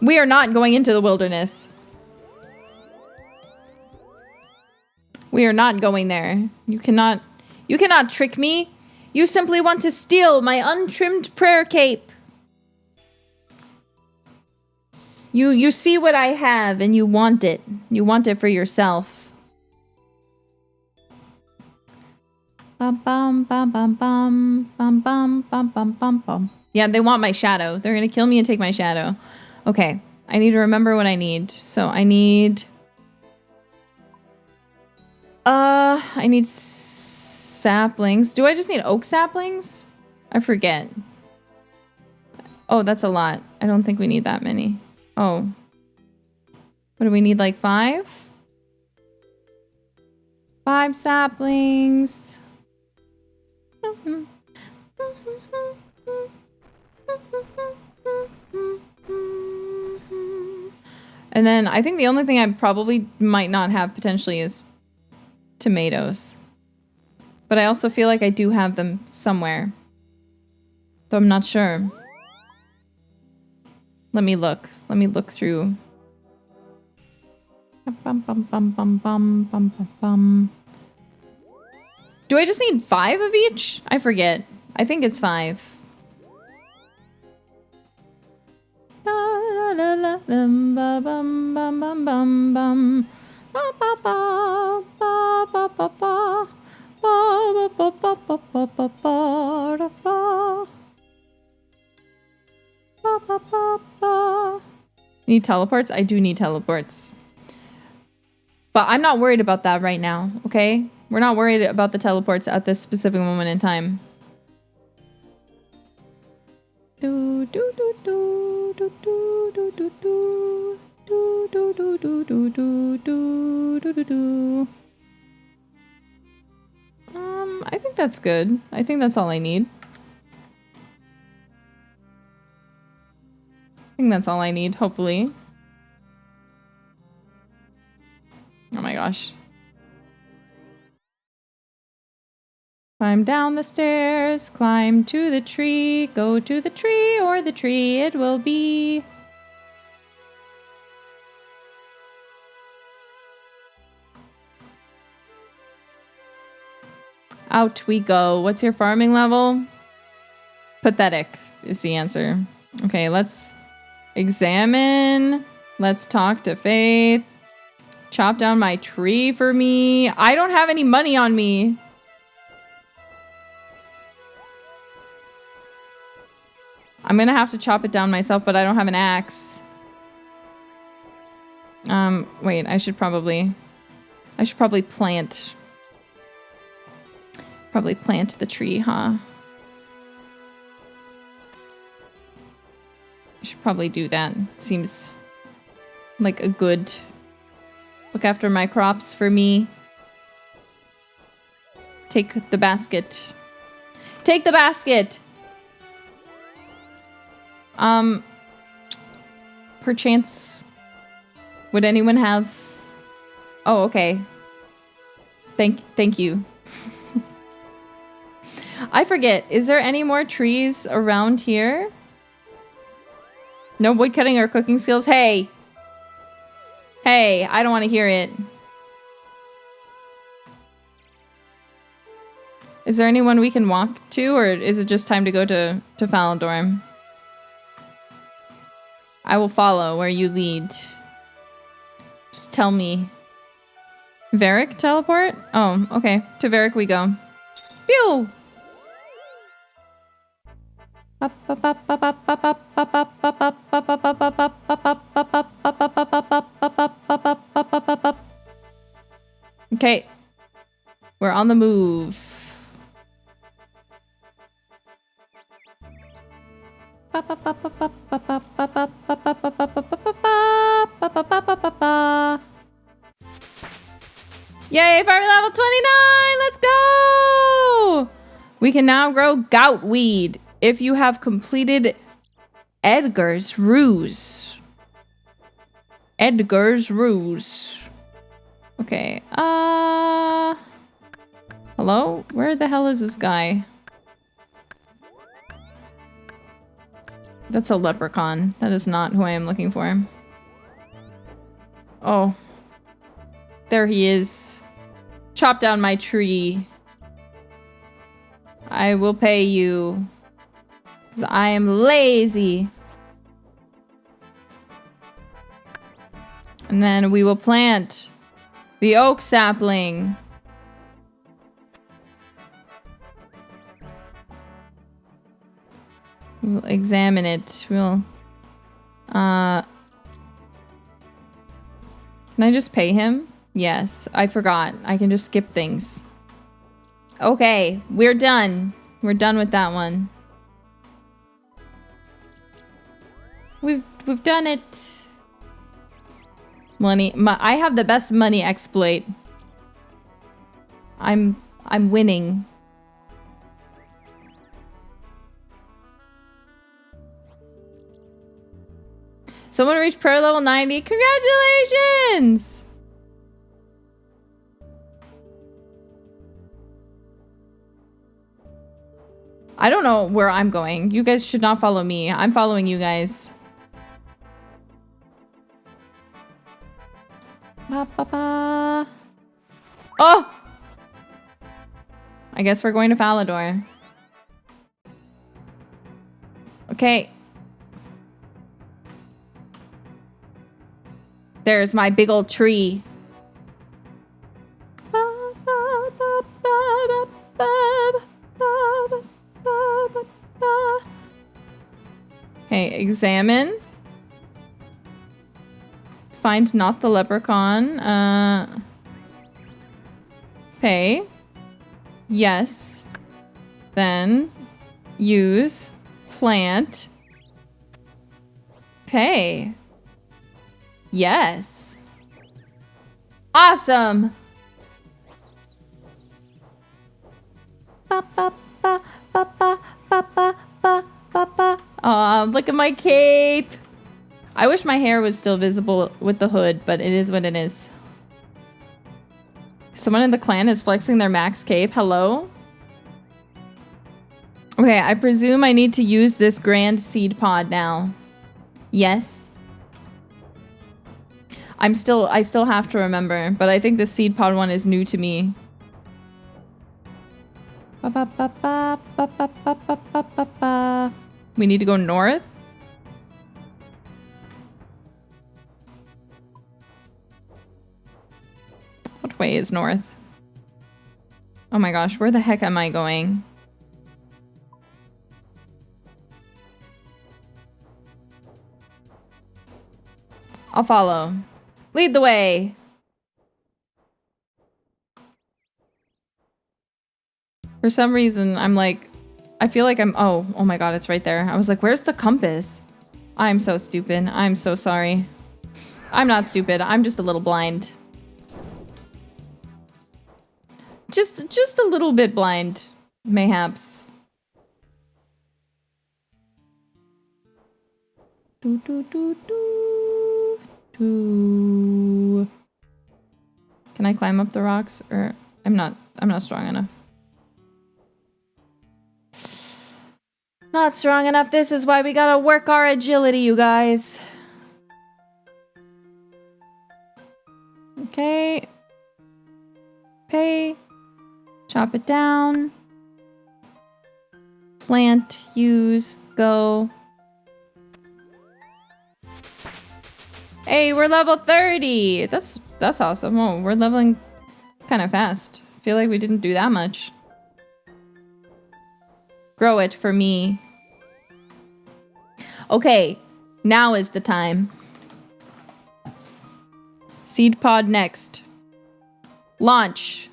Speaker 1: We are not going into the wilderness. We are not going there. You cannot trick me. You simply want to steal my untrimmed prayer cape. You see what I have and you want it. You want it for yourself. Bum bum bum bum bum bum bum bum bum bum bum. Yeah, they want my shadow. They're gonna kill me and take my shadow. Okay, I need to remember what I need. So I need saplings. Do I just need oak saplings? I forget. Oh, that's a lot. I don't think we need that many. Oh. What do we need, like 5? 5 saplings. And then I think the only thing I probably might not have potentially is tomatoes. But I also feel like I do have them somewhere. Though I'm not sure. Let me look. Let me look through. Do I just need 5 of each? I forget. I think it's 5. Need teleports? I do need teleports. But I'm not worried about that right now, okay? We're not worried about the teleports at this specific moment in time. Do do do do do do do do do do do do do do do do do do. I think that's good. I think that's all I need. I think that's all I need, hopefully. Oh my gosh. Climb down the stairs, climb to the tree, go to the tree or the tree it will be. Out we go. What's your farming level? Pathetic is the answer. Okay, let's examine. Let's talk to Faith. Chop down my tree for me. I don't have any money on me. I'm gonna have to chop it down myself, but I don't have an axe. Wait, I should probably plant. Probably plant the tree, huh? I should probably do that. Seems like a good... Look after my crops for me. Take the basket. Take the basket! Perchance... Would anyone have... Oh, okay. Thank you. I forget. Is there any more trees around here? No woodcutting or cooking skills? Hey! Hey, I don't want to hear it. Is there anyone we can walk to, or is it just time to go to Falendorm? I will follow where you lead. Just tell me. Varric teleport? Oh, okay. To Varric we go. Pew! Okay. We're on the move. Yay, farming level 29! Let's go! We can now grow goutweed if you have completed Edgar's Ruse. Edgar's Ruse. Okay, hello? Where the hell is this guy? That's a leprechaun. That is not who I am looking for. Oh. There he is. Chop down my tree. I will pay you. 'Cause I am lazy. And then we will plant the oak sapling. We'll examine it. We'll... Can I just pay him? Yes, I forgot. I can just skip things. Okay, we're done. We're done with that one. We've done it. Money. I have the best money exploit. I'm winning. Someone reached prayer level 90. Congratulations! I don't know where I'm going. You guys should not follow me. I'm following you guys. Ba, ba, ba. Oh! I guess we're going to Falador. Okay. There's my big old tree. Okay, examine. Find not the leprechaun. Pay. Yes. Then use plant. Pay. Yes. Awesome. Ba, ba, ba, ba, ba, ba, ba, ba, ba, ba. Aw, look at my cape. I wish my hair was still visible with the hood, but it is what it is. Someone in the clan is flexing their max cape. Hello? Okay, I presume I need to use this grand seed pod now. Yes. I still have to remember, but I think the seed pod one is new to me. Ba, ba, ba, ba, ba, ba, ba, ba, ba, ba. We need to go north? What way is north? Oh my gosh, where the heck am I going? I'll follow. Lead the way! For some reason, I'm like... I feel like I'm... Oh my god, it's right there. I was like, where's the compass? I'm so stupid. I'm so sorry. I'm not stupid. I'm just a little blind. Just a little bit blind, mayhaps. Do, do, do, do, do. Can I climb up the rocks? Or I'm not strong enough. Not strong enough. This is why we gotta work our agility, you guys. Okay. Pay. Chop it down. Plant, use, go. Hey, we're level 30. That's awesome. Oh, we're leveling kind of fast. I feel like we didn't do that much. Grow it for me. Okay, now is the time. Seed pod next. Launch.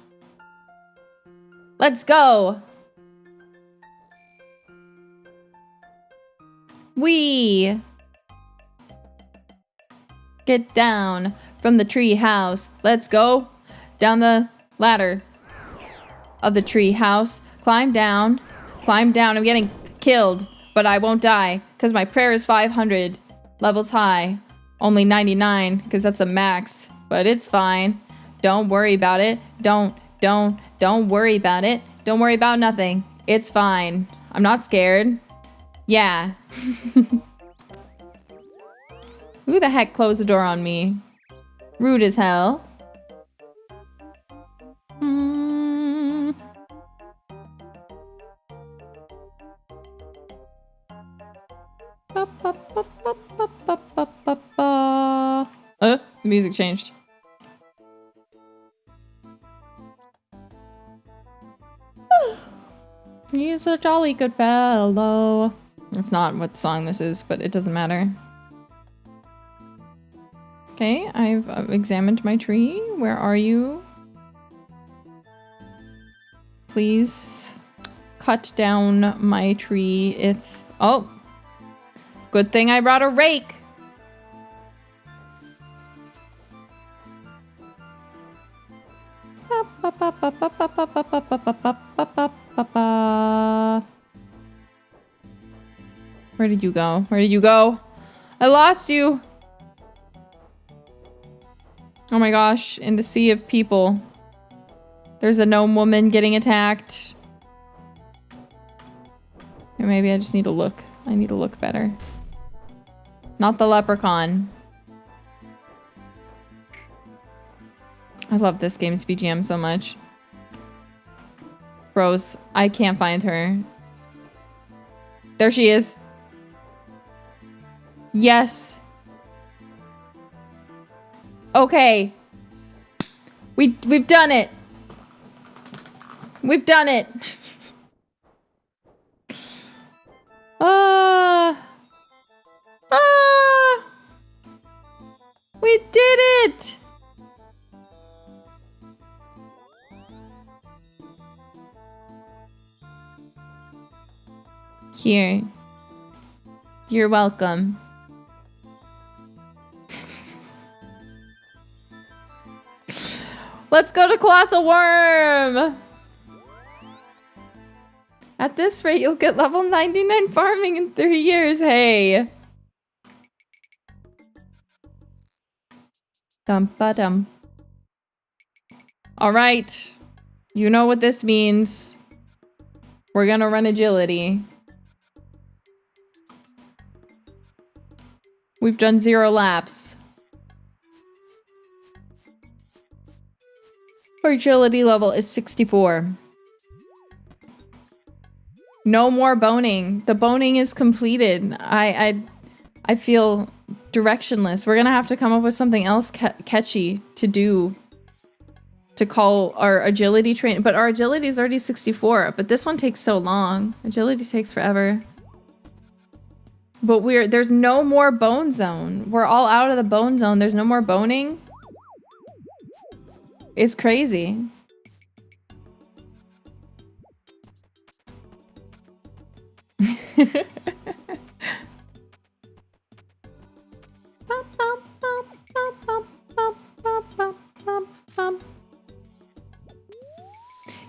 Speaker 1: Let's go. We get down from the tree house. Let's go down the ladder of the tree house. Climb down. Climb down. I'm getting killed, but I won't die because my prayer is 500 levels high. Only 99 because that's a max, but it's fine. Don't worry about it. Don't worry about it. Don't worry about nothing. It's fine. I'm not scared. Yeah. Who the heck closed the door on me? Rude as hell. The music changed. He's a jolly good fellow. That's not what song this is, but it doesn't matter. Okay, I've examined my tree. Where are you? Please cut down my tree if... Oh! Good thing I brought a rake! Where did you go? Where did you go? I lost you! Oh my gosh, in the sea of people. There's a gnome woman getting attacked. Or maybe I just need to look. I need to look better. Not the leprechaun. I love this game's BGM so much. Bros, I can't find her. There she is. Yes. Okay. We've done it. We've done it. We did it. Here. You're welcome. Let's go to Colossal Worm! At this rate, you'll get level 99 farming in 3 years, hey! Dum-ba-dum. Alright. You know what this means. We're gonna run agility. We've done 0 laps. Our agility level is 64. No more boning. The boning is completed. I feel directionless. We're gonna have to come up with something else catchy to do to call our agility train. But our agility is already 64. But this one takes so long. Agility takes forever. But there's no more bone zone. We're all out of the bone zone. There's no more boning. It's crazy.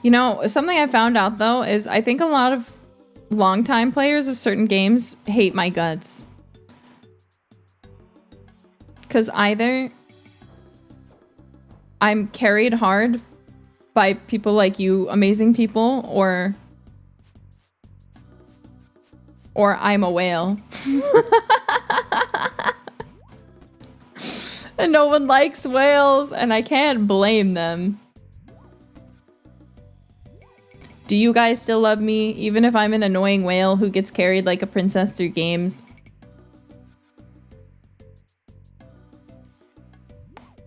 Speaker 1: You know, something I found out though is I think a lot of longtime players of certain games hate my guts. 'Cause either I'm carried hard by people like you, amazing people, or I'm a whale. And no one likes whales, and I can't blame them. Do you guys still love me, even if I'm an annoying whale who gets carried like a princess through games?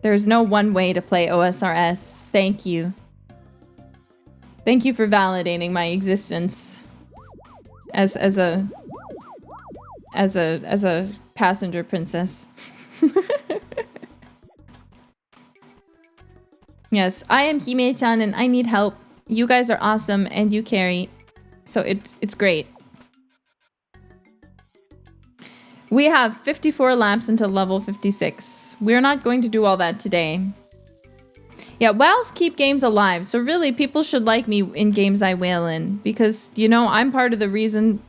Speaker 1: There's no one way to play OSRS. Thank you. Thank you for validating my existence as a passenger princess. Yes, I am Hime-chan and I need help. You guys are awesome and you carry, so it's great. We have 54 laps until level 56. We're not going to do all that today. Yeah, whales keep games alive, so really people should like me in games I whale in, because, you know, I'm part of the reason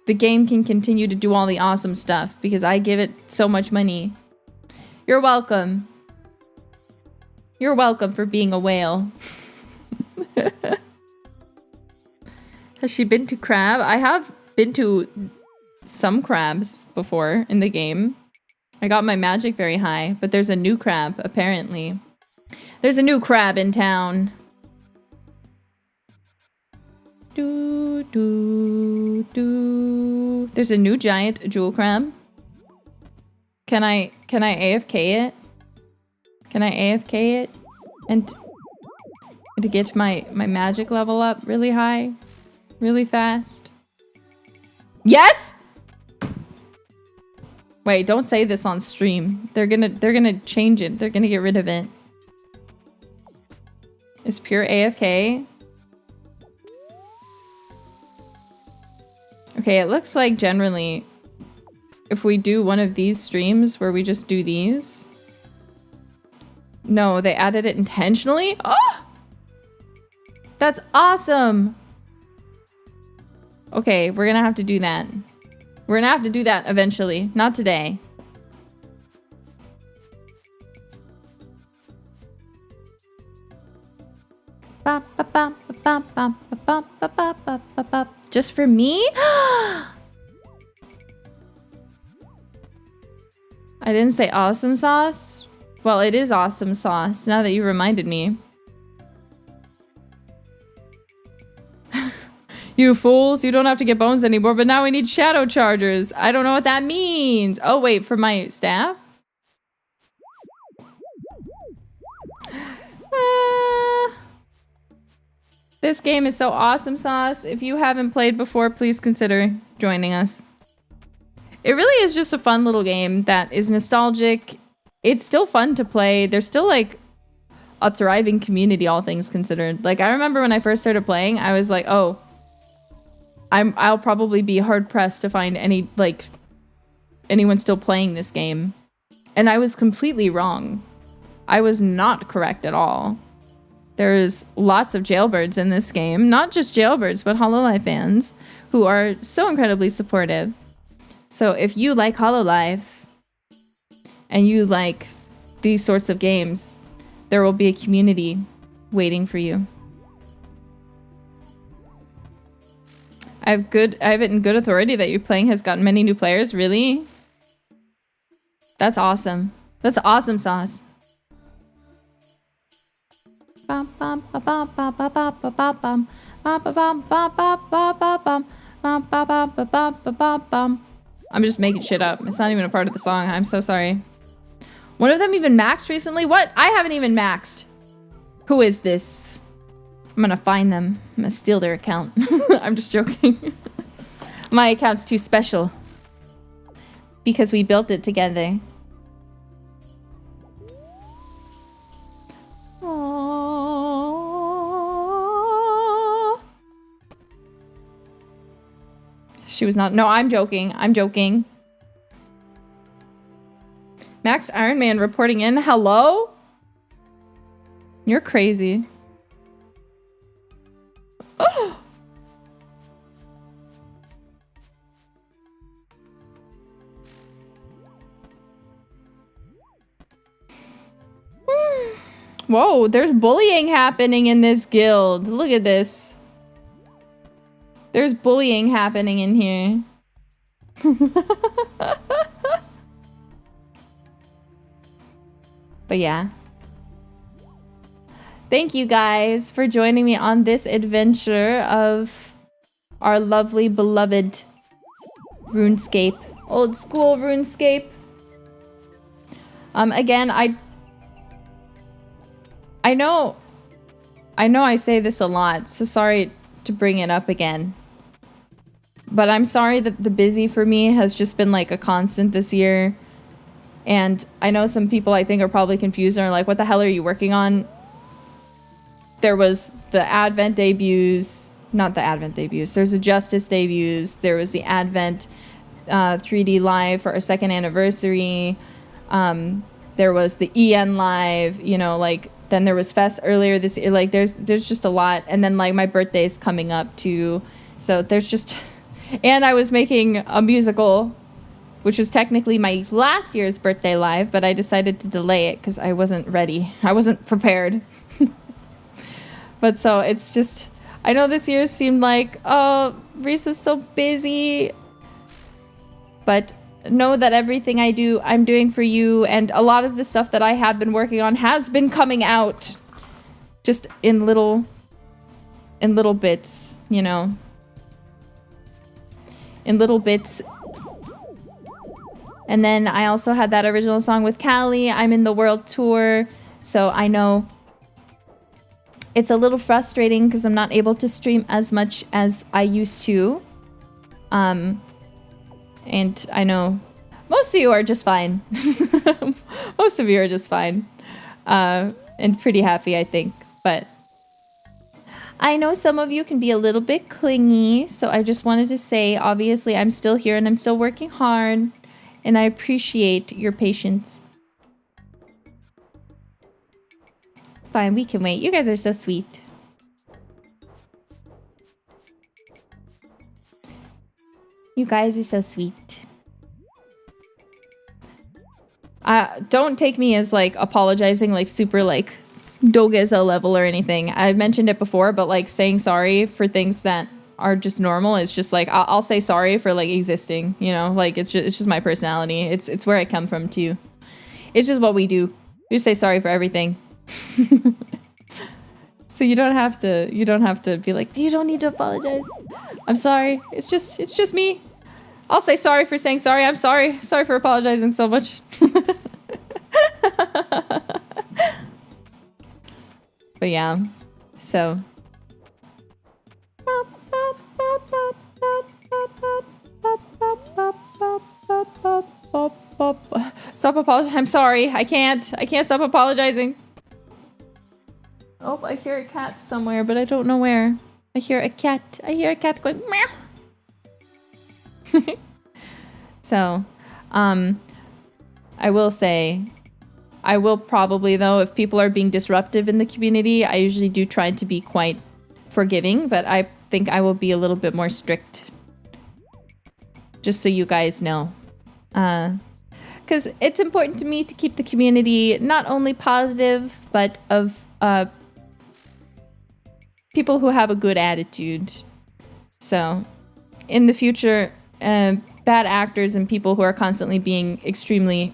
Speaker 1: the game can continue to do all the awesome stuff, because I give it so much money. You're welcome. You're welcome for being a whale. Has she been to crab? I have been to some crabs before in the game. I got my magic very high, but there's a new crab, apparently. There's a new crab in town. Doo, doo, doo. There's a new giant jewel crab. Can I AFK it? Can I AFK it? And to get my magic level up really high? Really fast? Yes! Wait, don't say this on stream. They're gonna change it. They're gonna get rid of it. It's pure AFK. Okay, it looks like generally if we do one of these streams where we just do these. No, they added it intentionally? Oh! That's awesome! Okay, we're gonna have to do that. We're gonna have to do that eventually. Not today. Just for me? I didn't say awesome sauce. Well, it is awesome sauce, now that you reminded me. You fools, you don't have to get bones anymore, but now we need shadow chargers. I don't know what that means. Oh, wait, for my staff? This game is so awesome sauce. If you haven't played before, please consider joining us. It really is just a fun little game that is nostalgic. It's still fun to play. There's still like a thriving community, all things considered. Like I remember when I first started playing, I was like, oh, I'll probably be hard pressed to find anyone still playing this game. And I was completely wrong. I was not correct at all. There's lots of jailbirds in this game. Not just jailbirds, but hololive fans who are so incredibly supportive. So if you like hololive and you like these sorts of games, there will be a community waiting for you. I have it in good authority that you're playing has gotten many new players. Really? That's awesome. That's awesome sauce. I'm just making shit up. It's not even a part of the song. I'm so sorry. One of them even maxed recently? What? I haven't even maxed. Who is this? I'm gonna find them. I'm gonna steal their account. I'm just joking. My account's too special. Because we built it together. Aww. She was not. No, I'm joking. I'm joking. Max Iron Man reporting in. Hello? You're crazy. Oh. Whoa, there's bullying happening in this guild. Look at this. There's bullying happening in here. But yeah. Thank you guys for joining me on this adventure of our lovely, beloved RuneScape. Old school RuneScape. Again, I know I say this a lot, so sorry to bring it up again. But I'm sorry that the busy for me has just been like a constant this year. And I know some people I think are probably confused and are like, what the hell are you working on? There was the Advent debuts, not the Advent debuts. There's the Justice debuts. There was the Advent 3D live for our 2nd anniversary. There was the EN live, you know, like, then there was Fest earlier this year. Like, there's just a lot. And then, like, my birthday's coming up, too. So there's just... And I was making a musical, which was technically my last year's birthday live, but I decided to delay it because I wasn't ready. I wasn't prepared. But so it's just... I know this year seemed like, oh, Rissa's so busy. But... know that everything I do, I'm doing for you, and a lot of the stuff that I have been working on has been coming out just in little bits, you know, in little bits. And then I also had that original song with Callie. I'm in the world tour, so I know it's a little frustrating because I'm not able to stream as much as I used to. And I know most of you are just fine. Most of you are just fine. And pretty happy, I think. But I know some of you can be a little bit clingy. So I just wanted to say, obviously, I'm still here and I'm still working hard. And I appreciate your patience. It's fine, we can wait. You guys are so sweet. You guys are so sweet. Don't take me as like apologizing like super like don't get so level or anything. I've mentioned it before, but like saying sorry for things that are just normal is just like I'll say sorry for like existing, you know, like it's just my personality. It's where I come from too. It's just what we do. We just say sorry for everything. So you don't have to be like, you don't need to apologize. I'm sorry. It's just me. I'll say sorry for saying sorry. I'm sorry. Sorry for apologizing so much. But yeah, so. Stop apologizing. I'm sorry. I can't stop apologizing. Oh, I hear a cat somewhere, but I don't know where. I hear a cat going meow. So, I will say, I will probably though, if people are being disruptive in the community, I usually do try to be quite forgiving, but I think I will be a little bit more strict. Just so you guys know. Because it's important to me to keep the community not only positive, but of people who have a good attitude. So, in the future, bad actors and people who are constantly being extremely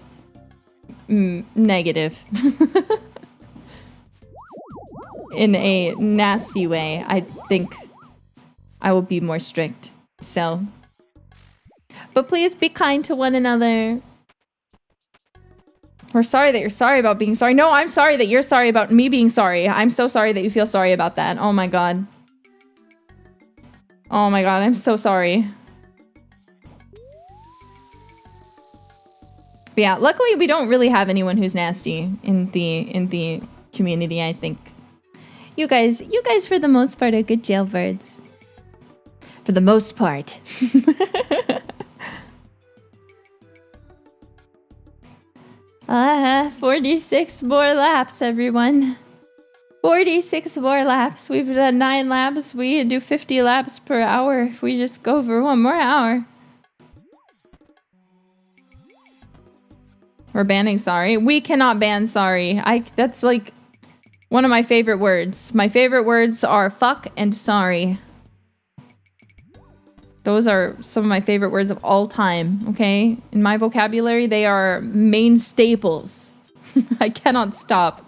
Speaker 1: negative in a nasty way, I think I will be more strict. So, but please be kind to one another. We're sorry that you're sorry about being sorry. No, I'm sorry that you're sorry about me being sorry. I'm so sorry that you feel sorry about that. Oh my god. Oh my god, I'm so sorry. But yeah, luckily we don't really have anyone who's nasty in the community, I think. You guys for the most part are good jailbirds. For the most part. 46 more laps, everyone. 46 more laps. We've done 9 laps. We do 50 laps per hour if we just go for one more hour. We're banning sorry. We cannot ban sorry. That's like one of my favorite words. My favorite words are fuck and sorry. Those are some of my favorite words of all time, okay? In my vocabulary, they are main staples. I cannot stop.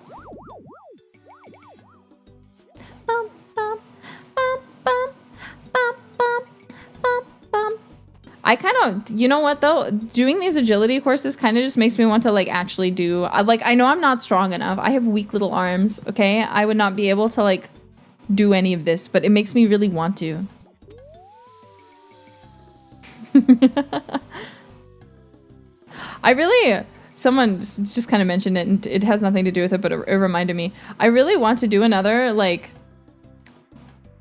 Speaker 1: I kind of, you know what though? Doing these agility courses kind of just makes me want to like actually do, I know I'm not strong enough. I have weak little arms, okay? I would not be able to like do any of this, but it makes me really want to. Someone just kind of mentioned it and it has nothing to do with it, but it reminded me. I really want to do another, like,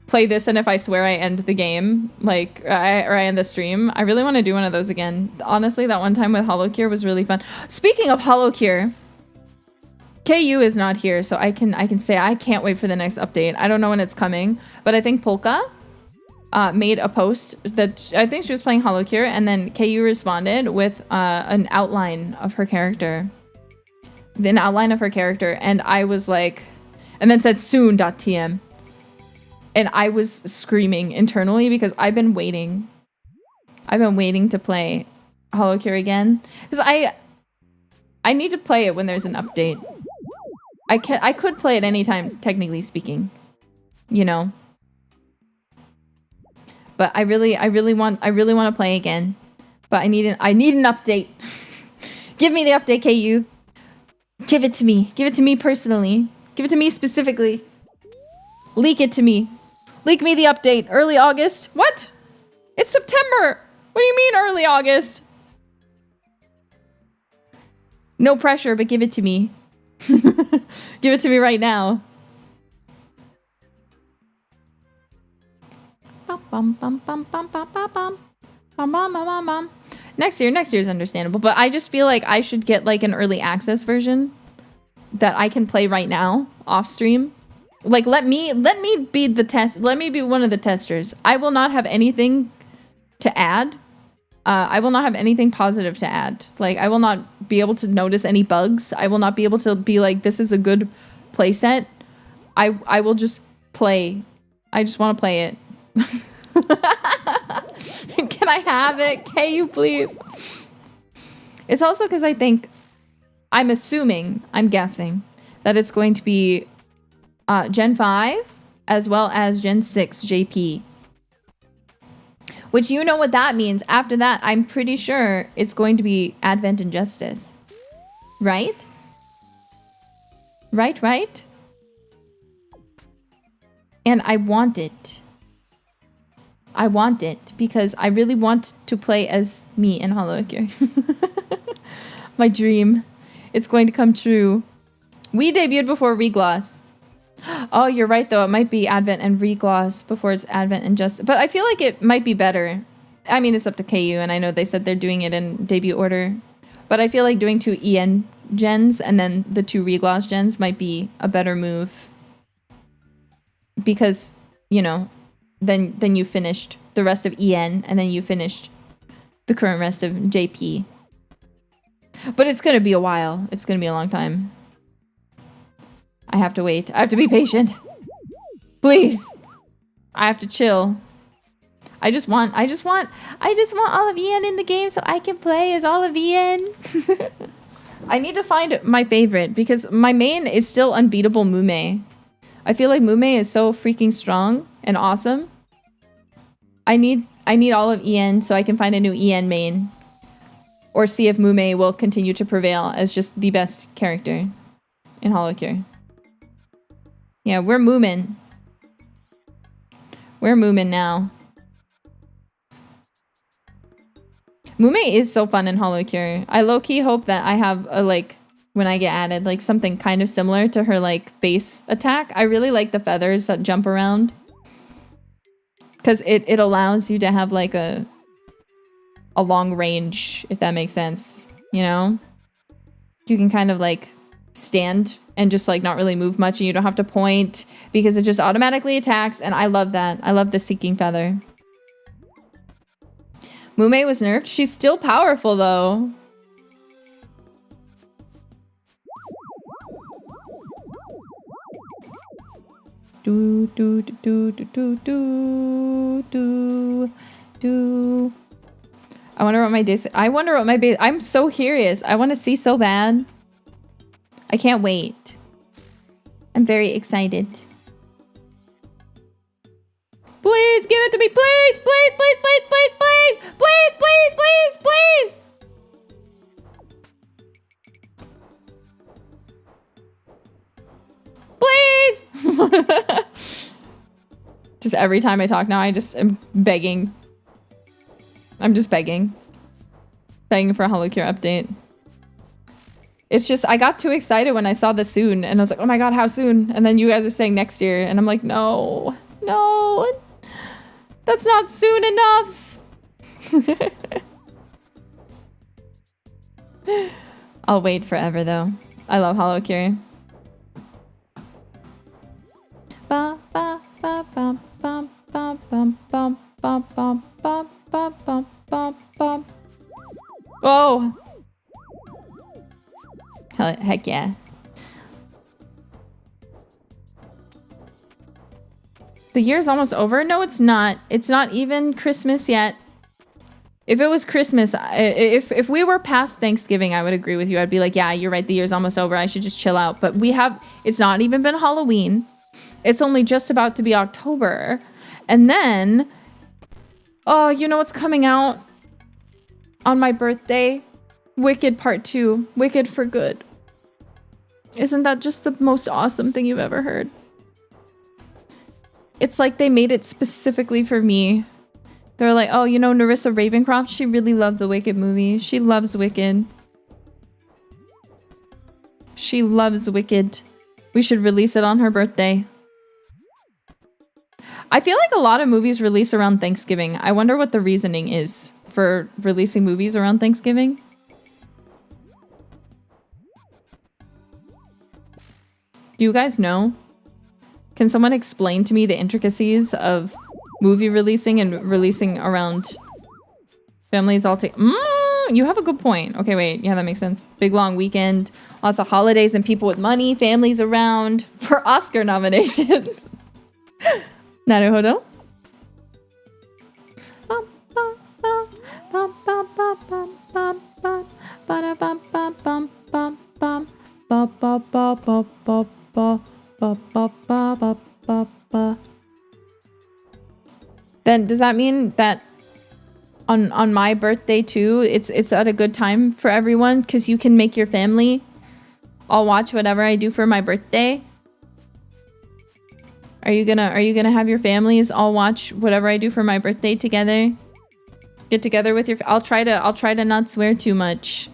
Speaker 1: play this and if I swear I end the game, like, or I end the stream. I really want to do one of those again. Honestly, that one time with HoloCure was really fun. Speaking of HoloCure, KU is not here, so I can say I can't wait for the next update. I don't know when it's coming, but I think Polka made a post that I think she was playing HoloCure, and then KU responded with an outline of her character. An outline of her character, and I was like, and then said soon.tm. And I was screaming internally because I've been waiting. I've been waiting to play HoloCure again. Because I need to play it when there's an update. I could play it anytime, technically speaking. You know. But I really want to play again. But I need an update. Give me the update, KU. Give it to me. Give it to me personally. Give it to me specifically. Leak it to me. Leak me the update. Early August. What? It's September. What do you mean early August? No pressure, but give it to me. Give it to me right now. Next year's understandable, but I just feel like I should get like an early access version that I can play right now off stream. Like let me be the test. Let me be one of the testers. I will not have anything to add. I will not have anything positive to add. Like I will not be able to notice any bugs. I will not be able to be like, this is a good playset, I will just play. I just want to play it. Can I have it? Can you please? It's also because I think, I'm guessing, that it's going to be Gen 5 as well as Gen 6 JP. Which you know what that means. After that, I'm pretty sure it's going to be Advent and Justice. Right? Right? And I want it. I want it because I really want to play as me in Hololive. My dream. It's going to come true. We debuted before Regloss. Oh, you're right though. It might be Advent and Regloss before it's Advent and Justice. But I feel like it might be better. I mean, it's up to KU, and I know they said they're doing it in debut order. But I feel like doing 2 EN gens and then the 2 Regloss gens might be a better move. Because, you know, then you finished the rest of EN, and then you finished the current rest of JP. But it's gonna be a while. It's gonna be a long time. I have to wait. I have to be patient. Please. I have to chill. I just want all of EN in the game so I can play as all of EN. I need to find my favorite because my main is still unbeatable Mume. I feel like Mume is so freaking strong and awesome. I need all of EN so I can find a new EN main. Or see if Mume will continue to prevail as just the best character in Hololive. Yeah, we're Moomin. We're Moomin now. Mume is so fun in Hololive. I low-key hope that I have a, like, when I get added, like something kind of similar to her like base attack. I really like the feathers that jump around. Because it allows you to have like a long range, if that makes sense, you know? You can kind of like stand and just like not really move much and you don't have to point because it just automatically attacks, and I love that. I love the Seeking Feather. Mume was nerfed. She's still powerful though. Do do do do do do do do. I wonder what my days. I wonder what my base. I'm so curious. I want to see so bad. I can't wait. I'm very excited. Please give it to me, please, please, please, please, please, please, please, please, please, please. Please! Just every time I talk now, I just am begging. I'm just begging. Begging for a Hololive update. It's just, I got too excited when I saw the soon, and I was like, oh my god, how soon? And then you guys are saying next year, and I'm like, no, no, that's not soon enough. I'll wait forever though. I love Hololive. Ba ba ba ba ba ba ba ba ba ba ba ba ba ba ba. Oh. Heck yeah. The year's almost over? No, it's not. It's not even Christmas yet. If it was Christmas, if we were past Thanksgiving, I would agree with you. I'd be like, yeah, you're right. The year's almost over. I should just chill out. But it's not even been Halloween. It's only just about to be October. And then, oh, you know what's coming out on my birthday? Wicked Part 2. Wicked for Good. Isn't that just the most awesome thing you've ever heard? It's like they made it specifically for me. They're like, oh, you know, Nerissa Ravencroft, she really loved the Wicked movie. She loves Wicked. She loves Wicked. We should release it on her birthday. I feel like a lot of movies release around Thanksgiving. I wonder what the reasoning is for releasing movies around Thanksgiving. Do you guys know? Can someone explain to me the intricacies of movie releasing and releasing around families all together? You have a good point. Okay, wait. Yeah, that makes sense. Big long weekend, lots of holidays and people with money, families around for Oscar nominations. Naruhodo. Then does that mean that on my birthday too, it's at a good time for everyone because you can make your family all watch whatever I do for my birthday? Are you gonna have your families all watch whatever I do for my birthday together? Get together with your I'll try to not swear too much.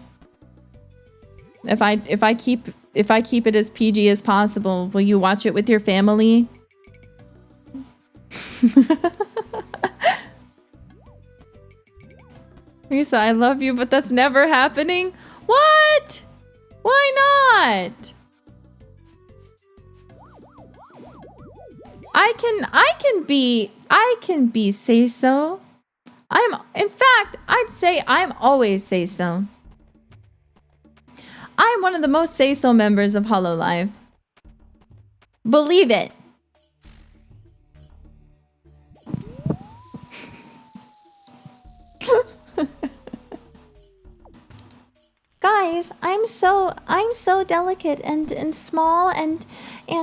Speaker 1: If I keep it as PG as possible, will you watch it with your family? Nerissa, I love you, but that's never happening. What? Why not? I can be say so. In fact, I'd say I'm always say so. I'm one of the most say so members of hololive. Believe it. Guys, I'm so delicate and small and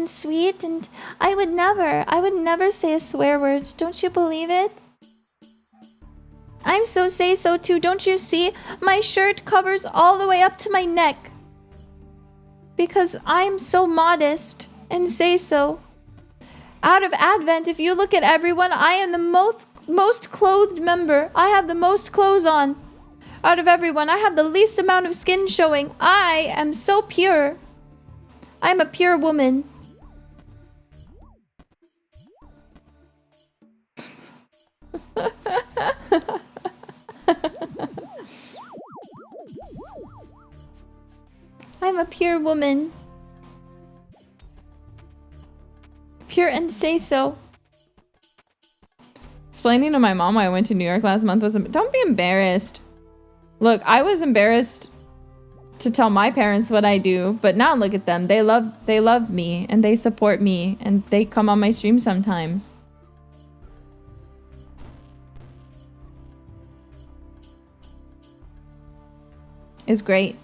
Speaker 1: sweet, and I would never say a swear word. Don't you believe it? I'm so say so too. Don't you see? My shirt covers all the way up to my neck. Because I'm so modest and say so. Out of Advent, if you look at everyone, I am the most clothed member. I have the most clothes on. Out of everyone, I have the least amount of skin showing. I am so pure. I'm a pure woman. I'm a pure woman. Pure and say so. Explaining to my mom why I went to New York last month was... Don't be embarrassed. Look, I was embarrassed to tell my parents what I do, but now look at them. They love me and they support me and they come on my stream sometimes. It's great.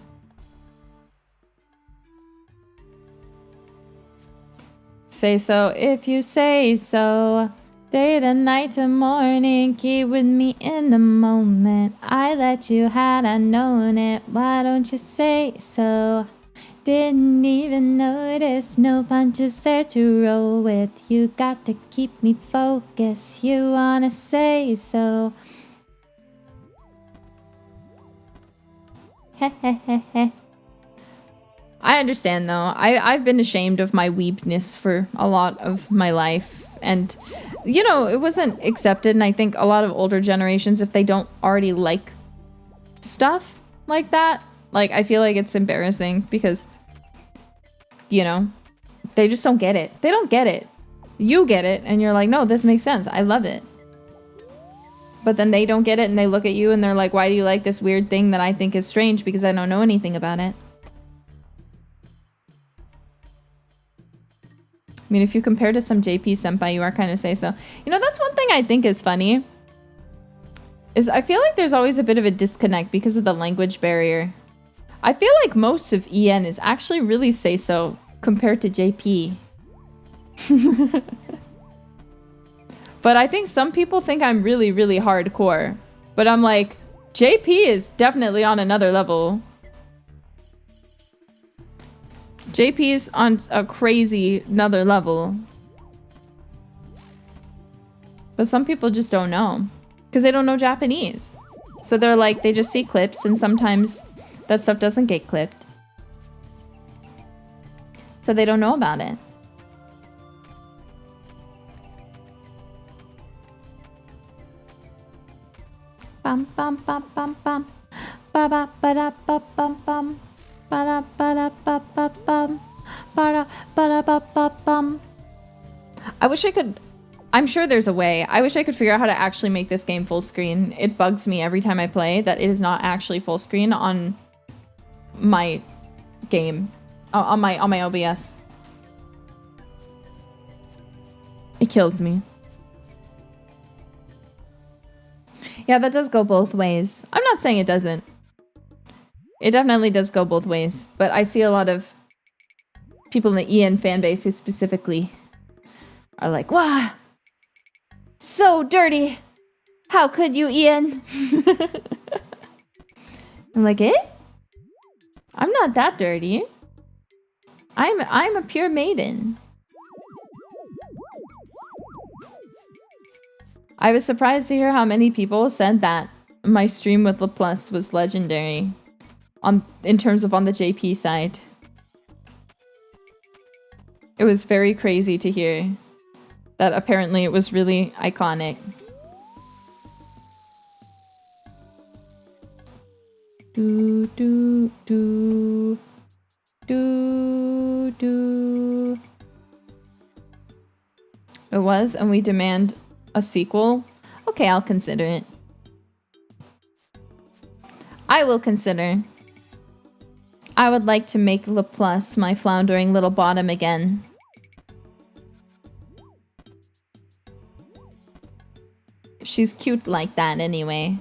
Speaker 1: Say so if you say so. Day to night to morning, keep with me in the moment. I let you had I known it. Why don't you say so? Didn't even notice, no punches there to roll with. You got to keep me focused. You wanna say so? Hehehehe. I understand though. I've been ashamed of my weebness for a lot of my life, and you know, it wasn't accepted, and I think a lot of older generations, if they don't already like stuff like that, like, I feel like it's embarrassing because, you know, they just don't get it. They don't get it. You get it, and you're like, no, this makes sense. I love it. But then they don't get it, and they look at you, and they're like, why do you like this weird thing that I think is strange because I don't know anything about it? I mean, if you compare to some JP senpai, you are kind of say so. You know, that's one thing I think is funny. Is I feel like there's always a bit of a disconnect because of the language barrier. I feel like most of EN is actually really say so compared to JP. But I think some people think I'm really, really hardcore. But I'm like, JP is definitely on another level. JP's on a crazy another level. But some people just don't know. Because they don't know Japanese. So they're like, they just see clips, and sometimes that stuff doesn't get clipped. So they don't know about it. Bum bum bum bum bum. Ba ba ba da ba bum bum. Ba da ba da ba ba bum. Ba da ba da ba ba bum. I wish I could I'm sure there's a way. I wish I could figure out how to actually make this game full screen. It bugs me every time I play that it is not actually full screen on my game. On my OBS. It kills me. Yeah, that does go both ways. I'm not saying it doesn't. It definitely does go both ways. But I see a lot of people in the Ian fan base who specifically are like, wow, so dirty. How could you, Ian? I'm like, eh? I'm not that dirty. I'm a pure maiden. I was surprised to hear how many people said that my stream with LaPlus was legendary in terms of on the JP side. It was very crazy to hear that apparently it was really iconic. Do do do do do. It was, and we demand a sequel. Okay, I'll consider it. I will consider. I would like to make LaPlus my floundering little bottom again. She's cute like that anyway.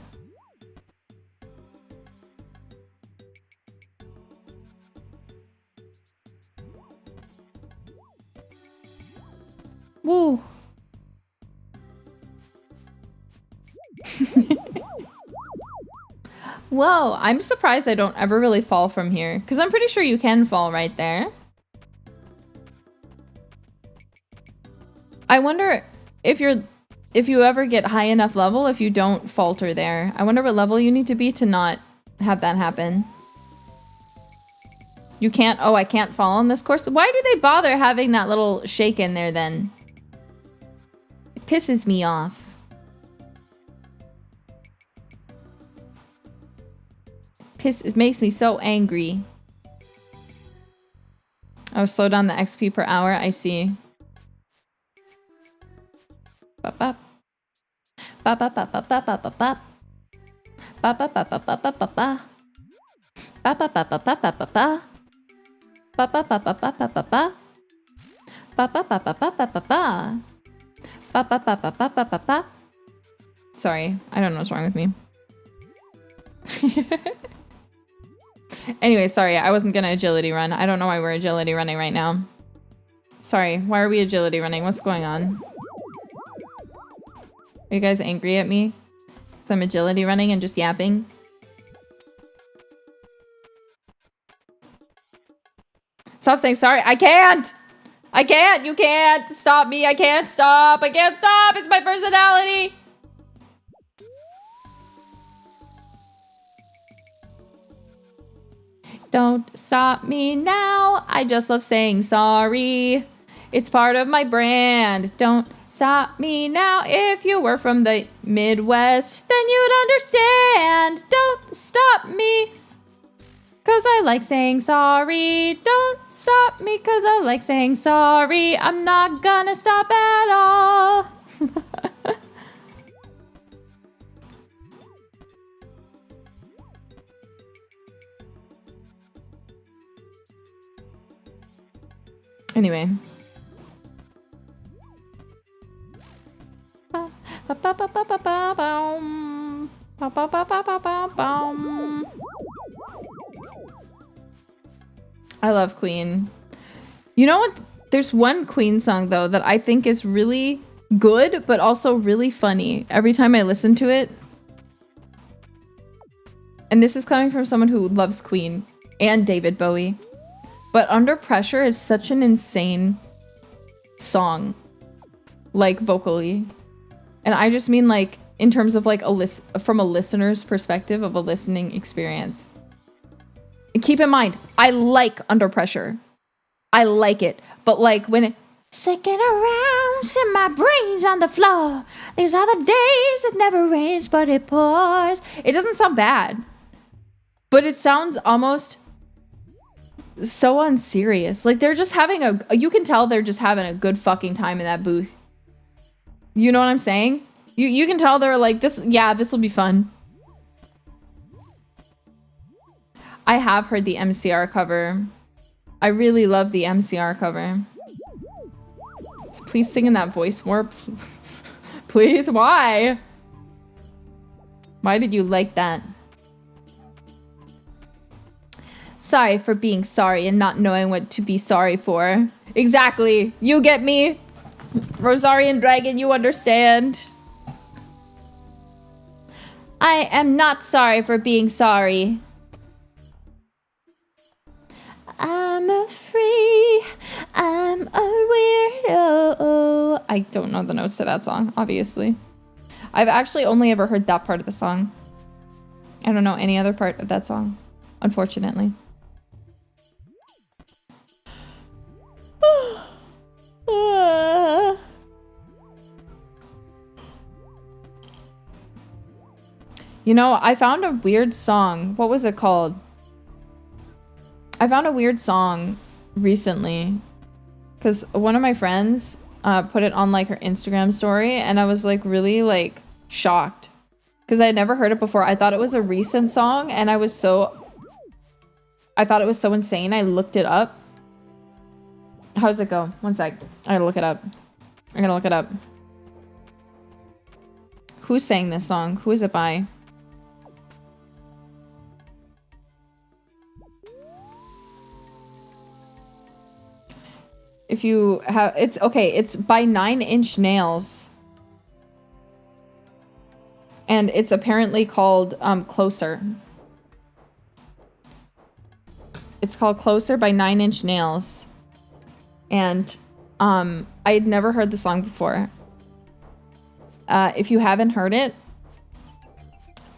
Speaker 1: Woo. Whoa, I'm surprised I don't ever really fall from here. Because I'm pretty sure you can fall right there. I wonder if you ever get high enough level, if you don't falter there. I wonder what level you need to be to not have that happen. You can't, oh, I can't fall on this course. Why do they bother having that little shake in there then? It pisses me off. It makes me so angry. Oh, slow down the XP per hour. I see. Bop bop. Bop bop bop bop bop bop bop bop. Bop bop bop bop bop bop bop bop. Bop bop bop bop bop bop bop bop. Bop bop bop bop bop bop bop bop. Bop bop bop bop bop bop bop bop. Bop bop bop bop bop bop bop bop. Sorry, I don't know what's wrong with me. Anyway, sorry, I wasn't gonna agility run. I don't know why we're agility running right now. Sorry, why are we agility running? What's going on? Are you guys angry at me? Because I'm agility running and just yapping? Stop saying sorry. I can't! I can't! You can't stop me! I can't stop! I can't stop! It's my personality! Don't stop me now. I just love saying sorry. It's part of my brand. Don't stop me now. If you were from the Midwest, then you'd understand. Don't stop me, 'cause I like saying sorry. Don't stop me, 'cause I like saying sorry. I'm not gonna stop at all. Anyway. I love Queen. You know what? There's one Queen song though that I think is really good, but also really funny every time I listen to it. And this is coming from someone who loves Queen and David Bowie. But Under Pressure is such an insane song, like vocally. And I just mean like in terms of like from a listener's perspective of a listening experience. And keep in mind, I like Under Pressure. I like it. But like when it shaking around, set my brains on the floor. These are the days it never rains, but it pours. It doesn't sound bad. But it sounds almost so unserious. Like they're just having you can tell they're just having a good fucking time in that booth. You know what I'm saying? You can tell they're like, this will be fun. I have heard the MCR cover. I really love the MCR cover. So please sing in that voice more. Please, why? Why did you like that? Sorry for being sorry and not knowing what to be sorry for. Exactly. You get me? Rosarian Dragon, you understand? I am not sorry for being sorry. I'm a free, I'm a weirdo. I don't know the notes to that song, obviously. I've actually only ever heard that part of the song. I don't know any other part of that song, unfortunately. You know, I found a weird song. What was it called? I found a weird song recently because one of my friends put it on like her Instagram story, and I was like really like shocked because I had never heard it before. I thought it was a recent song, and I thought it was so insane. I looked it up. How does it go? One sec. I gotta look it up. Who sang this song? Who is it by? If you have, it's okay. It's by 9 Inch Nails. And it's apparently called Closer. It's called Closer by 9 Inch Nails. And I had never heard the song before. If you haven't heard it,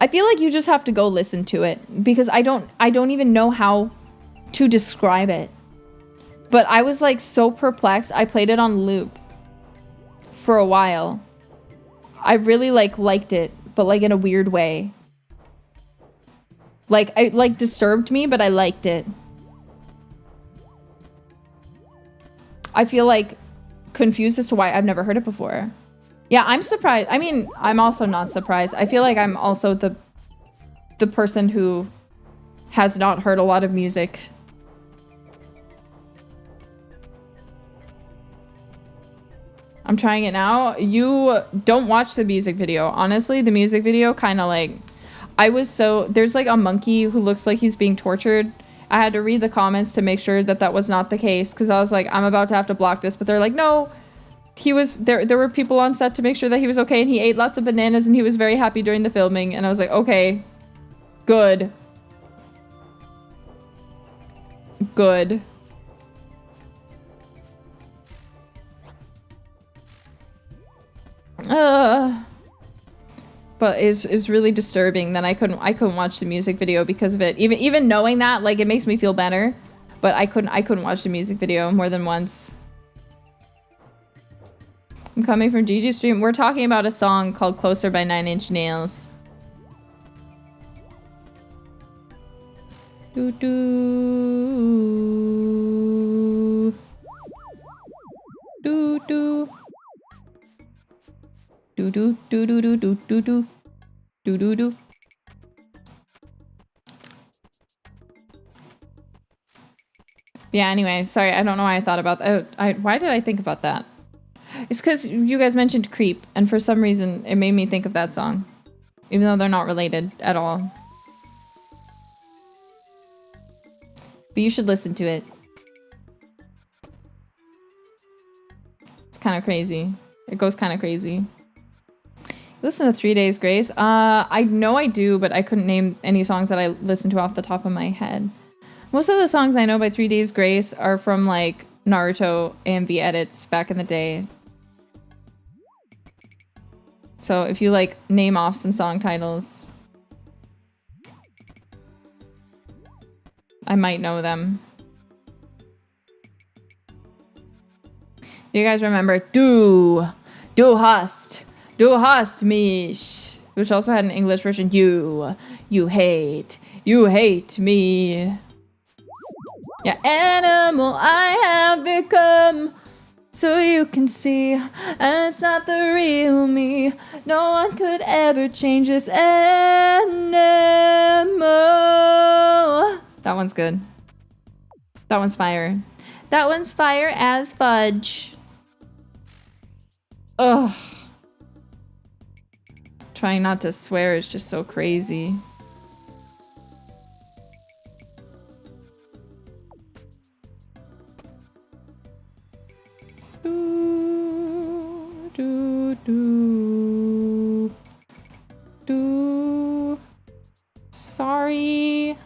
Speaker 1: I feel like you just have to go listen to it because I don't even know how to describe it. But I was like so perplexed. I played it on loop for a while. I really liked it, but like in a weird way. Like it like disturbed me, but I liked it. I feel like confused as to why I've never heard it before. Yeah, I'm surprised. I mean, I'm also not surprised. I feel like I'm also the person who has not heard a lot of music. I'm trying it now. You don't watch the music video. Honestly, the music video kind of like... There's like a monkey who looks like he's being tortured. I had to read the comments to make sure that was not the case because I was like, I'm about to have to block this. But they're like, no, he was... There were people on set to make sure that he was okay, and he ate lots of bananas and he was very happy during the filming. And I was like, okay, good. Good. But it's really disturbing that I couldn't watch the music video because of it. Even knowing that, like, it makes me feel better. But I couldn't watch the music video more than once. I'm coming from Gigi's stream. We're talking about a song called Closer by 9 Inch Nails. Doo doo. Doo doo. Do do do do do do do do do do do. Yeah, anyway, sorry, I don't know why I thought about that. Why did I think about that? It's because you guys mentioned Creep, and for some reason it made me think of that song. Even though they're not related at all. But you should listen to it. It's kind of crazy. It goes kind of crazy. Listen to 3 Days Grace. I know I do, but I couldn't name any songs that I listen to off the top of my head. Most of the songs I know by 3 Days Grace are from like Naruto AMV edits back in the day. So if you like name off some song titles, I might know them. Do you guys remember Du hast mich, which also had an English version. You hate me. Yeah, animal I have become. so you can see, and it's not the real me. No one could ever change this animal. That one's good. That one's fire. That one's fire as fudge. Ugh. Trying not to swear is just so crazy. Sorry.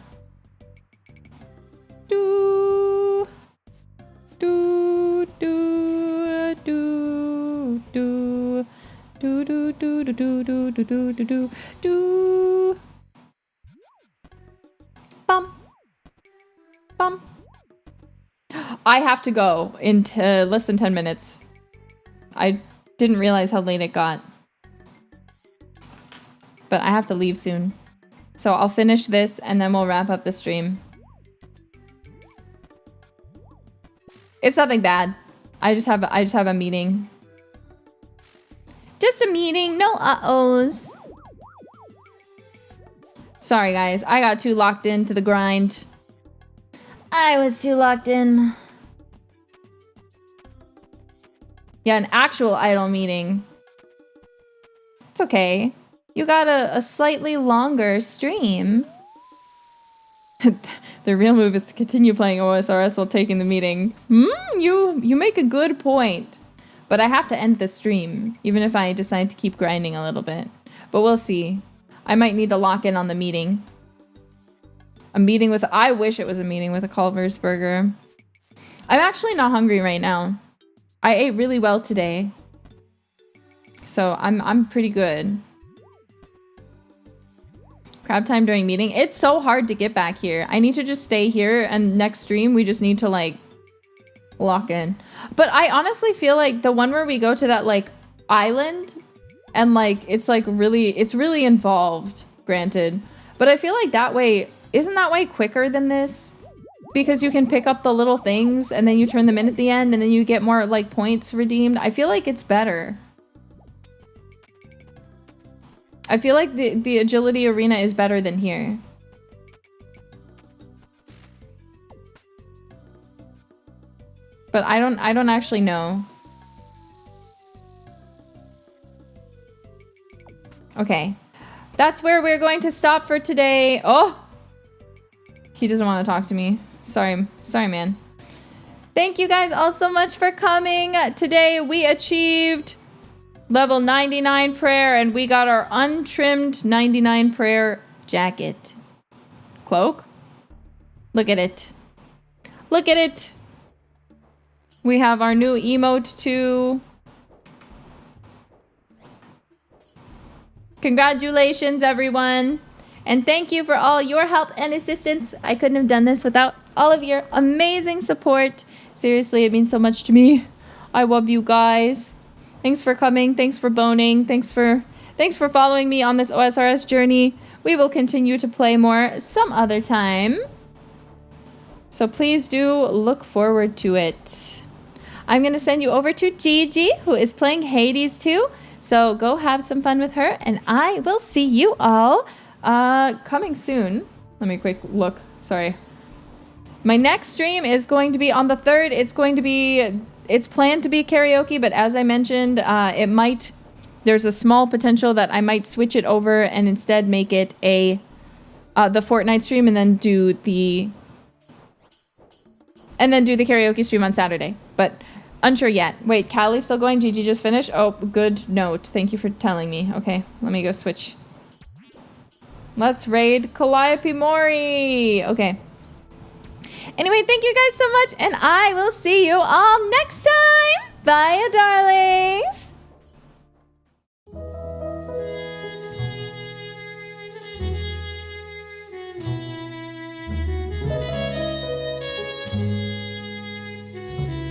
Speaker 1: Bum. Bum. I have to go in less than 10 minutes. I didn't realize how late it got. But I have to leave soon. So I'll finish this and then we'll wrap up the stream. It's nothing bad. I just have a meeting. Just a meeting, no uh-ohs. Sorry guys, I got too locked into the grind. I was too locked in. Yeah, an actual idol meeting. It's okay. You got a slightly longer stream. The real move is to continue playing OSRS while taking the meeting. You make a good point. But I have to end the stream, even if I decide to keep grinding a little bit. But we'll see. I might need to lock in on the meeting. I wish it was a meeting with a Culver's burger. I'm actually not hungry right now. I ate really well today. So I'm pretty good. Crab time during meeting. It's so hard to get back here. I need to just stay here and next stream we just need to like lock in. But I honestly feel like the one where we go to that like island and like it's really involved, granted. But I feel like that way, isn't that way quicker than this? Because you can pick up the little things and then you turn them in at the end and then you get more like points redeemed. I feel like it's better. I feel like the agility arena is better than here. But I don't actually know. Okay. That's where we're going to stop for today. Oh! He doesn't want to talk to me. Sorry, man. Thank you guys all so much for coming. Today we achieved level 99 prayer and we got our untrimmed 99 prayer jacket. Cloak? Look at it. Look at it. We have our new emote too. Congratulations, everyone. And thank you for all your help and assistance. I couldn't have done this without all of your amazing support. Seriously, it means so much to me. I love you guys. Thanks for coming. Thanks for boning. Thanks for following me on this OSRS journey. We will continue to play more some other time. So please do look forward to it. I'm going to send you over to Gigi, who is playing Hades too. So go have some fun with her, and I will see you all coming soon. Let me quick look. Sorry. My next stream is going to be on the 3rd. It's planned to be karaoke, but as I mentioned, there's a small potential that I might switch it over and instead make it the Fortnite stream and then do the karaoke stream on Saturday. But unsure yet. Wait, Callie's still going? Gigi just finished? Oh, good note. Thank you for telling me. Okay, let me go switch. Let's raid Calliope Mori. Okay. Anyway, thank you guys so much, and I will see you all next time. Bye, darlings.